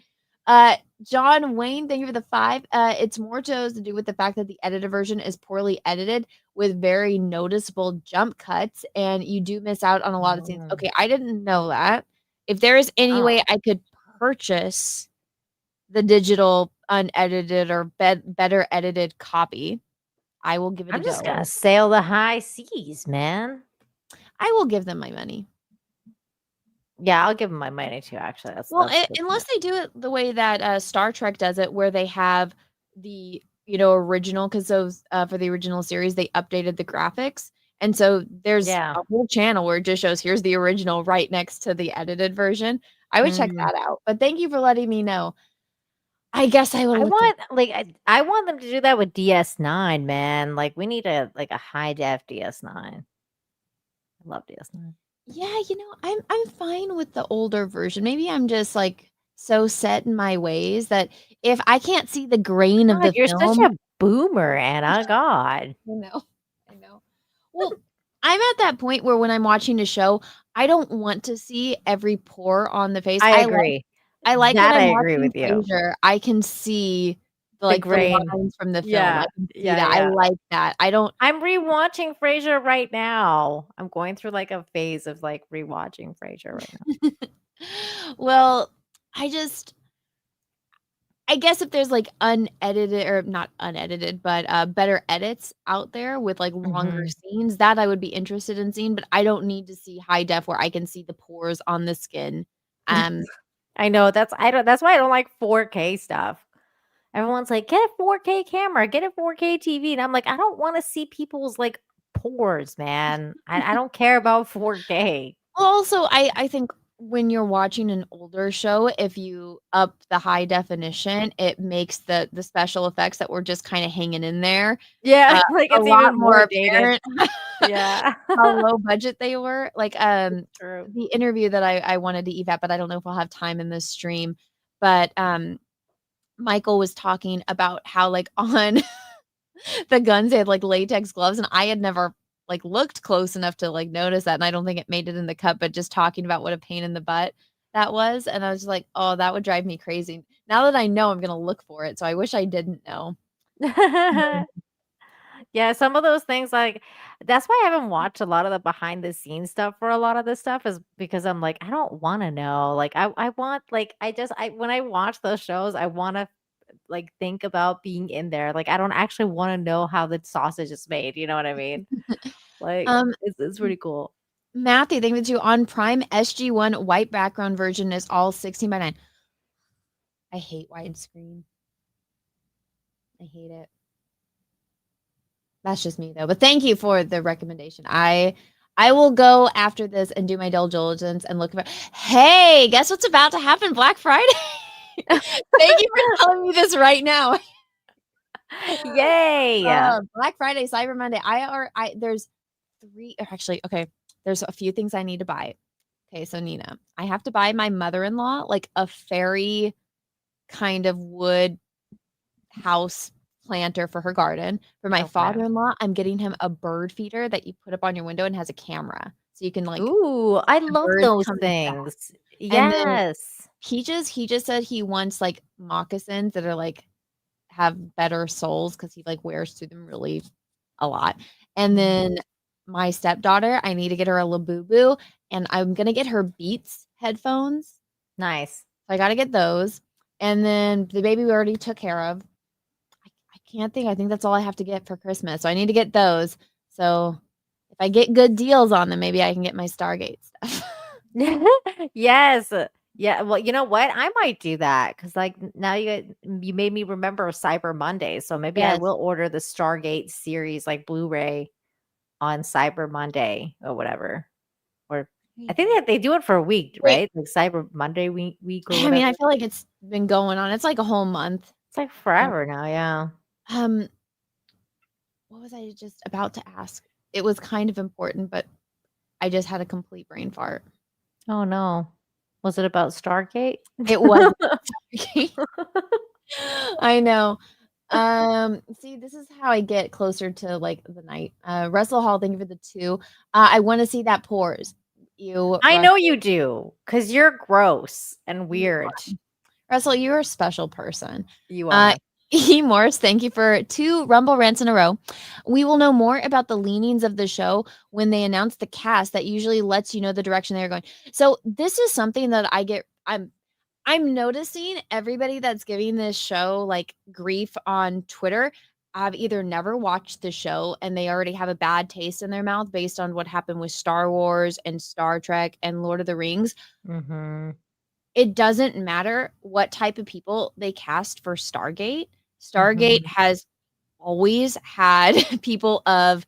John Wayne, thank you for the 5. It's more to do with the fact that the edited version is poorly edited with very noticeable jump cuts, and you do miss out on a lot of scenes. Okay, I didn't know that. If there is any way I could purchase the digital unedited or better edited copy, I will give it a I'm just go. gonna sail the high seas, man. I will give them my money. Yeah, I'll give them my money too. Actually, that's Well, that's good. unless they do it the way that Star Trek does it, where they have the original, because those for the original series they updated the graphics, and so there's a whole channel where it just shows here's the original right next to the edited version. I would check that out. But thank you for letting me know. I guess I will. I want them to do that with DS9, man. Like we need a high def DS9. I love DS9. Yeah, I'm fine with the older version. Maybe I'm just like so set in my ways that if I can't see the grain of God, the you're film, such a boomer, Anna. God. I know. Well, I'm at that point where when I'm watching a show, I don't want to see every pore on the face. I agree. I like That when I'm I agree watching with you. Frasier, I can see like the grain. lines from the film. Yeah. I can see Yeah, that. I yeah. like that. I'm rewatching Frasier right now. I'm going through like a phase of like rewatching Frasier right now. Well, I guess if there's like unedited or not unedited, but better edits out there with like longer Mhm. scenes, that I would be interested in seeing, but I don't need to see high def where I can see the pores on the skin. I know that's why I don't like 4K stuff. Everyone's like, get a 4K camera, get a 4K TV. And I'm like, I don't want to see people's like pores, man. I don't care about 4K. Also, I think when you're watching an older show, if you up the high definition, it makes the special effects that were just kind of hanging in there, Yeah, like a it's lot even more more dated. apparent Yeah. how low budget they were. Like, True. the interview that I wanted to EVAP, but I don't know if I'll have time in this stream. But Michael was talking about how like on the guns they had like latex gloves, and I had never like looked close enough to like notice that, and I don't think it made it in the cut, but just talking about what a pain in the butt that was, and I was like, oh, that would drive me crazy. Now that I know, I'm gonna look for it, so I wish I didn't know. Yeah, some of those things like that's why I haven't watched a lot of the behind the scenes stuff for a lot of this stuff is because I'm like, I don't want to know. Like I want like I when I watch those shows, I want to like think about being in there. Like I don't actually want to know how the sausage is made. You know what I mean? Like it's pretty cool. Matthew, thank you to on Prime SG1 white background version is all 16:9. I hate widescreen. I hate it. That's just me though. But thank you for the recommendation. I will go after this and do my due diligence and look about. Hey, guess what's about to happen Black Friday? Thank you for telling me this right now. Yay! Black Friday, Cyber Monday. There's 3 actually, okay. There's a few things I need to buy. Okay, so Nina, I have to buy my mother-in-law like a fairy kind of wood house planter for her garden. For my father-in-law, I'm getting him a bird feeder that you put up on your window and has a camera. So you can like Ooh, I love those things. And then Yes. he just said he wants like moccasins that are like have better soles because he like wears through them really a lot. And then my stepdaughter, I need to get her a Labubu, and I'm gonna get her Beats headphones. Nice. So I gotta get those. And then the baby we already took care of. I can't think. I think that's all I have to get for Christmas. So I need to get those. So if I get good deals on them, maybe I can get my Stargate stuff. Yes. Yeah. Well, you know what? I might do that because, like, now you made me remember Cyber Monday. So maybe I Yes. will order the Stargate series, like Blu-ray, on Cyber Monday or whatever. Or I think that they do it for a week, right? Like Cyber Monday week or I whatever. mean, I feel like it's been going on. It's like a whole month. It's like forever now. Yeah. What was I just about to ask? It was kind of important, but I just had a complete brain fart. Oh no. Was it about Stargate? It was Stargate. I know. See, this is how I get closer to like the night. Russell Hall, thank you for the 2. I want to see that pores. I know you do, because you're gross and weird. Russell, you're a special person. You are. E. Morris, thank you for 2 Rumble rants in a row. We will know more about the leanings of the show when they announce the cast. That usually lets you know the direction they're going. So this is something that I'm noticing everybody that's giving this show like grief on Twitter. I've either never watched the show and they already have a bad taste in their mouth based on what happened with Star Wars and Star Trek and Lord of the Rings. Mm-hmm. It doesn't matter what type of people they cast for Stargate. Stargate has always had people of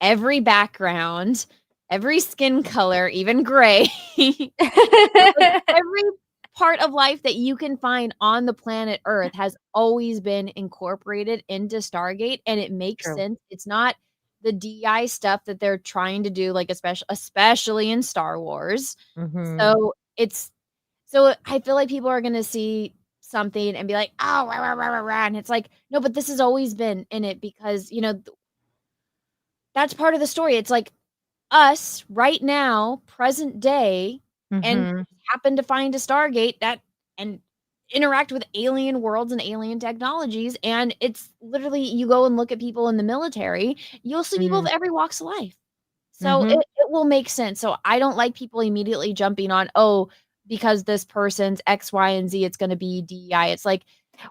every background, every skin color, even gray. Every part of life that you can find on the planet Earth has always been incorporated into Stargate, and it makes sense. It's not the DI stuff that they're trying to do, like especially in Star Wars. So I feel like people are gonna see something and be like, oh, rah, rah, rah, rah, rah. And it's like, no, but this has always been in it because that's part of the story. It's like us right now, present day, and happen to find a Stargate and interact with alien worlds and alien technologies. And it's literally, you go and look at people in the military, you'll see people of every walks of life. So it will make sense. So I don't like people immediately jumping on, oh, because this person's X, Y, and Z, it's going to be DEI. It's like,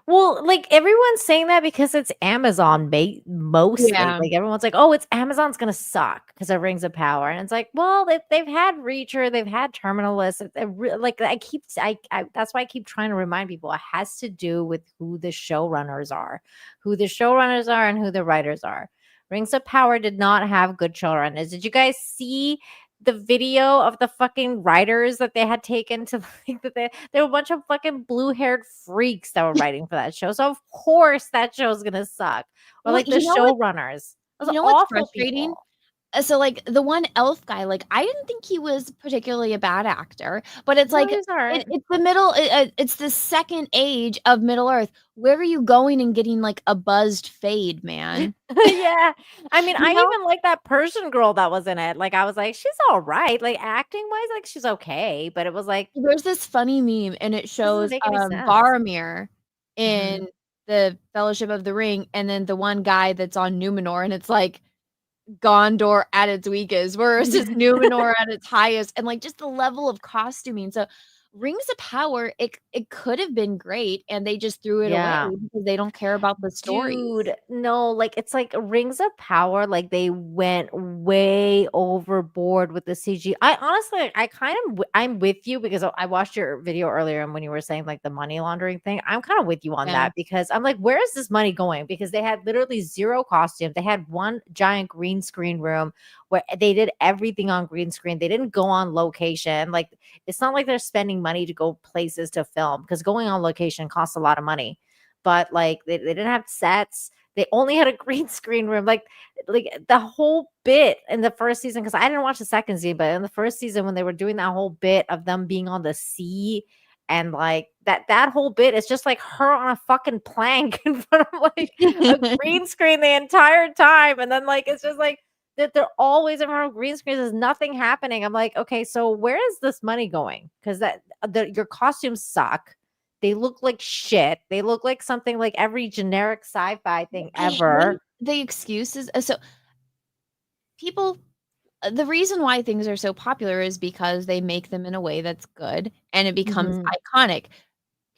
well, like everyone's saying that because it's Amazon mostly. Yeah. Like everyone's like, oh, it's Amazon's gonna suck because of Rings of Power, and it's like, well, they've had Reacher, they've had Terminalist. Like I that's why I keep trying to remind people it has to do with who the showrunners are, and who the writers are. Rings of Power did not have good showrunners. Did you guys see the video of the fucking writers that they had taken to think that they were a bunch of fucking blue-haired freaks that were writing for that show? So of course that show's gonna suck. Or Well, like the you know showrunners. Those you know are what's awful frustrating? people. So like the one elf guy, like I didn't think he was particularly a bad actor, but it's No, like he's all right. it's the middle, it's the second age of Middle Earth. Where are you going and getting like a buzzed fade, man? Yeah. I mean, You I know? even like that Persian girl that was in it. Like I was like, she's all right. Like acting wise, like she's okay. But it was like, There's this funny meme and it shows make any sense. Boromir in the Fellowship of the Ring, and then the one guy that's on Numenor, and it's like Gondor at its weakest versus Numenor at its highest, and like just the level of costuming. So Rings of Power, it could have been great, and they just threw it Yeah. away because they don't care about the story. Dude, no, like it's like Rings of Power, like they went way overboard with the CG. I honestly, I'm with you because I watched your video earlier and when you were saying like the money laundering thing, I'm kind of with you on that because I'm like, where is this money going? Because they had literally zero costumes. They had one giant green screen room where they did everything on green screen. They didn't go on location. Like it's not like they're spending money to go places to film because going on location costs a lot of money. But like they didn't have sets. They only had a green screen room. Like the whole bit in the first season, because I didn't watch the second season, but in the first season when they were doing that whole bit of them being on the sea and like that whole bit is just like her on a fucking plank in front of like a green screen the entire time. And then like it's just like that they're always in front of green screens. There's nothing happening. I'm like, okay, so where is this money going? Because your costumes suck. They look like shit. They look like something like every generic sci-fi thing ever. The excuses. So people, the reason why things are so popular is because they make them in a way that's good and it becomes iconic.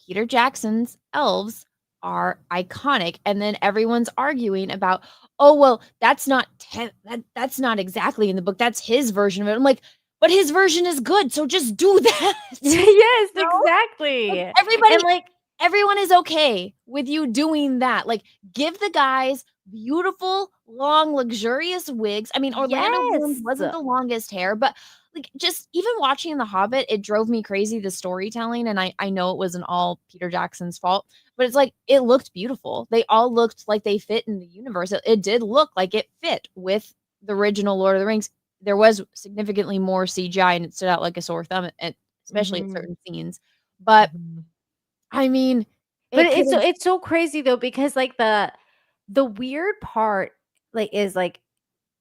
Peter Jackson's elves are iconic, and then everyone's arguing about, oh well, that's not exactly in the book. That's his version of it. I'm like, but his version is good, so just do that. Yes, exactly. Like, everyone is okay with you doing that. Like, give the guys beautiful, long, luxurious wigs. I mean, Orlando Bloom wasn't the longest hair, but like just even watching The Hobbit, it drove me crazy, the storytelling. And I know it wasn't all Peter Jackson's fault, but it's like it looked beautiful. They all looked like they fit in the universe. It did look like it fit with the original Lord of the Rings. There was significantly more CGI and it stood out like a sore thumb, especially in certain scenes. But I mean, but it's so crazy though, because like the weird part like is like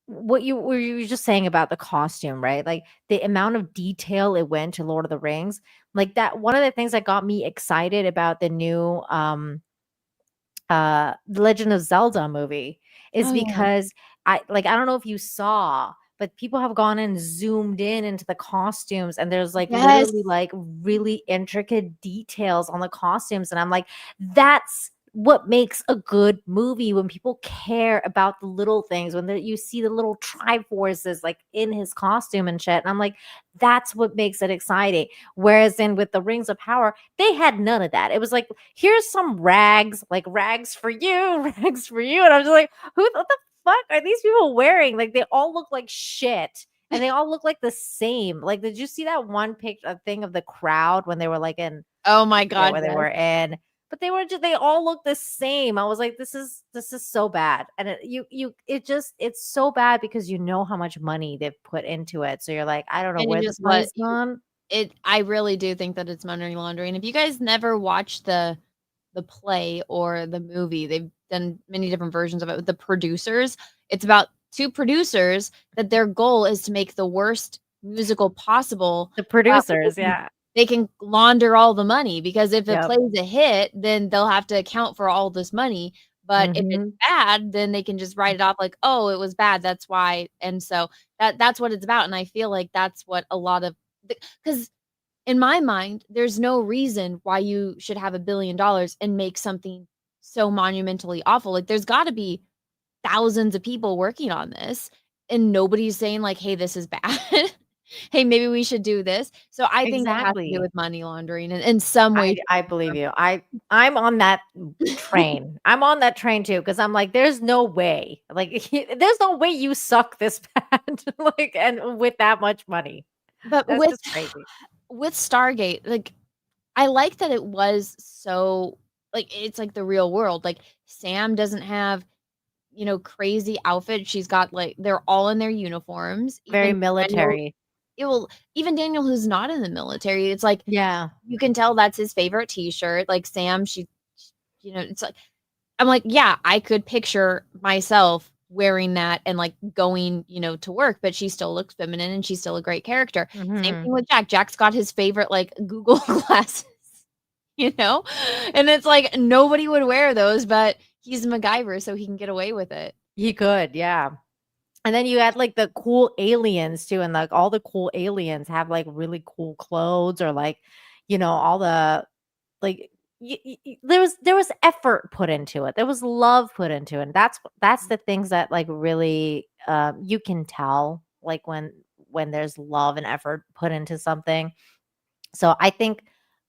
what you were just saying about the costume, right? Like the amount of detail it went to Lord of the Rings. Like that, one of the things that got me excited about the new The Legend of Zelda movie is because I don't know if you saw, but people have gone and zoomed into the costumes and there's like literally like really intricate details on the costumes. And I'm like, that's what makes a good movie, when people care about the little things, when you see the little Triforces like in his costume and shit. And I'm like, that's what makes it exciting. Whereas in with the Rings of Power, they had none of that. It was like, here's some rags, like rags for you, rags for you. And I'm just like, what the fuck are these people wearing? Like they all look like shit. And they all look like the same. Like, did you see that one thing of the crowd when they were like in? Oh my god, where they were in. But they all look the same. I was like, this is so bad. And it's so bad because you know how much money they've put into it. So you're like, I don't know where this money's gone. I really do think that it's money laundering. If you guys never watched the play or the movie, they've done many different versions of it with the producers. It's about two producers that their goal is to make the worst musical possible. The producers, yeah. they can launder all the money, because if it Yep. plays a hit, then they'll have to account for all this money. But if it's bad, then they can just write it off like, oh, it was bad. That's why. And so that's what it's about. And I feel like that's what a lot of, because in my mind, there's no reason why you should have $1 billion and make something so monumentally awful. Like, there's got to be thousands of people working on this, and nobody's saying like, hey, this is bad. Hey, maybe we should do this. So I think it has to do Exactly. with money laundering in some way. I believe you. I'm on that train. I'm on that train too, because I'm like, there's no way. Like, there's no way you suck this bad, like, and with that much money. But That's with just crazy. with Stargate, like, I like that it was so, like, it's like the real world. Like, Sam doesn't have, crazy outfits. She's got, like, they're all in their uniforms. Very Even Daniel, military. even Daniel, who's not in the military, it's like, Yeah. you can tell that's his favorite t-shirt. Like, Sam, it's like, I'm like, yeah, I could picture myself wearing that and like going, to work, but she still looks feminine and she's still a great character. Same thing with Jack. Jack's got his favorite like Google glasses, and it's like nobody would wear those, but he's MacGyver, so he can get away with it. He could, yeah. And then you had like the cool aliens too, and like all the cool aliens have like really cool clothes, or like, all the like there was effort put into it. There was love put into it. And that's the things that like really you can tell like when there's love and effort put into something. So I think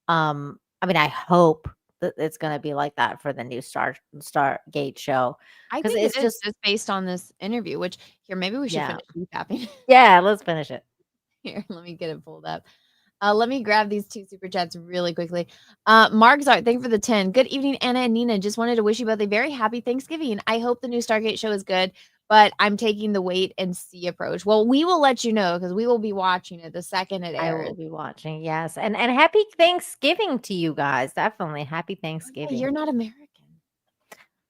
I hope that it's going to be like that for the new Stargate show. I think it's just based on this interview, which here, maybe we should finish recapping. Yeah, let's finish it. Here, let me get it pulled up. Let me grab these 2 super chats really quickly. Mark's art, thank you for the 10. Good evening, Anna and Nina. Just wanted to wish you both a very happy Thanksgiving. I hope the new Stargate show is good, but I'm taking the wait and see approach. Well, we will let you know, because we will be watching it the second it airs. I will be watching, yes. And happy Thanksgiving to you guys. Definitely happy Thanksgiving. You're not American.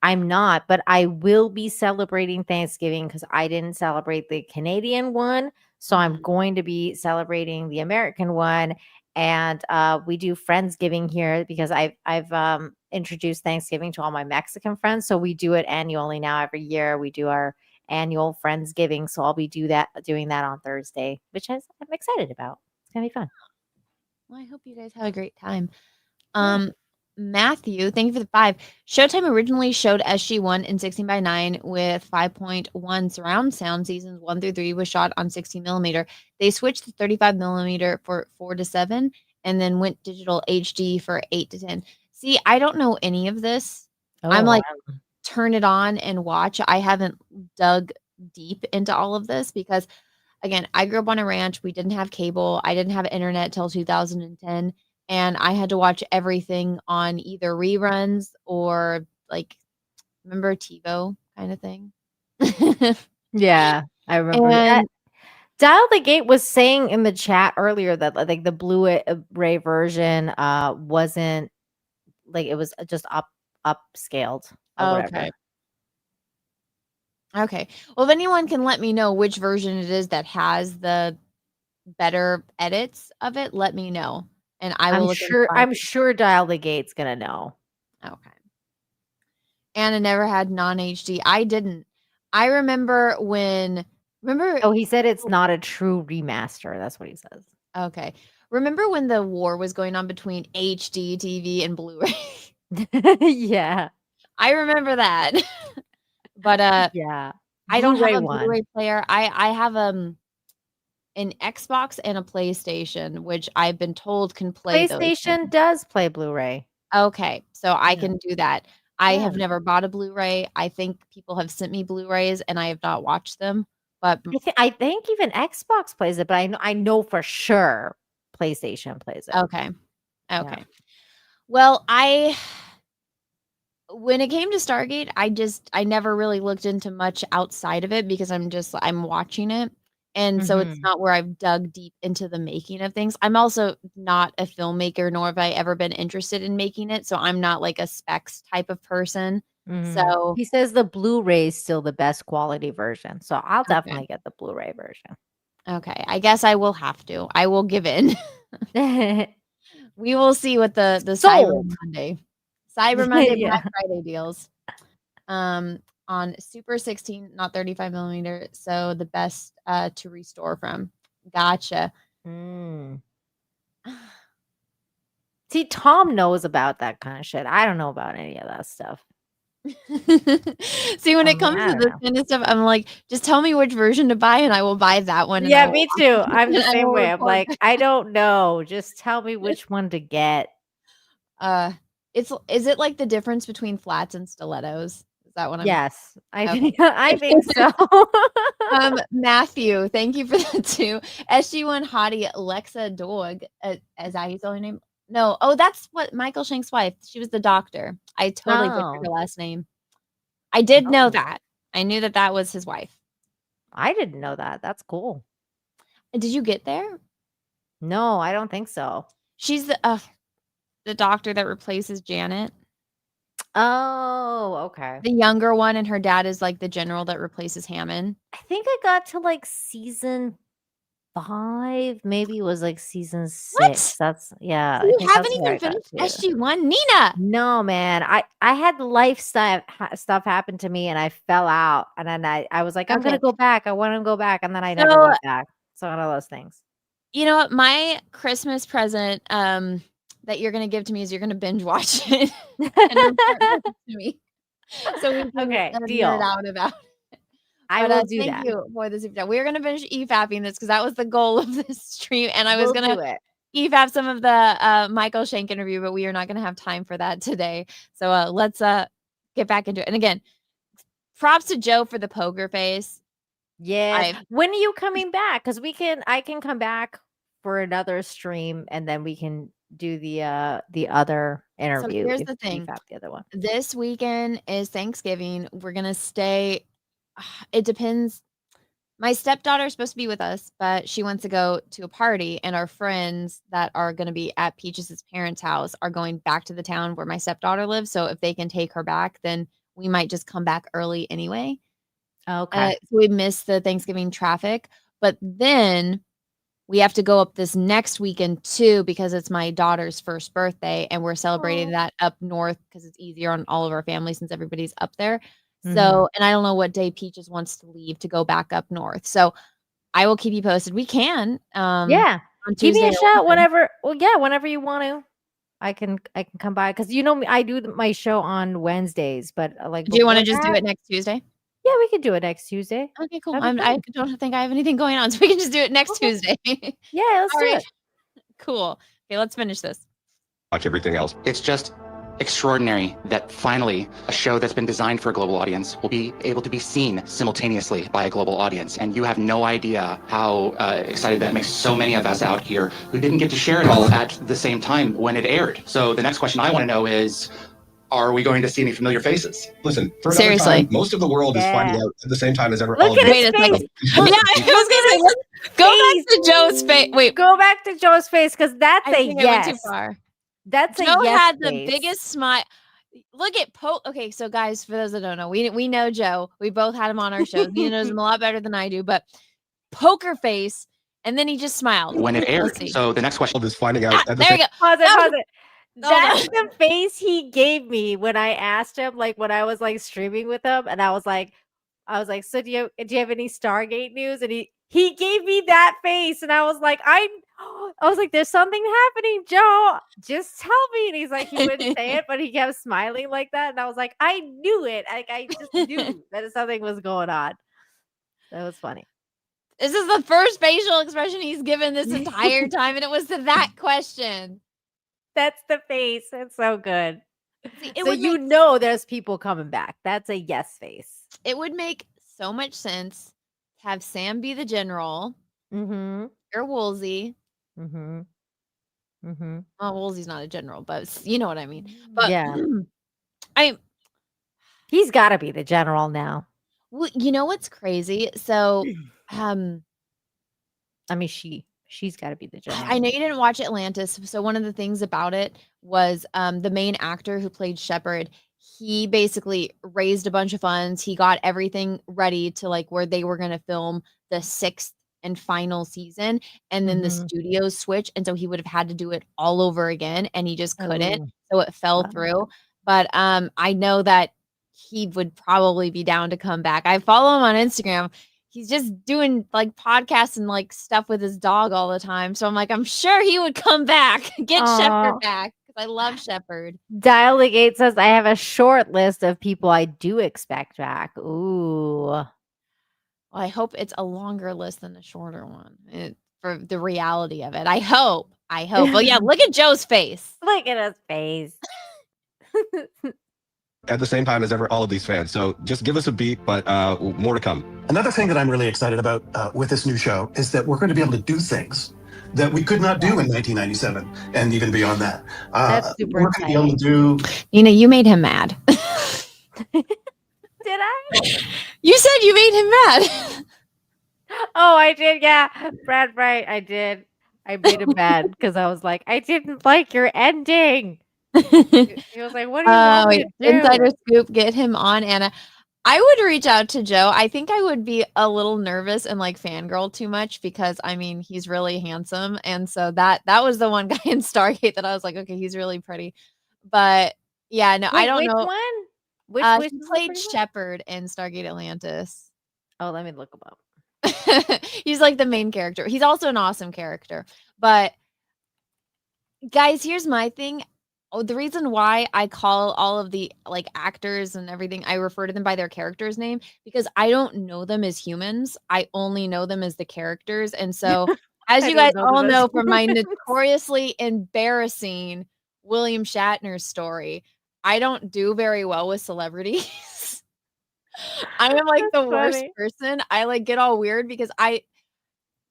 I'm not, but I will be celebrating Thanksgiving because I didn't celebrate the Canadian one. So I'm going to be celebrating the American one. And we do Friendsgiving here because I've introduced Thanksgiving to all my Mexican friends. So we do it annually now. Every year we do our annual Friendsgiving. So I'll be doing that on Thursday, which I'm excited about. It's going to be fun. Well, I hope you guys have a great time. Matthew, thank you for the 5. Showtime originally showed SG1 in 16:9 with 5.1 surround sound. Seasons 1 through 3 was shot on 16mm. They switched to 35mm for 4 to 7, and then went digital HD for 8 to 10. See, I don't know any of this. I'm like, turn it on and watch. I haven't dug deep into all of this because, again, I grew up on a ranch. We didn't have cable. I didn't have internet till 2010. And I had to watch everything on either reruns or like, remember TiVo kind of thing? Yeah, I remember that. Dial the Gate was saying in the chat earlier that like the Blu-ray version wasn't like, it was just upscaled or whatever. Okay. Well, if anyone can let me know which version it is that has the better edits of it, let me know. And I will I'm sure Dial the Gate's gonna know. Okay. Anna never had non-HD. I didn't. I remember when. Oh, he said it's not a true remaster. That's what he says. Okay. Remember when the war was going on between HD TV and Blu-ray? Yeah. I remember that. But yeah. I don't have a Blu-ray player. I have an Xbox and a PlayStation, which I've been told can play PlayStation does play Blu-ray. Okay, so I can do that. I have never bought a Blu-ray. I think people have sent me Blu-rays and I have not watched them. But I think even Xbox plays it, but I know for sure PlayStation plays it. Okay. Yeah. Well, when it came to Stargate, I never really looked into much outside of it because I'm watching it. And so it's not where I've dug deep into the making of things. I'm also not a filmmaker, nor have I ever been interested in making it. So I'm not like a specs type of person. So he says the Blu-ray is still the best quality version. So I'll definitely get the Blu-ray version. Okay. I guess I will have to. I will give in. We will see what the Sold. Cyber Monday Yeah. Black Friday deals. On Super 16, not 35 millimeter. So the best to restore from. Gotcha. See, Tom knows about that kind of shit. I don't know about any of that stuff. See, when it comes I to don't this know. kind of stuff, I'm like, just tell me which version to buy, and I will buy that one. And I Yeah, will me too. I'm the and I same will way. I'm report like, back. I don't know. Just tell me which one to get. Is it like the difference between flats and stilettos? Is that what I'm? Yes, I Okay. think I think so. Matthew, thank you for that too. SG1 hottie Alexa Dog. Is that his only name? No. Oh, that's what Michael Shank's wife. She was the doctor. I totally butchered her last name. I did know that. I knew that was his wife. I didn't know that. That's cool. Did you get there? No, I don't think so. She's the doctor that replaces Janet. Oh, okay. The younger one, and her dad is like the general that replaces Hammond. I think I got to like season 5. Maybe it was like season 6. What? That's yeah. So you haven't even finished SG1, Nina. No, man. I had life stuff happen to me, and I fell out, and then I was like, I'm gonna go back. I want to go back, and then I never went back. So one of those things. You know what? My Christmas present that you're gonna give to me is you're gonna binge watch it and report back to me. So we can deal. nerd out about it. I will do thank that. you for this. We're gonna finish EFAPing this because that was the goal of this stream, and I was We'll gonna do it. EFAP some of the Michael Shank interview, but we are not gonna have time for that today. So let's get back into it. And again, props to Joe for the poker face. Yeah. When are you coming back? Because I can come back for another stream, and then we can do the other interview. So here's if the thing. the other one. This weekend is Thanksgiving. We're gonna stay. It depends. My stepdaughter is supposed to be with us, but she wants to go to a party, and our friends that are going to be at Peaches' parents' house are going back to the town where my stepdaughter lives. So if they can take her back, then we might just come back early anyway. Okay. So we miss the Thanksgiving traffic, but then we have to go up this next weekend too, because it's my daughter's first birthday, and we're celebrating that up north because it's easier on all of our family since everybody's up there. So, and I don't know what day Peaches wants to leave to go back up north. So I will keep you posted. We can. Yeah. On Give me a Tuesday shout whenever. Well, yeah, whenever you want to. I can come by because you know me. I do my show on Wednesdays, but like. Do you want to just do it next Tuesday? Yeah, we could do it next Tuesday. Okay, cool. I don't think I have anything going on, so we can just do it next Tuesday. Yeah, let's do it. Cool. Okay, let's finish this. Watch everything else. It's just extraordinary that finally a show that's been designed for a global audience will be able to be seen simultaneously by a global audience. And you have no idea how excited that makes so many of us out here who didn't get to share it all at the same time when it aired. So the next question I want to know is, are we going to see any familiar faces? Listen, for Seriously. another time, most of the world is finding out at the same time as everyone. Look at his face. Yeah, I was gonna say, let's go back to Joe's face. Wait, go back to Joe's face because that's I a think I went yes. too far. That's a Joe yes had the face. biggest smile. Look at Okay, so guys, for those that don't know, we know Joe. We both had him on our shows. He knows him a lot better than I do, but poker face, and then he just smiled when it aired. Let's see. So the next question is finding out. There we go. Pause it. No, That's the face he gave me when I asked him, like when I was like streaming with him, and I was like, so do you have any Stargate news? And he gave me that face, and I was like, there's something happening, Joe. Just tell me. And he's like, he wouldn't say it, but he kept smiling like that, and I was like, I knew it. Like I just knew that something was going on. That was funny. This is the first facial expression he's given this entire time, and it was to that question. That's the face. It's so good. See, know there's people coming back. That's a yes face. It would make so much sense to have Sam be the general. Mm-hmm. Or Woolsey. Mm-hmm. Mm-hmm. Well, Woolsey's not a general, but you know what I mean. But yeah, he's got to be the general now. Well, you know what's crazy? So, I mean, she's got to be the general. I know you didn't watch Atlantis. So one of the things about it was the main actor who played Shepard, he basically raised a bunch of funds. He got everything ready to like where they were going to film the 6th and final season, and then the studios switched, and so he would have had to do it all over again, and he just couldn't, so it fell through. But I know that he would probably be down to come back. I follow him on Instagram. He's just doing like podcasts and like stuff with his dog all the time. So I'm like, I'm sure he would come back, get Shepard back, because I love Shepard. Dial the Gate says, I have a short list of people I do expect back. Ooh. Well, I hope it's a longer list than a shorter one for the reality of it. I hope. Well, yeah, look at Joe's face. Look at his face. At the same time as all of these fans. So just give us a beat, but more to come. Another thing that I'm really excited about with this new show is that we're going to be able to do things that we could not do in 1997 and even beyond that. That's super we're going to be able to do. You made him mad. Did I? You said you made him mad. Oh, I did. Yeah. Brad, right. I did. I made him mad because I was like, I didn't like your ending. He was like, what do you want me to do? Insider scoop, get him on, Anna. I would reach out to Joe. I think I would be a little nervous and like fangirl too much because I mean he's really handsome, and so that was the one guy in Stargate that I was like, okay, he's really pretty. But yeah, no, I don't know. Which one? He played Shepard in Stargate Atlantis. Oh, let me look him up. He's like the main character. He's also an awesome character. But guys, here's my thing. The reason why I call all of the like actors and everything, I refer to them by their character's name because I don't know them as humans. I only know them as the characters. And so, as you guys all know from my notoriously embarrassing William Shatner story, I don't do very well with celebrities. I am like the worst person. I like get all weird because I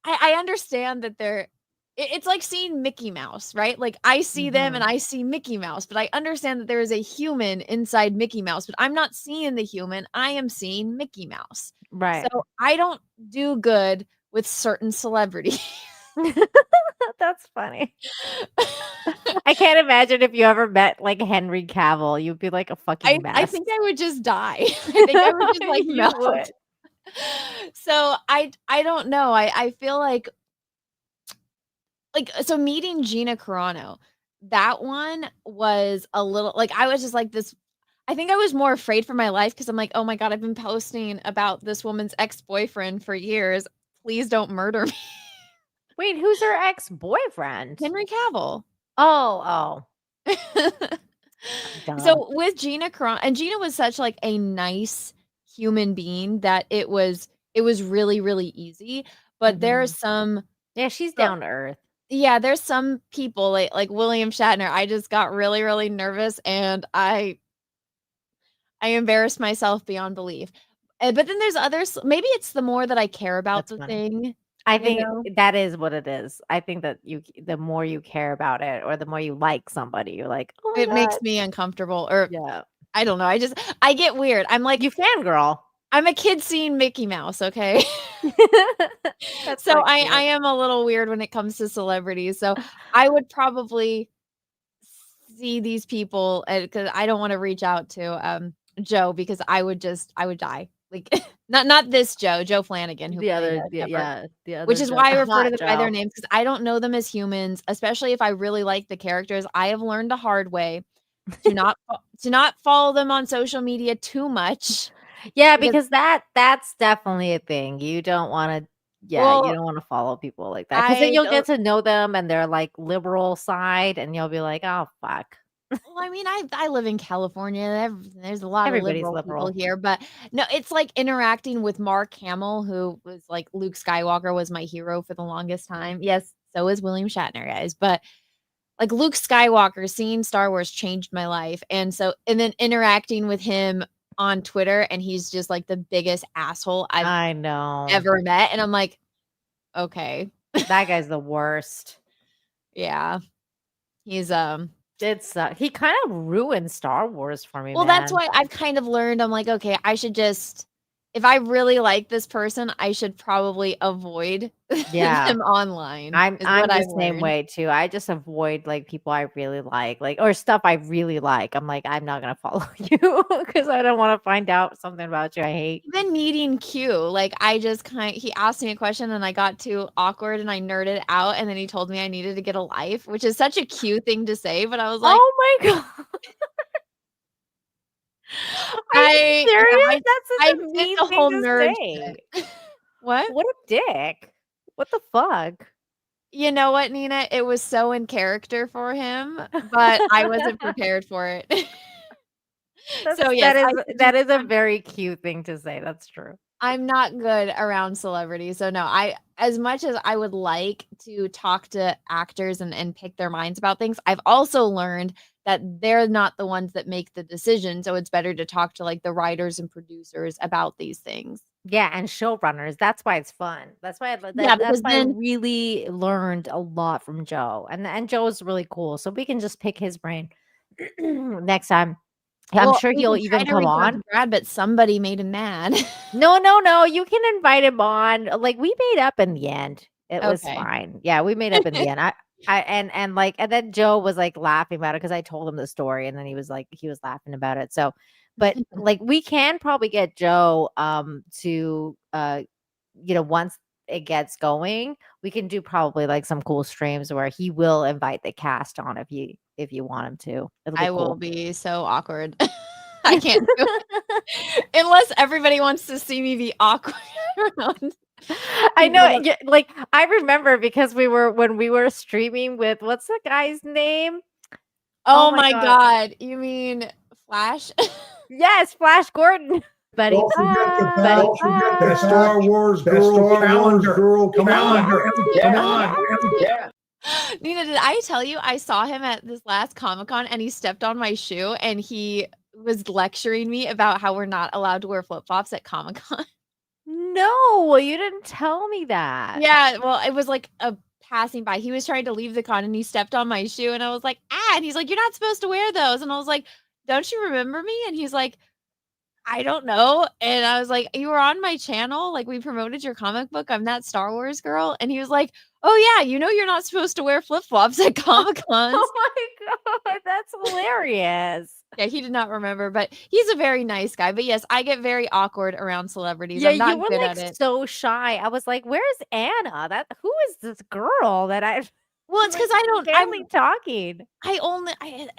understand that it's like seeing Mickey Mouse, right? Like I see them and I see Mickey Mouse, but I understand that there is a human inside Mickey Mouse, but I'm not seeing the human. I am seeing Mickey Mouse. Right. So I don't do good with certain celebrities. That's funny. I can't imagine if you ever met like Henry Cavill, you'd be like a fucking mess. I think I would just die. I think I would just like melt. So I don't know. I feel like so meeting Gina Carano, that one was a little like I was just like this. I think I was more afraid for my life because I'm like, oh my God, I've been posting about this woman's ex-boyfriend for years. Please don't murder me. Wait, who's her ex-boyfriend? Henry Cavill. Oh. So with Gina Carano, and Gina was such like a nice human being that it was really, really easy. But there's some she's down to earth. Yeah, there's some people like William Shatner. I just got really, really nervous and I embarrassed myself beyond belief. But then there's others. Maybe it's the more that I care about the thing. I think that is what it is. I think that the more you care about it or the more you like somebody, you're like, oh my it God. makes me uncomfortable. Or I don't know. I get weird. I'm like, you fangirl. I'm a kid seeing Mickey Mouse, okay? So I am a little weird when it comes to celebrities. So I would probably see these people because I don't want to reach out to Joe because I would die. Like not this Joe Flanagan, who the other, which is why I refer to them by their names because I don't know them as humans, especially if I really like the characters. I have learned the hard way to not follow them on social media too much. Yeah, because that's definitely a thing. You don't want to you don't want to follow people like that because then you'll get to know them and their like liberal side and you'll be like, oh fuck. Well, I mean, I live in California. There's a lot of liberal people here, but no, it's like interacting with Mark Hamill, who was like Luke Skywalker was my hero for the longest time. Yes, so is William Shatner, guys. But like Luke Skywalker, seeing Star Wars changed my life, and then interacting with him on Twitter, and he's just like the biggest asshole I've ever met, and I'm like, okay, that guy's the worst. Yeah, he's Did suck. He kind of ruined Star Wars for me. Well, that's why I've kind of learned. I'm like, okay, I should just if I really like this person, I should probably avoid Yeah. them online. I'm Is what the I've same learned. way too. I just avoid like people I really like or stuff I really like. I'm like, I'm not gonna follow you because I don't want to find out something about you I hate. Even meeting Q, like I just he asked me a question and I got too awkward and I nerded out and then he told me I needed to get a life, which is such a cute thing to say, but I was like, oh my god. Are you serious? That's I such a it's mean a thing whole to nerd say. shit. What? What a dick. What the fuck? You know what, Nina? It was so in character for him, but I wasn't prepared for it. So yes, that is a very cute thing to say. That's true. I'm not good around celebrities. So no, as much as I would like to talk to actors and pick their minds about things, I've also learned that they're not the ones that make the decision. So it's better to talk to like the writers and producers about these things. Yeah, and showrunners. That's why it's fun. That's why Yeah, that's because why I then really learned a lot from Joe. And Joe's really cool. So we can just pick his brain next time. I'm sure we he'll can try even to come reach out on. to Brad, but somebody made him mad. No. You can invite him on. Like we made up in the end. It was Okay. fine. Yeah, we made up in the end. And then Joe was like laughing about it because I told him the story and then he was laughing about it. So, but like we can probably get Joe to once it gets going, we can do probably like some cool streams where he will invite the cast on if you want him to. It'll be I cool. will be so awkward. I can't do it. Unless everybody wants to see me be awkward around. I know. Like I remember because when we were streaming with what's the guy's name? Oh my god. You mean Flash? Yes, Flash Gordon. Buddy, Don't forget the Star Wars girl. Come on. Yeah. Nina, did I tell you I saw him at this last Comic-Con and he stepped on my shoe and he was lecturing me about how we're not allowed to wear flip-flops at Comic-Con? No, you didn't tell me that. Yeah, well, it was like a passing by. He was trying to leave the con and he stepped on my shoe and I was like, and he's like, you're not supposed to wear those. And I was like, don't you remember me? And he's like, I don't know. And I was like, you were on my channel. Like we promoted your comic book. I'm that Star Wars girl. And he was like, oh yeah, you're not supposed to wear flip-flops at Comic-Cons. Oh my god, that's hilarious. Yeah, he did not remember, but he's a very nice guy. But yes, I get very awkward around celebrities. Yeah, I'm not you were good like at it. so shy. I was like, "Where's Anna? Who is this girl that I?" Well, it's because I'm talking.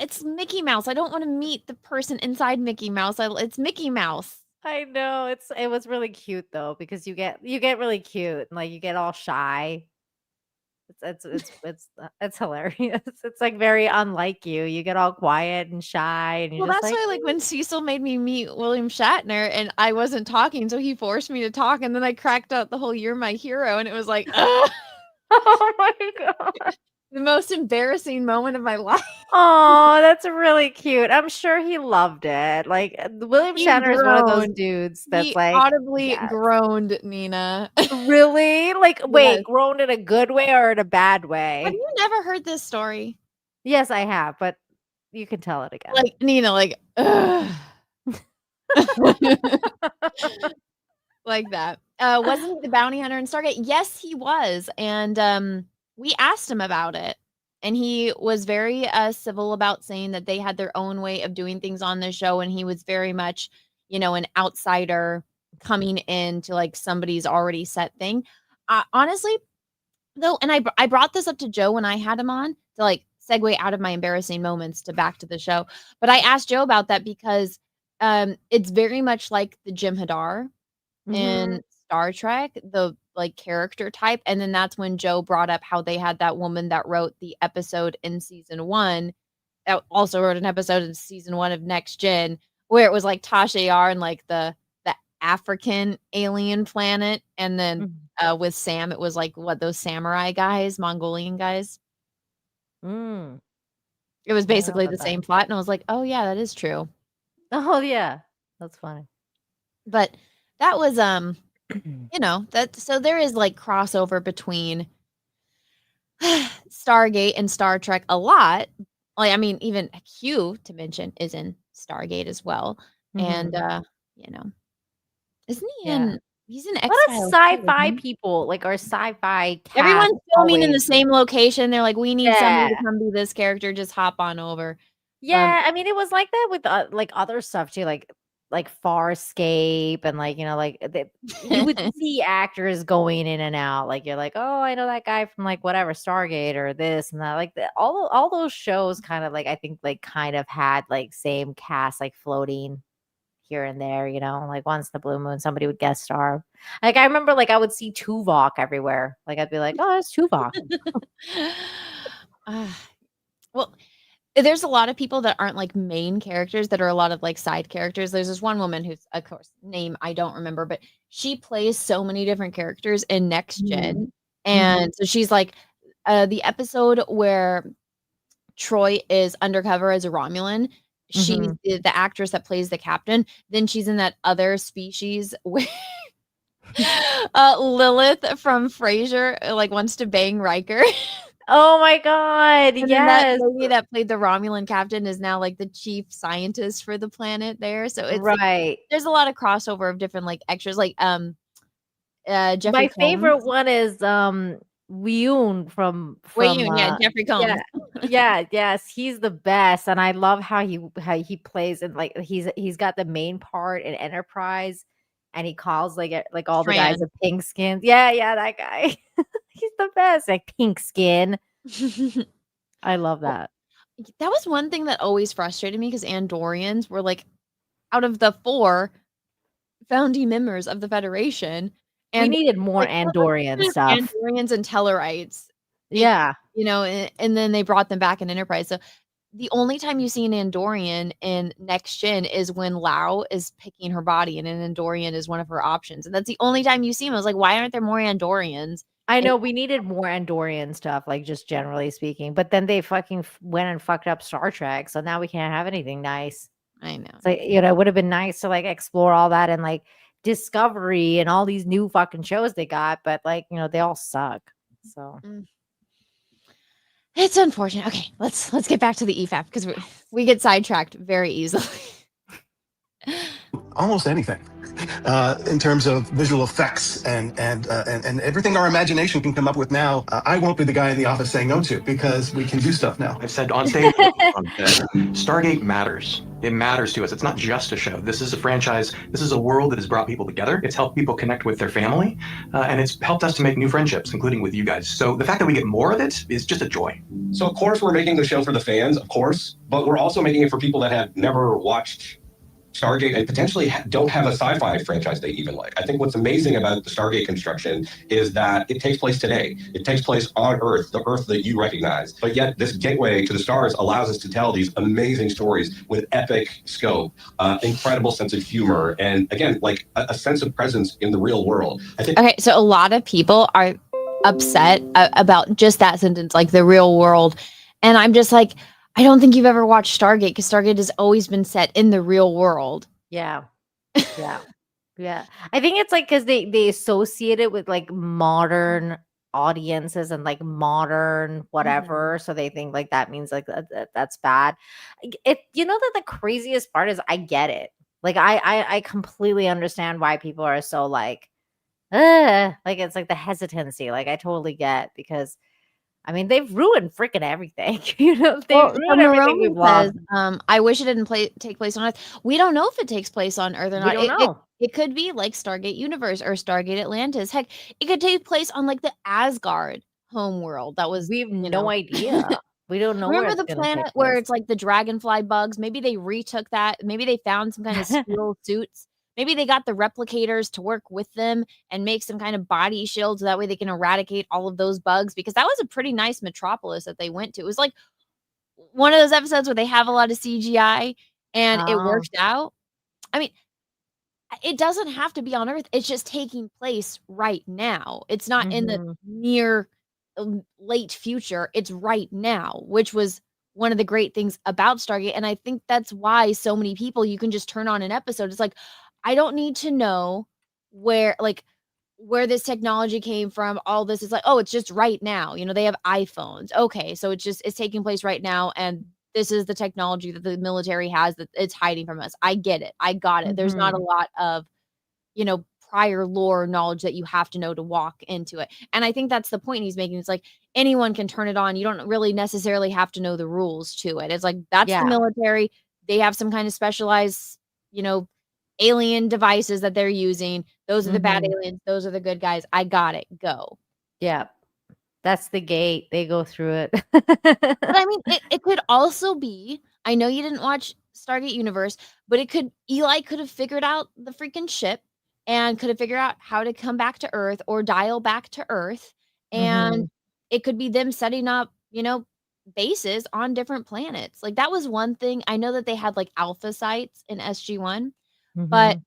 It's Mickey Mouse. I don't want to meet the person inside Mickey Mouse. It's Mickey Mouse. I know it was really cute though because you get really cute and like you get all shy. It's hilarious. It's like very unlike you. You get all quiet and shy, and you're Well, just that's why, like, when Cecil made me meet William Shatner, and I wasn't talking, so he forced me to talk, and then I cracked out the whole "You're my hero," and it was like, ugh. Oh my god. The most embarrassing moment of my life. Oh, that's really cute. I'm sure he loved it. Like William Shatner is one of those dudes that's He like audibly groaned, Nina. Really? Like, wait, Yes. groaned in a good way or in a bad way? Have you never heard this story? Yes, I have, but you can tell it again. Like, Nina, like, ugh. Like that. Wasn't he the bounty hunter in Stargate? Yes, he was. And we asked him about it. And he was very civil about saying that they had their own way of doing things on the show. And he was very much, an outsider coming into like somebody's already set thing. Honestly, though, and I brought this up to Joe when I had him on to like segue out of my embarrassing moments to back to the show. But I asked Joe about that because it's very much like the Jim Hadar in Star Trek, the like character type. And then that's when Joe brought up how they had that woman that wrote the episode in season 1 that also wrote an episode in season 1 of Next Gen where it was like Tasha Yar and like the African alien planet. And then with Sam, it was like those samurai guys, Mongolian guys. It was basically the same plot. And I was like, oh yeah, that is true. Oh yeah. That's funny. But that was so there is like crossover between Stargate and Star Trek a lot. Like, I mean, even Q to mention is in Stargate as well. And Isn't he Yeah. in? He's in A lot of X-Files. sci-fi people, like, or sci-fi cast Everyone's filming in the always. same location. They're like, we need somebody to Yeah. come be this character. Just hop on over. Yeah, I mean, it was like that with like other stuff too, like Farscape and like you would see actors going in and out. Like you're like, oh, I know that guy from like whatever Stargate or this and that. Like all those shows kind of like I think like kind of had like same cast like floating here and there. Like once in the blue moon somebody would guest star. Like I remember like I would see Tuvok everywhere. Like I'd be like, oh, it's Tuvok. Well, there's a lot of people that aren't like main characters that are a lot of like side characters. There's this one woman who's, of course, name I don't remember, but she plays so many different characters in Next Gen. And so she's like the episode where Troy is undercover as a Romulan. She's the actress that plays the captain. Then she's in that other species where Lilith from Frasier like wants to bang Riker. Oh my god, And yes. that lady that played the Romulan captain is now like the chief scientist for the planet there. So it's right. There's a lot of crossover of different like extras. Like Jeffrey My favorite Combs. one is Weyoon from Yeah, Jeffrey Combs. Yes, he's the best, and I love how he plays and like he's got the main part in Enterprise, and he calls like all the guys with pink skins. Yeah, that guy. He's the best. Like pink skin. I love that. That was one thing that always frustrated me because Andorians were like out of the 4 founding members of the Federation. And we needed more Andorian stuff. Andorians and Tellarites. Yeah. And then they brought them back in Enterprise. So the only time you see an Andorian in Next Gen is when Lau is picking her body and an Andorian is one of her options. And that's the only time you see him. I was like, why aren't there more Andorians? I know we needed more Andorian stuff, like just generally speaking. But then they fucking went and fucked up Star Trek. So now we can't have anything nice. I know. It's like, it would have been nice to like explore all that and like Discovery and all these new fucking shows they got. But like, they all suck. So it's unfortunate. Okay, let's get back to the EFAP because we get sidetracked very easily. Almost anything. In terms of visual effects and everything our imagination can come up with now, I won't be the guy in the office saying no to because we can do stuff now. I've said on stage, Stargate matters. It matters to us. It's not just a show. This is a franchise. This is a world that has brought people together. It's helped people connect with their family, and it's helped us to make new friendships, including with you guys. So the fact that we get more of it is just a joy. So of course we're making the show for the fans, of course, but we're also making it for people that have never watched Stargate and potentially don't have a sci-fi franchise they even like. I think what's amazing about the Stargate construction is that it takes place today. It takes place on Earth, the Earth that you recognize. But yet this gateway to the stars allows us to tell these amazing stories with epic scope, incredible sense of humor, and again, like a sense of presence in the real world. I think. Okay, so a lot of people are upset about just that sentence, like the real world. And I'm just like, I don't think you've ever watched Stargate because Stargate has always been set in the real world. Yeah. Yeah. I think it's like because they associate it with like modern audiences and like modern whatever. So they think like that means like that's bad. That the craziest part is I get it. Like I completely understand why people are so like it's like the hesitancy. Like I totally get because I mean, they've ruined freaking everything. They've ruined everything we've lost. I wish it didn't take place on Earth. We don't know if it takes place on Earth or not. We don't know. It could be like Stargate Universe or Stargate Atlantis. Heck, it could take place on like the Asgard homeworld. We have no idea. We don't know. Remember the planet where it's like the dragonfly bugs? Maybe they retook that. Maybe they found some kind of steel suits. Maybe they got the replicators to work with them and make some kind of body shield so that way they can eradicate all of those bugs because that was a pretty nice metropolis that they went to. It was like one of those episodes where they have a lot of CGI and it worked out. I mean, it doesn't have to be on Earth. It's just taking place right now. It's not in the near late future. It's right now, which was one of the great things about Stargate. And I think that's why so many people, you can just turn on an episode. It's like, I don't need to know where this technology came from. All this is like, oh, it's just right now. They have iPhones. Okay, so it's taking place right now, and this is the technology that the military has that it's hiding from us. I get it. I got it. There's not a lot of prior lore knowledge that you have to know to walk into it. And I think that's the point he's making. It's like anyone can turn it on. You don't really necessarily have to know the rules to it. It's like that's the military. They have some kind of specialized, alien devices that they're using. Those are the bad aliens. Those are the good guys. I got it. Go. Yeah. That's the gate. They go through it. But I mean, it could also be, I know you didn't watch Stargate Universe, but Eli could have figured out the freaking ship and could have figured out how to come back to Earth or dial back to Earth. And it could be them setting up, bases on different planets. Like that was one thing. I know that they had like alpha sites in SG1, but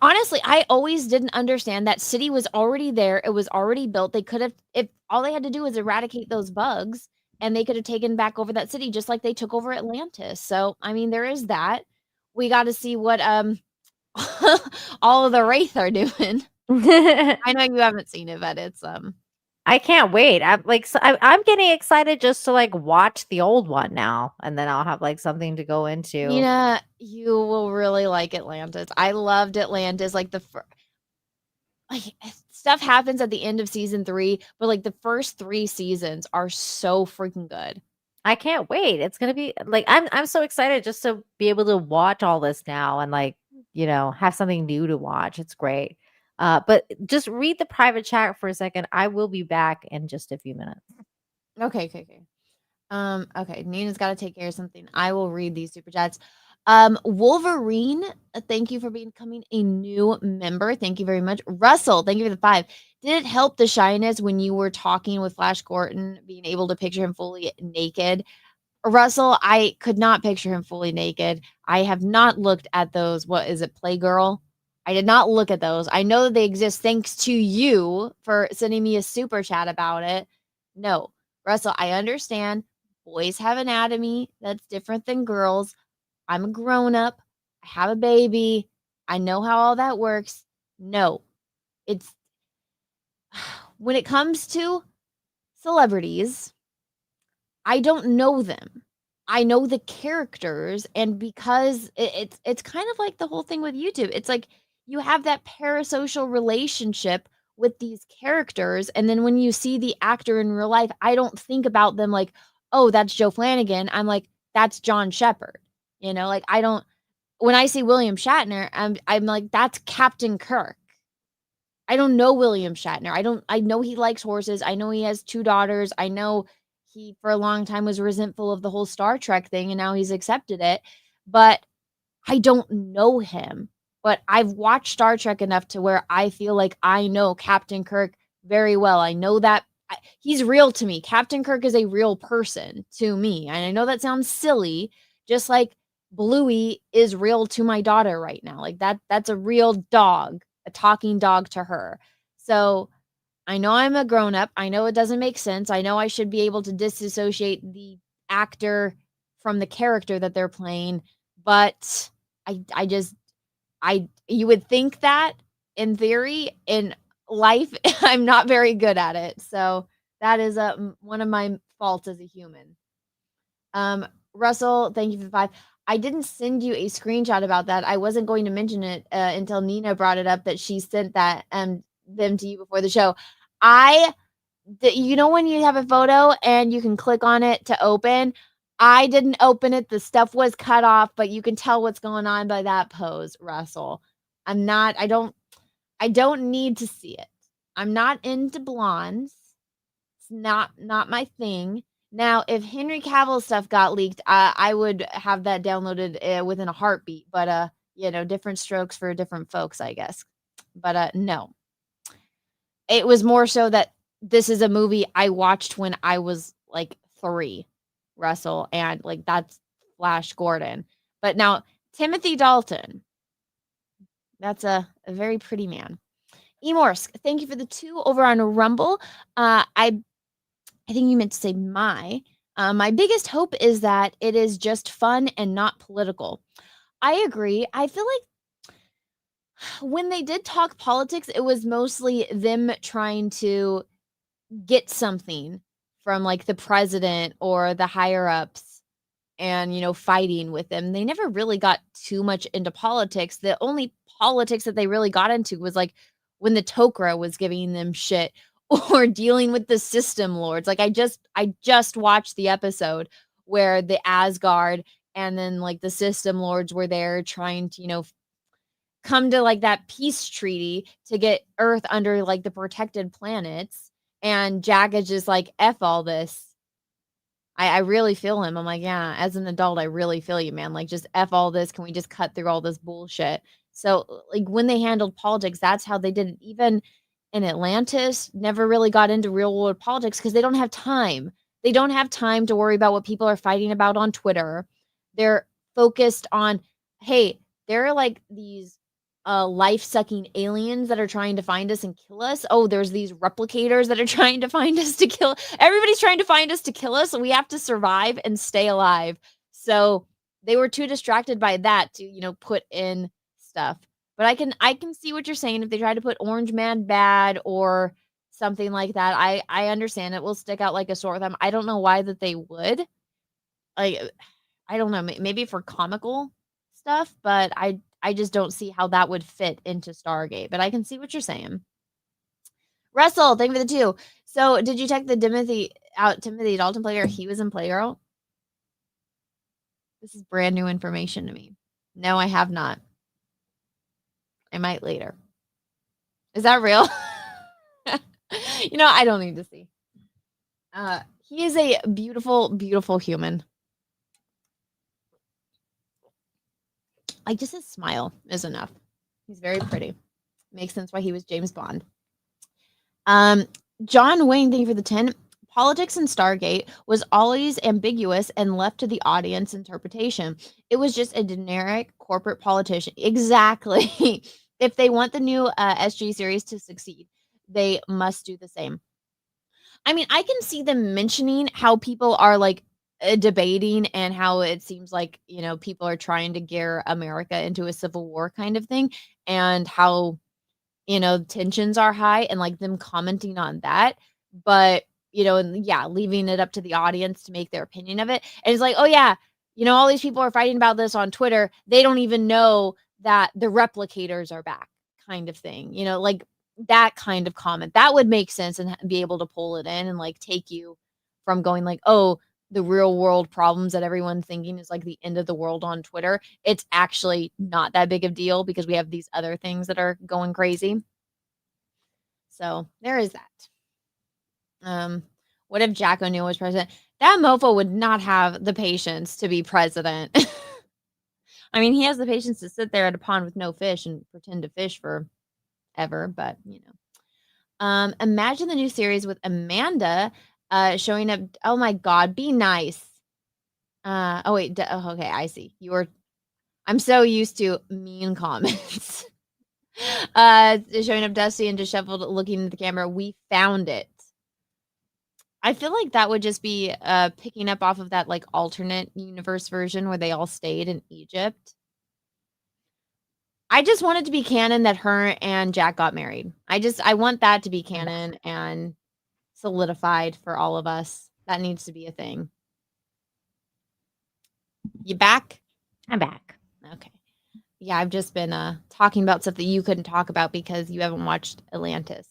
honestly, I always didn't understand that city was already there. It was already built. They could have, if all they had to do was eradicate those bugs, and they could have taken back over that city just like they took over Atlantis. So, I mean, there is that. We got to see what all of the Wraith are doing. I know you haven't seen it, but it's I can't wait. I'm getting excited just to like watch the old one now, and then I'll have like something to go into. Yeah, you will really like Atlantis. I loved Atlantis. Like stuff happens at the end of season 3, but like the first 3 seasons are so freaking good. I can't wait. It's gonna be like I'm so excited just to be able to watch all this now and like have something new to watch. It's great. But just read the private chat for a second. I will be back in just a few minutes. Okay. Okay. Nina's got to take care of something. I will read these super chats. Wolverine, thank you for becoming a new member. Thank you very much. Russell, thank you for the 5. Did it help the shyness when you were talking with Flash Gordon, being able to picture him fully naked? Russell, I could not picture him fully naked. I have not looked at those. What is it, Playgirl? I did not look at those. I know that they exist thanks to you for sending me a super chat about it. No, Russell, I understand. Boys have anatomy that's different than girls. I'm a grown up. I have a baby. I know how all that works. No, it's when it comes to celebrities, I don't know them. I know the characters, and because it's kind of like the whole thing with YouTube. It's like you have that parasocial relationship with these characters, and then when you see the actor in real life, I don't think about them like, oh, that's Joe Flanagan. I'm like, that's John Shepard. Like I don't. When I see William Shatner, I'm like, that's Captain Kirk. I don't know William Shatner. I know he likes horses. I know he has 2 daughters. I know he for a long time was resentful of the whole Star Trek thing, and now he's accepted it. But I don't know him. But I've watched Star Trek enough to where I feel like I know Captain Kirk very well. I know that he's real to me. Captain Kirk is a real person to me. And I know that sounds silly, just like Bluey is real to my daughter right now. Like that's a real dog, a talking dog to her. So I know I'm a grown up. I know it doesn't make sense. I know I should be able to disassociate the actor from the character that they're playing, but you would think that in theory. In life, I'm not very good at it. So that is one of my faults as a human. Russell, thank you for the 5. I didn't send you a screenshot about that. I wasn't going to mention it until Nina brought it up that she sent that them to you before the show. When you have a photo and you can click on it to open, I didn't open it. The stuff was cut off, but you can tell what's going on by that pose, Russell. I don't need to see it. I'm not into blondes. It's not my thing. Now, if Henry Cavill stuff got leaked, I would have that downloaded within a heartbeat. But different strokes for different folks, I guess. But no, it was more so that this is a movie I watched when I was like 3, Russell, and like that's Flash Gordon. But now Timothy Dalton, that's a very pretty man. Emorsk, thank you for the 2 over on Rumble. I think you meant to say my biggest hope is that it is just fun and not political. I agree. I feel like when they did talk politics, it was mostly them trying to get something from like the president or the higher ups and, fighting with them. They never really got too much into politics. The only politics that they really got into was like when the Tok'ra was giving them shit or dealing with the system lords. Like I just watched the episode where the Asgard and then like the system lords were there trying to, come to like that peace treaty to get Earth under like the protected planets. And Jack is just like, F all this. I really feel him. I'm like, yeah, as an adult, I really feel you, man. Like, just F all this. Can we just cut through all this bullshit? So, like, when they handled politics, that's how they did it. Even in Atlantis, never really got into real world politics because they don't have time. They don't have time to worry about what people are fighting about on Twitter. They're focused on, hey, there are like these life-sucking aliens that are trying to find us and kill us. Oh, there's these replicators that are trying to find us to kill. Everybody's trying to find us to kill us, so we have to survive and stay alive. So they were too distracted by that to, put in stuff. But I can see what you're saying. If they try to put Orange Man bad or something like that, I understand it will stick out like a sore thumb. I don't know why that they would. Like, I don't know, maybe for comical stuff, but I just don't see how that would fit into Stargate, but I can see what you're saying. Russell, thank you for the 2. So did you check the Timothy Dalton player? He was in Playgirl. This is brand new information to me. No, I have not. I might later. Is that real? I don't need to see. He is a beautiful, beautiful human. Like, just his smile is enough. He's very pretty. Makes sense why he was James Bond. John Wayne, thank you for the 10. Politics in Stargate was always ambiguous and left to the audience interpretation. It was just a generic corporate politician. Exactly. If they want the new SG series to succeed, they must do the same. I mean, I can see them mentioning how people are like debating and how it seems like, people are trying to gear America into a civil war kind of thing, and how, tensions are high, and like them commenting on that. But, leaving it up to the audience to make their opinion of it. And it's like, oh yeah, all these people are fighting about this on Twitter. They don't even know that the replicators are back, kind of thing. Like that kind of comment that would make sense and be able to pull it in and like take you from going like, oh, the real world problems that everyone's thinking is like the end of the world on Twitter. It's actually not that big of a deal because we have these other things that are going crazy. So there is that. What if Jack O'Neill was president? That mofo would not have the patience to be president. I mean, he has the patience to sit there at a pond with no fish and pretend to fish forever, but imagine the new series with Amanda showing up. Oh my God, be nice. Oh wait, okay, I see. I'm so used to mean comments. Showing up dusty and disheveled, looking at the camera. We found it. I feel like that would just be picking up off of that like alternate universe version where they all stayed in Egypt. I just want it to be canon that her and Jack got married. I want that to be canon and solidified for all of us. That needs to be a thing. You back? I'm back. Okay. Yeah, I've just been talking about stuff that you couldn't talk about because you haven't watched Atlantis.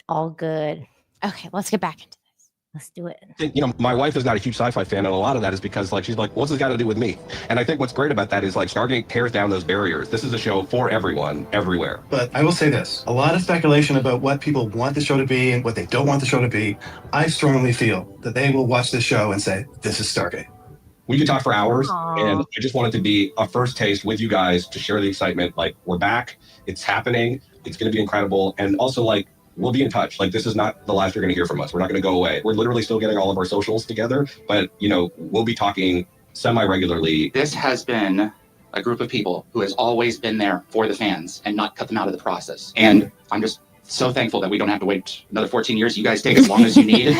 All good. Okay, let's get back into this. Let's do it. My wife is not a huge sci-fi fan, and a lot of that is because like she's like, what's this got to do with me? And I think what's great about that is like Stargate tears down those barriers. This is a show for everyone, everywhere. But I will say this, a lot of speculation about what people want the show to be and what they don't want the show to be. I strongly feel that they will watch this show and say, this is Stargate. We could talk for hours, Aww. and I just wanted to be a first taste with you guys to share the excitement. Like, we're back, it's happening, it's going to be incredible, and also like, we'll be in touch. Like, this is not the last you're going to hear from us. We're not going to go away. We're literally still getting all of our socials together, but we'll be talking semi-regularly. This has been a group of people who has always been there for the fans and not cut them out of the process. And I'm just so thankful that we don't have to wait another 14 years. You guys take as long as you need.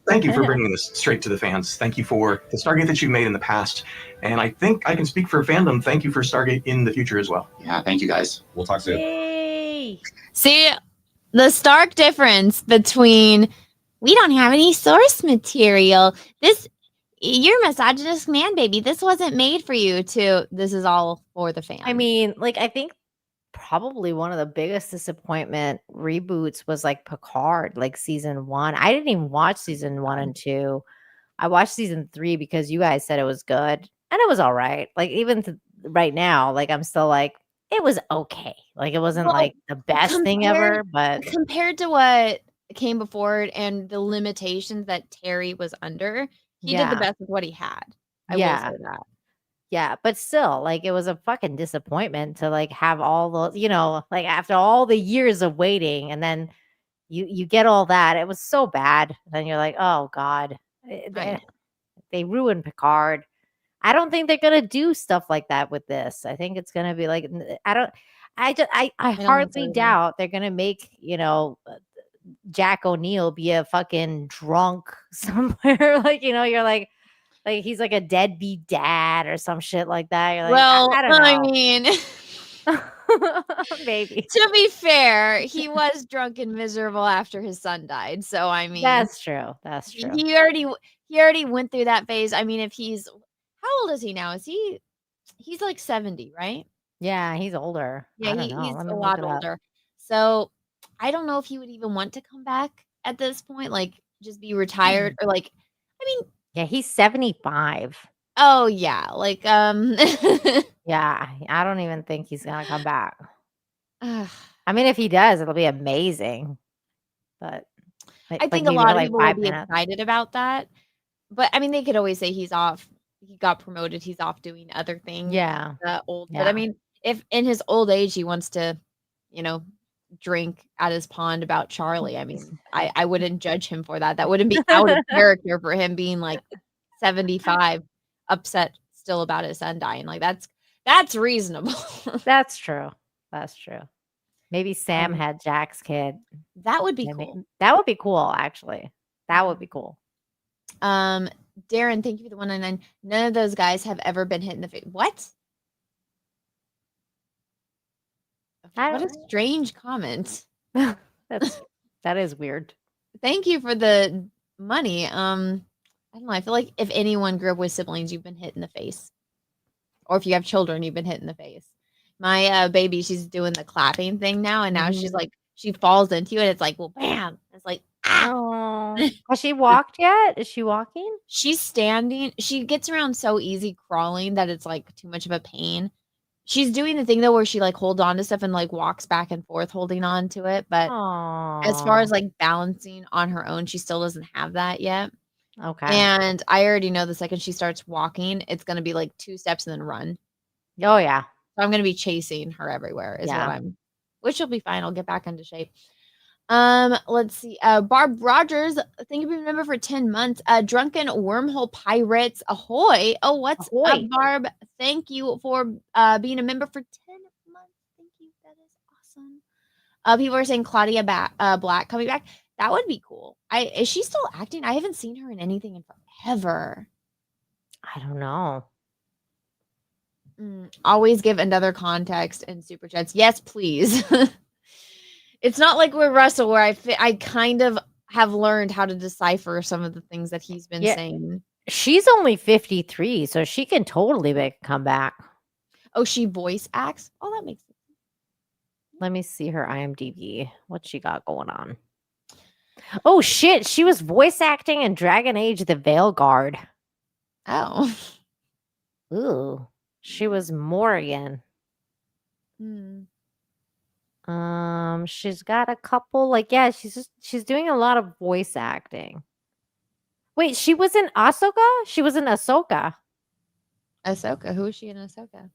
Thank you for bringing this straight to the fans. Thank you for the Stargate that you've made in the past. And I think I can speak for fandom. Thank you for Stargate in the future as well. Yeah, thank you guys. We'll talk soon. Yay. See, the stark difference between we don't have any source material. This, you're a misogynist man, baby. This wasn't made for you to, this is all for the fans. I mean, like, I think probably one of the biggest disappointment reboots was like Picard, like season 1. I didn't even watch season 1 and 2. I watched season 3 because you guys said it was good, and it was all right. Like, even right now, like, I'm still like, it was okay. Like, it wasn't like the best thing ever, but compared to what came before it and the limitations that Terry was under, he did the best with what he had. I will say that. Yeah, but still, like, it was a fucking disappointment to like have all the, like after all the years of waiting, and then you get all that. It was so bad. And then you're like, oh God, they ruined Picard. I don't think they're gonna do stuff like that with this. I think it's gonna be like, I hardly doubt they're gonna make, Jack O'Neill be a fucking drunk somewhere. Like, you're like he's like a deadbeat dad or some shit like that. You're like, Well, I don't know. I mean, maybe. To be fair, he was drunk and miserable after his son died. So I mean, that's true. That's true. He already went through that phase. I mean, if he's, how old is he now? He's like 70, right? Yeah, he's older. Yeah, he's a lot older. So I don't know if he would even want to come back at this point, like just be retired or like, I mean, yeah, he's 75. Oh yeah, like yeah, I don't even think he's gonna come back. I mean, if he does, it'll be amazing. But I think a lot of people will be excited about that. But I mean, they could always say he's off. He got promoted. He's off doing other things. Yeah. But I mean, if in his old age he wants to, drink at his pond about Charlie, I mean, I wouldn't judge him for that. That wouldn't be out of character for him being like 75, upset still about his son dying. Like that's reasonable. That's true. That's true. Maybe Sam had Jack's kid. That would be cool. That would be cool, actually. That would be cool. Darren, thank you for the 199. None of those guys have ever been hit in the face. What? What a strange comment. That is weird. Thank you for the money. I don't know. I feel like if anyone grew up with siblings, you've been hit in the face. Or if you have children, you've been hit in the face. My baby, she's doing the clapping thing now, and now she's like, she falls into it. It's like, well, bam. It's like, oh. Has she walked yet? Is she walking? She's standing. She gets around so easy crawling that it's like too much of a pain. She's doing the thing though where she like holds on to stuff and like walks back and forth holding on to it. But as far as like balancing on her own, she still doesn't have that yet. Okay. And I already know the second she starts walking, it's going to be like 2 steps and then run. Oh yeah. So I'm going to be chasing her everywhere which will be fine. I'll get back into shape. Let's see. Barb Rogers, thank you for being a member for 10 months. Drunken Wormhole Pirates, ahoy. Oh, what's up, Barb? Thank you for being a member for 10 months. Thank you. That is awesome. People are saying Claudia Black coming back. That would be cool. Is she still acting? I haven't seen her in anything in forever. I don't know. Always give another context in super chats. Yes, please. It's not like with Russell where I kind of have learned how to decipher some of the things that he's been saying. She's only 53, so she can totally make a comeback. Oh, she voice acts? Oh, that makes sense. Let me see her IMDb. What she got going on? Oh, shit. She was voice acting in Dragon Age The Veil Guard. Oh. Ooh. She was Morrigan. She's got a couple, she's doing a lot of voice acting. Wait, she was in Ahsoka? She was in Ahsoka. Ahsoka? Who is she in Ahsoka?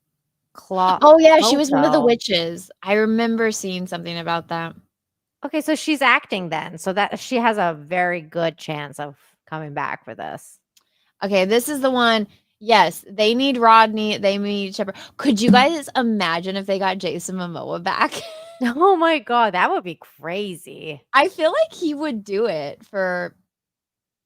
Oh yeah, she was one of the witches. I remember seeing something about that. Okay, so she's acting then. So that she has a very good chance of coming back for this. Okay, this is the one. Yes, they need Rodney. They need Shepard. Could you guys imagine if they got Jason Momoa back? Oh my God, that would be crazy. I feel like he would do it for,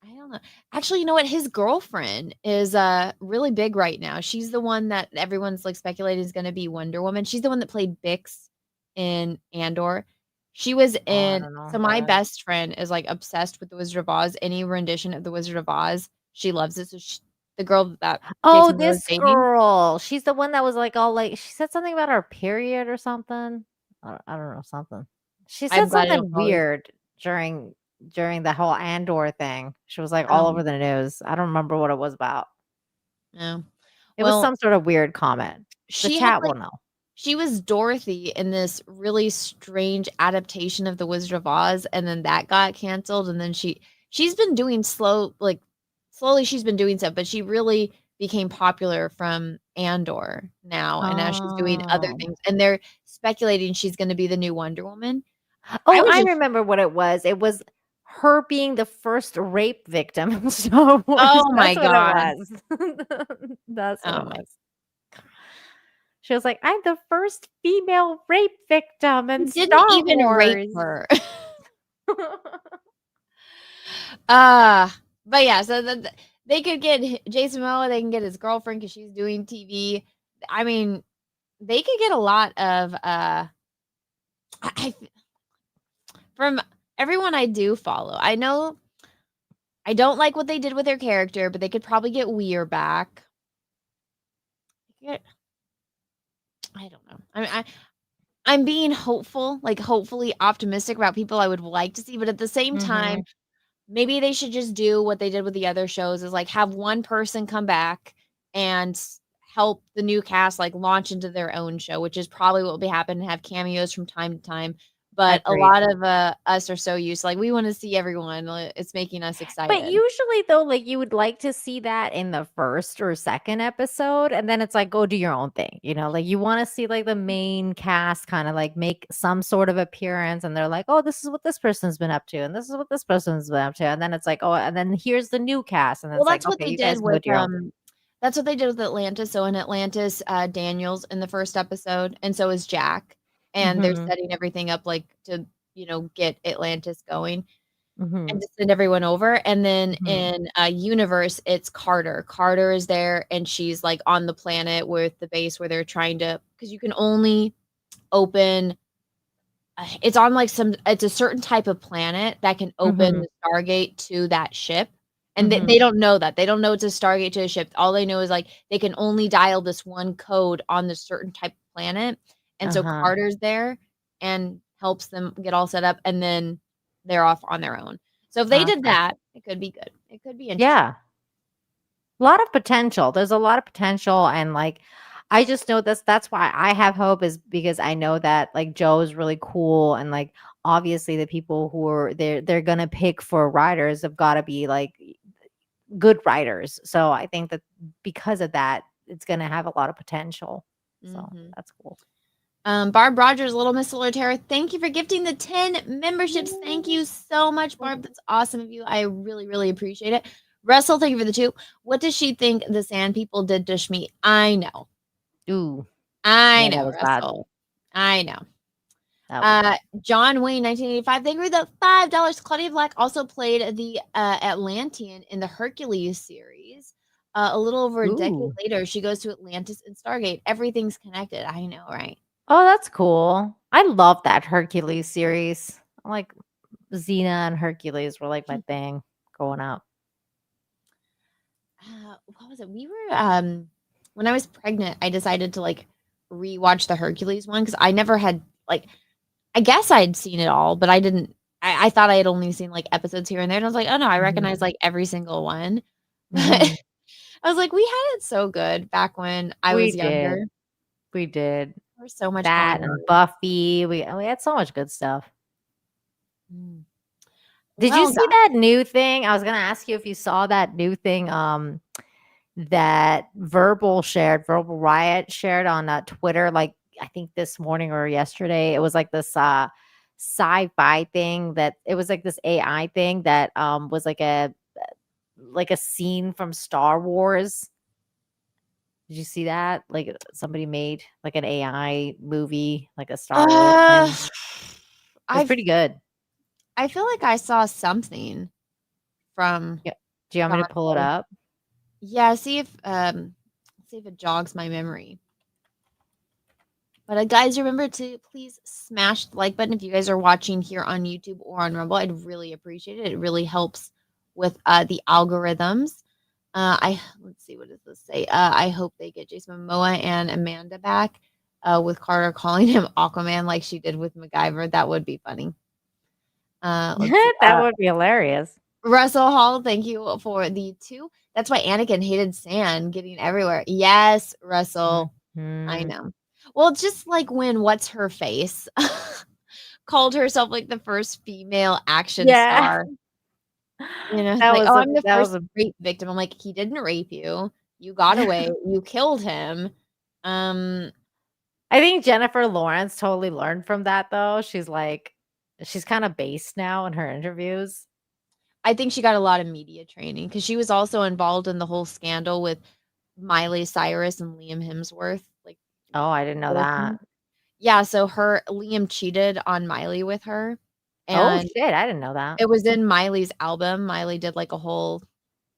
I don't know. Actually, you know what? His girlfriend is really big right now. She's the one that everyone's like speculating is going to be Wonder Woman. She's the one that played Bix in Andor. She was in, so my best friend is like obsessed with The Wizard of Oz. Any rendition of The Wizard of Oz, she loves it. So the girl that Oh, Jason Momoa was this dating. girl. She's the one that was like all like she said something about her period or something. I don't know something. She I'm said glad I don't something follow this. weird during the whole Andor thing. She was like all over the news. I don't remember what it was about. No. It was Well, some sort of weird comment. The she had chat like will know. she was Dorothy in this really strange adaptation of The Wizard of Oz, and then that got canceled, and then she's been doing slowly she's been doing stuff, but she really became popular from Andor now, and now she's doing other Oh. things, and they're speculating she's gonna be the new Wonder Woman. Oh, was I just remember what it was. It was her being the first rape victim in Star Wars. Oh my That's what God. it was. That's what Oh it my was. She was like, "I'm the first female rape victim in He didn't Star even rape Wars." her. But yeah, so they could get Jason Momoa, they can get his girlfriend because she's doing TV. I mean, they could get a lot of from everyone I do follow. I know I don't like what they did with their character, but they could probably get Weir back. I don't know. I mean, I'm being hopeful, like hopefully optimistic about people I would like to see, but at the same time, maybe they should just do what they did with the other shows is like have one person come back and help the new cast like launch into their own show, which is probably what will be happening, have cameos from time to time. But a Agreed. lot of us are so used, like we want to see everyone. It's making us excited. But usually though, like you would like to see that in the first or second episode, and then it's like go do your own thing. You know, like you want to see like the main cast kind of like make some sort of appearance, and they're like, oh, this is what this person's been up to, and this is what this person's been up to, and then it's like, oh, and then here's the new cast, and then Well, it's like, that's what okay, they you guys did go with do your own thing. that's what they did with Atlantis. So in Atlantis, Daniel's in the first episode, and so is Jack, and they're setting everything up like to get Atlantis going and to send everyone over. And then in Universe, it's Carter. Carter is there, and she's like on the planet with the base where they're trying to, because you can only open. It's on like it's a certain type of planet that can open the Stargate to that ship. And they don't know that. They don't know it's a Stargate to a ship. All they know is like they can only dial this one code on this certain type of planet. And so Carter's there and helps them get all set up, and then they're off on their own. So if they did that, it could be good. It could be interesting. Yeah. A lot of potential. There's a lot of potential, and like I just know that's why I have hope, is because I know that like Joe is really cool, and like obviously the people who are they're gonna pick for writers have got to be like good writers. So I think that because of that, it's gonna have a lot of potential. So that's cool. Barb Rogers, Little Miss Solitaire, thank you for gifting the 10 memberships. Thank you so much, Barb. That's awesome of you. I really, really appreciate it. Russell, thank you for the 2. What does she think the Sand People did to Shmi? I know. Ooh. I Yeah, know, that was bad. Russell. I know. That John Wayne, 1985. Thank you for the $5. Claudia Black also played the Atlantean in the Hercules series. A little over a decade later, she goes to Atlantis and Stargate. Everything's connected. I know, right? Oh, that's cool. I love that Hercules series. I like Xena and Hercules were like my thing growing up. What was it? We were when I was pregnant, I decided to like rewatch the Hercules one because I never had like, I guess I'd seen it all, but I didn't. I thought I had only seen like episodes here and there, and I was like, oh no, I recognize like every single one. But I was like, we had it so good back when I was younger. We did. There was so much that going on. and Buffy. We had so much good stuff. Did Well, you see that new thing? I was gonna ask you if you saw that new thing that Verbal Riot shared on Twitter, like I think this morning or yesterday. It was like this sci-fi thing that it was like this AI thing that was like a scene from Star Wars. Did you see that? Like somebody made like an AI movie, like a Star Wars thing. It's pretty good. I feel like I saw something from. Yeah. Do you want me to pull it up? Yeah, see if it jogs my memory. But guys, remember to please smash the like button if you guys are watching here on YouTube or on Rumble. I'd really appreciate it. It really helps with the algorithms. Let's see, what does this say? I hope they get Jason Momoa and Amanda back. With Carter calling him Aquaman like she did with MacGyver. That would be funny. Let's see. That would be hilarious. Russell Hall, thank you for the 2. That's why Anakin hated sand getting everywhere. Yes, Russell. I know. Well, it's just like when what's her face called herself like the first female action star. You know, That like, was oh, a- I'm the that was first a- rape victim. I'm like, he didn't rape you. You got away. You killed him. I think Jennifer Lawrence totally learned from that though. She's kind of based now in her interviews. I think she got a lot of media training because she was also involved in the whole scandal with Miley Cyrus and Liam Hemsworth. Like, oh, I didn't know that. Yeah, so Liam cheated on Miley with her. Oh And shit, I didn't know that. it was in Miley's album. Miley did like a whole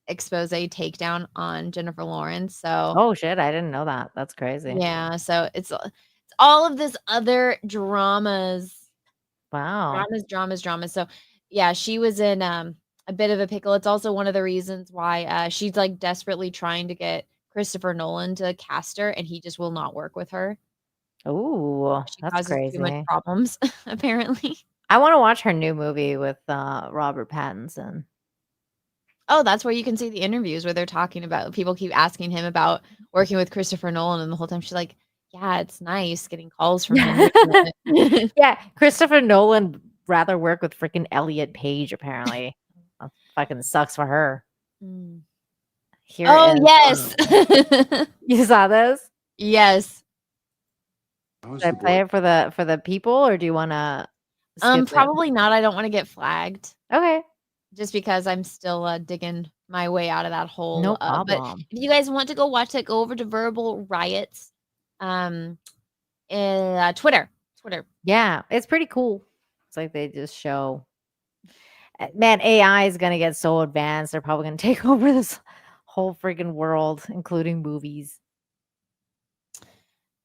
expose takedown on Jennifer Lawrence. So Oh shit, I didn't know that. That's crazy. yeah, so it's all of this other dramas. Wow. Dramas. So yeah, she was in a bit of a pickle. It's also one of the reasons why she's like desperately trying to get Christopher Nolan to cast her, and he just will not work with her. Ooh, She that's causes too much crazy. problems, apparently. I want to watch her new movie with Robert Pattinson. Oh, that's where you can see the interviews where they're talking about people keep asking him about working with Christopher Nolan, and the whole time she's like, yeah, it's nice getting calls from him. Yeah, Christopher Nolan rather work with freaking Elliot Page, apparently. Fucking sucks for her. Here Oh, is, yes. You saw this? Yes. Should I play it for the people, or do you want to? Probably not. I don't want to get flagged. Okay. Just because I'm still digging my way out of that hole. No But problem. if you guys want to go watch that, go over to Verbal Riots, Twitter. Yeah, it's pretty cool. It's like they just show. Man, AI is gonna get so advanced. They're probably gonna take over this whole freaking world, including movies.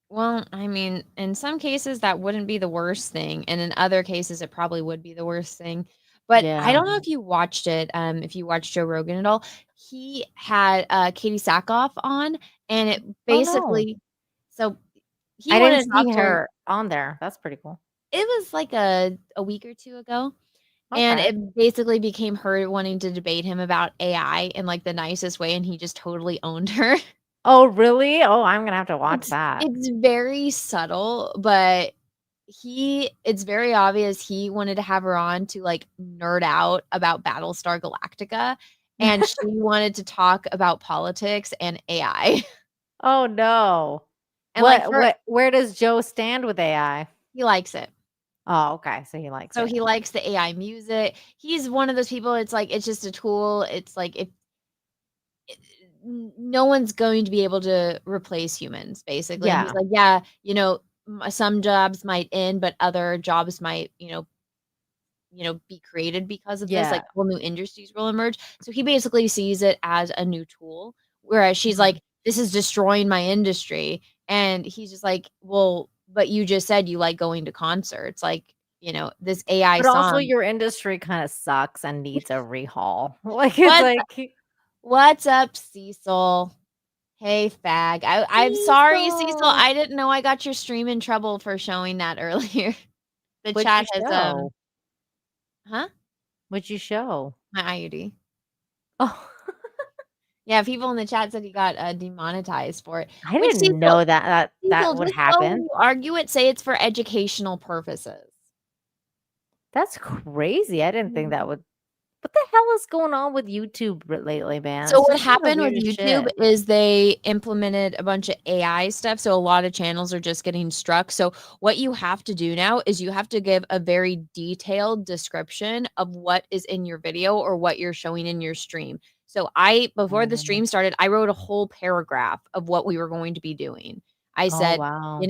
Well, I mean, in some cases that wouldn't be the worst thing, and in other cases it probably would be the worst thing. But I don't know if you watched it, if you watched Joe Rogan at all. He had Katie Sackhoff on, and it basically so he I wanted didn't to talk see to her. her on there. That's pretty cool. It was like a week or 2 ago. And Okay. it basically became her wanting to debate him about AI in like the nicest way, and he just totally owned her. Oh, really? Oh, I'm gonna have to watch that. It's very subtle, but it's very obvious he wanted to have her on to like nerd out about Battlestar Galactica, and she wanted to talk about politics and AI. Oh no. And like where does Joe stand with AI? He likes it. Oh, okay. So he likes So it. he likes the AI music. He's one of those people, it's like it's just a tool. It's like if no one's going to be able to replace humans, basically. And he's like, yeah, some jobs might end, but other jobs might, be created because of this. Like whole new industries will emerge. So he basically sees it as a new tool, whereas she's like, this is destroying my industry. And he's just like, well, but you just said you like going to concerts, like, this AI But song. also your industry kind of sucks and needs a rehaul. Like it's like What's up, Cecil? Hey, fag. I'm sorry, Cecil. I didn't know I got your stream in trouble for showing that earlier. The What'd chat you has show? Huh? What'd you show? My IUD. Oh. Yeah, people in the chat said he got demonetized for it. I didn't know that Cecil, would just happen. when you argue it, say it's for educational purposes. That's crazy. I didn't think that would. What the hell is going on with YouTube lately, man? So It's what just some of the happened with weirdest YouTube shit. is they implemented a bunch of AI stuff. So a lot of channels are just getting struck. So what you have to do now is you have to give a very detailed description of what is in your video or what you're showing in your stream. So before the stream started, I wrote a whole paragraph of what we were going to be doing. I said, wow.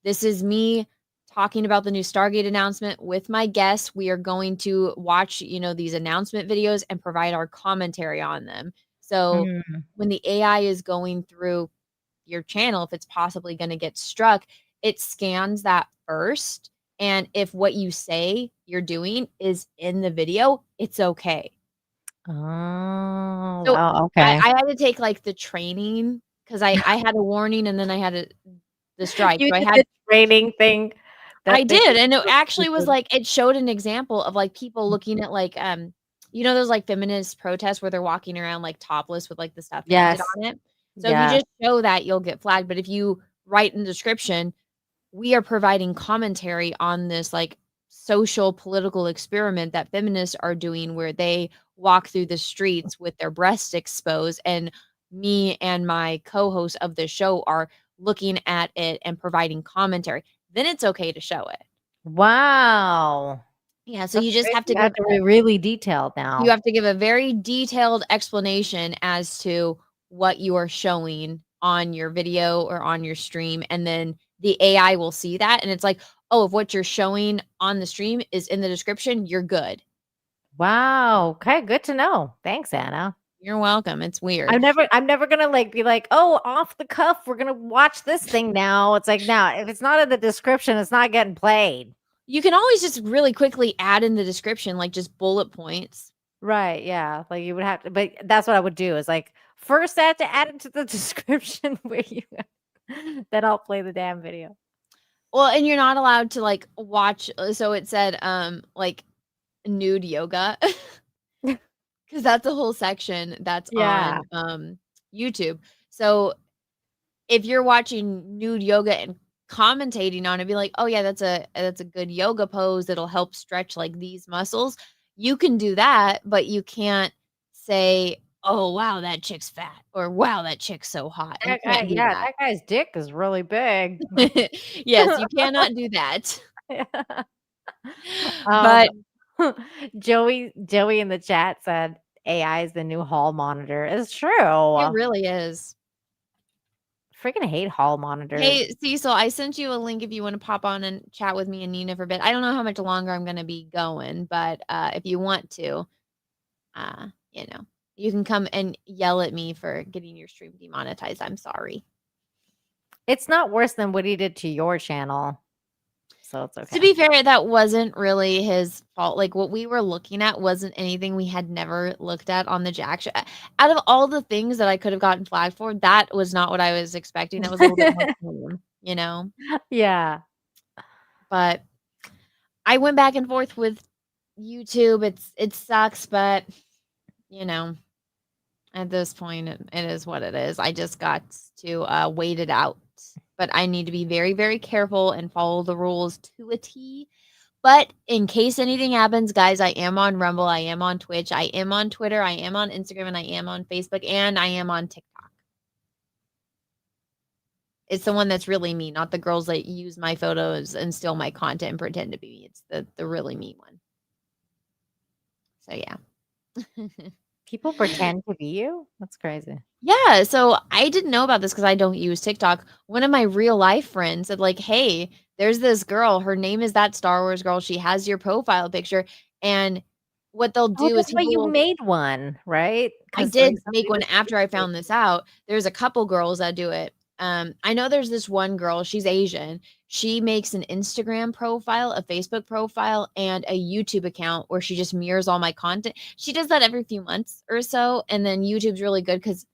This is me talking about the new Stargate announcement with my guests. We are going to watch, these announcement videos and provide our commentary on them. So when the AI is going through your channel, if it's possibly going to get struck, it scans that first. And if what you say you're doing is in the video, it's okay. Oh, So wow, okay. I had to take like the training because I had a warning and then I had the strike. You So I did had the training thing. I That thing did, is and it so actually was stupid. like it showed an example of like people looking at like you know those like feminist protests where they're walking around like topless with like the stuff painted Yes. on it. So if you Yeah. just show that, you'll get flagged. But if you write in the description, we are providing commentary on this like social political experiment that feminists are doing where they walk through the streets with their breasts exposed, and me and my co-host of the show are looking at it and providing commentary, then it's okay to show it. Wow. Yeah, so That's you just crazy. have to You have to be really detailed now. you have to give a very detailed explanation as to what you are showing on your video or on your stream, and then the AI will see that, and it's like, "Oh, if what you're showing on the stream is in the description, you're good." Wow. Okay, good to know. Thanks, Anna. You're welcome. It's weird. I'm never gonna like be like, oh, off the cuff, we're gonna watch this thing now. It's like, now, if it's not in the description, it's not getting played. You can always just really quickly add in the description, like just bullet points. Right, yeah. Like you would have to, but that's what I would do is like first I have to add it to the description where you then I'll play the damn video. Well, and you're not allowed to like watch, so it said like nude yoga. Because that's a whole section that's Yeah. on YouTube. So if you're watching nude yoga and commentating on it, be like, oh yeah, that's a good yoga pose that'll help stretch like these muscles. You can do that, but you can't say, oh wow, that chick's fat, or wow, that chick's so hot. You can't do that. That guy's dick is really big. Yes, you cannot do that. But Joey in the chat said AI is the new hall monitor. It's true. It really is. Freaking hate hall monitors. Hey, Cecil, I sent you a link if you want to pop on and chat with me and Nina for a bit. I don't know how much longer I'm going to be going, but if you want to, you know, you can come and yell at me for getting your stream demonetized. I'm sorry. It's not worse than what he did to your channel. So it's okay. To be fair, that wasn't really his fault. Like what we were looking at wasn't anything we had never looked at on the Jack show. Out of all the things that I could have gotten flagged for, that was not what I was expecting. That was a little bit more tame, you know? Yeah. But I went back and forth with YouTube. It sucks, but you know, at this point, it is what it is. I just got to wait it out. But I need to be very, very careful and follow the rules to a T. But in case anything happens, guys, I am on Rumble, I am on Twitch, I am on Twitter, I am on Instagram, and I am on Facebook, and I am on TikTok. It's the one that's really me, not the girls that use my photos and steal my content and pretend to be me. It's the really me one. So yeah. People pretend to be you? That's crazy. Yeah, so I didn't know about this because I don't use TikTok. One of my real life friends said, like, hey, there's this girl. Her name is that Star Wars girl. She has your profile picture. And what they'll do is you made one, right? I did make one after I found this out. There's a couple girls that do it. I know there's this one girl, she's Asian. She makes an Instagram profile, a Facebook profile, and a YouTube account where she just mirrors all my content. She does that every few months or so. And then YouTube's really good because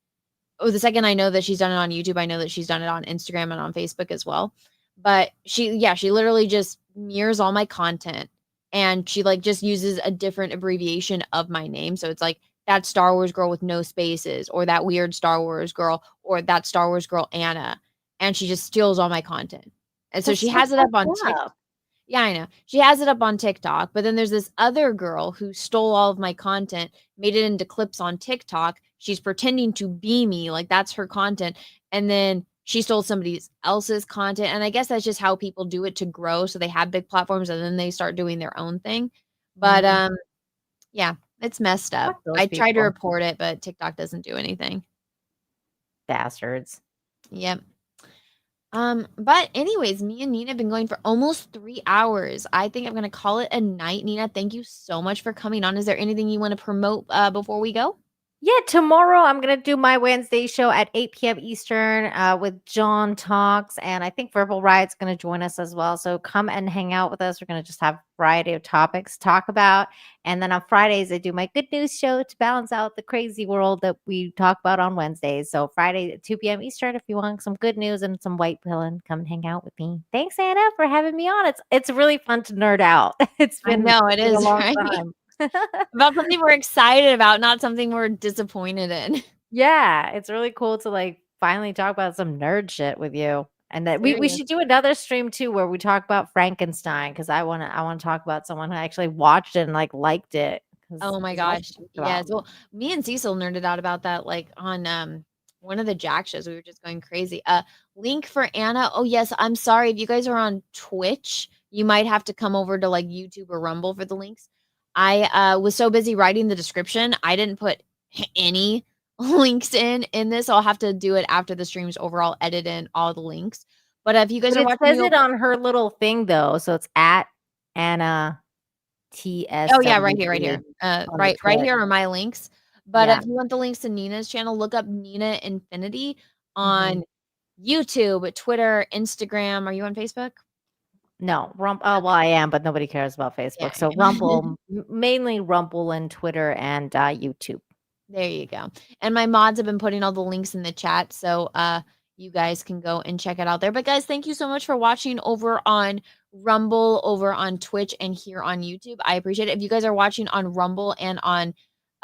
the second I know that she's done it on YouTube, I know that she's done it on Instagram and on Facebook as well. But she literally just mirrors all my content, and she like just uses a different abbreviation of my name. So it's like that Star Wars girl with no spaces, or that weird Star Wars girl, or that Star Wars girl Anna, and she just steals all my content. And so she has it up on TikTok. Yeah, I know. She has it up on TikTok, but then there's this other girl who stole all of my content, made it into clips on TikTok. She's pretending to be me, like that's her content. And then she stole somebody else's content. And I guess that's just how people do it to grow. So they have big platforms and then they start doing their own thing. But yeah, it's messed up. I tried to report it, but TikTok doesn't do anything. Bastards. Yep. But anyways, me and Nina have been going for almost 3 hours. I think I'm going to call it a night. Nina, thank you so much for coming on. Is there anything you want to promote before we go? Yeah, tomorrow I'm going to do my Wednesday show at 8 p.m. Eastern with John Talks. And I think Verbal Riot's going to join us as well. So come and hang out with us. We're going to just have a variety of topics to talk about. And then on Fridays, I do my good news show to balance out the crazy world that we talk about on Wednesdays. So Friday at 2 p.m. Eastern, if you want some good news and some white pillin', come and hang out with me. Thanks, Anna, for having me on. It's really fun to nerd out. It's been, it a is, long right? time. About something we're excited about, not something we're disappointed in. Yeah, it's really cool to like finally talk about some nerd shit with you. And that we should do another stream too where we talk about Frankenstein because I wanna talk about someone who actually watched it and like liked it. Oh my gosh. Yes. Well, me and Cecil nerded out about that like on one of the Jack shows. We were just going crazy. Link for Anna. Oh yes, I'm sorry. If you guys are on Twitch, you might have to come over to like YouTube or Rumble for the links. I was so busy writing the description, I didn't put any links in this. So I'll have to do it after the stream's over. I'll edit in all the links. But if you guys are watching, it says it on her little thing though, so it's at Anna TSWG. Oh yeah, right here. Right here are my links. But if you want the links to Nina's channel, look up Nina Infinity on YouTube, Twitter, Instagram. Are you on Facebook? No, well, I am, but nobody cares about Facebook. Yeah. So Rumble, mainly Rumble and Twitter and YouTube. There you go. And my mods have been putting all the links in the chat, so you guys can go and check it out there. But guys, thank you so much for watching over on Rumble, over on Twitch, and here on YouTube. I appreciate it. If you guys are watching on Rumble and on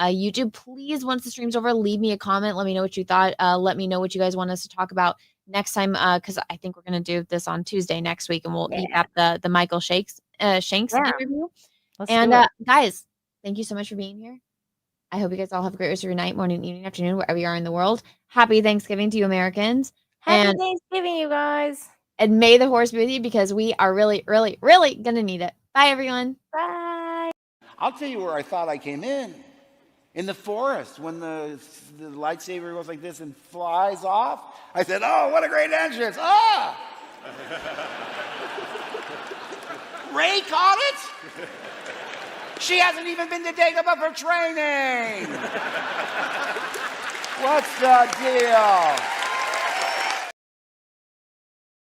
YouTube, please, once the stream's over, leave me a comment. Let me know what you thought. Let me know what you guys want us to talk about next time, because I think we're going to do this on Tuesday next week, and we'll eat up the Michael Shanks interview. And guys, thank you so much for being here. I hope you guys all have a great rest of your night, morning, evening, afternoon, wherever you are in the world. Happy Thanksgiving to you Americans. Happy Thanksgiving, you guys. And may the horse be with you, because we are really, really, really going to need it. Bye, everyone. Bye. I'll tell you where I thought I came in the forest, when the lightsaber goes like this and flies off. I said, oh, what a great entrance. Ah! Ray caught it? She hasn't even been to Dagobah for training. What's the deal?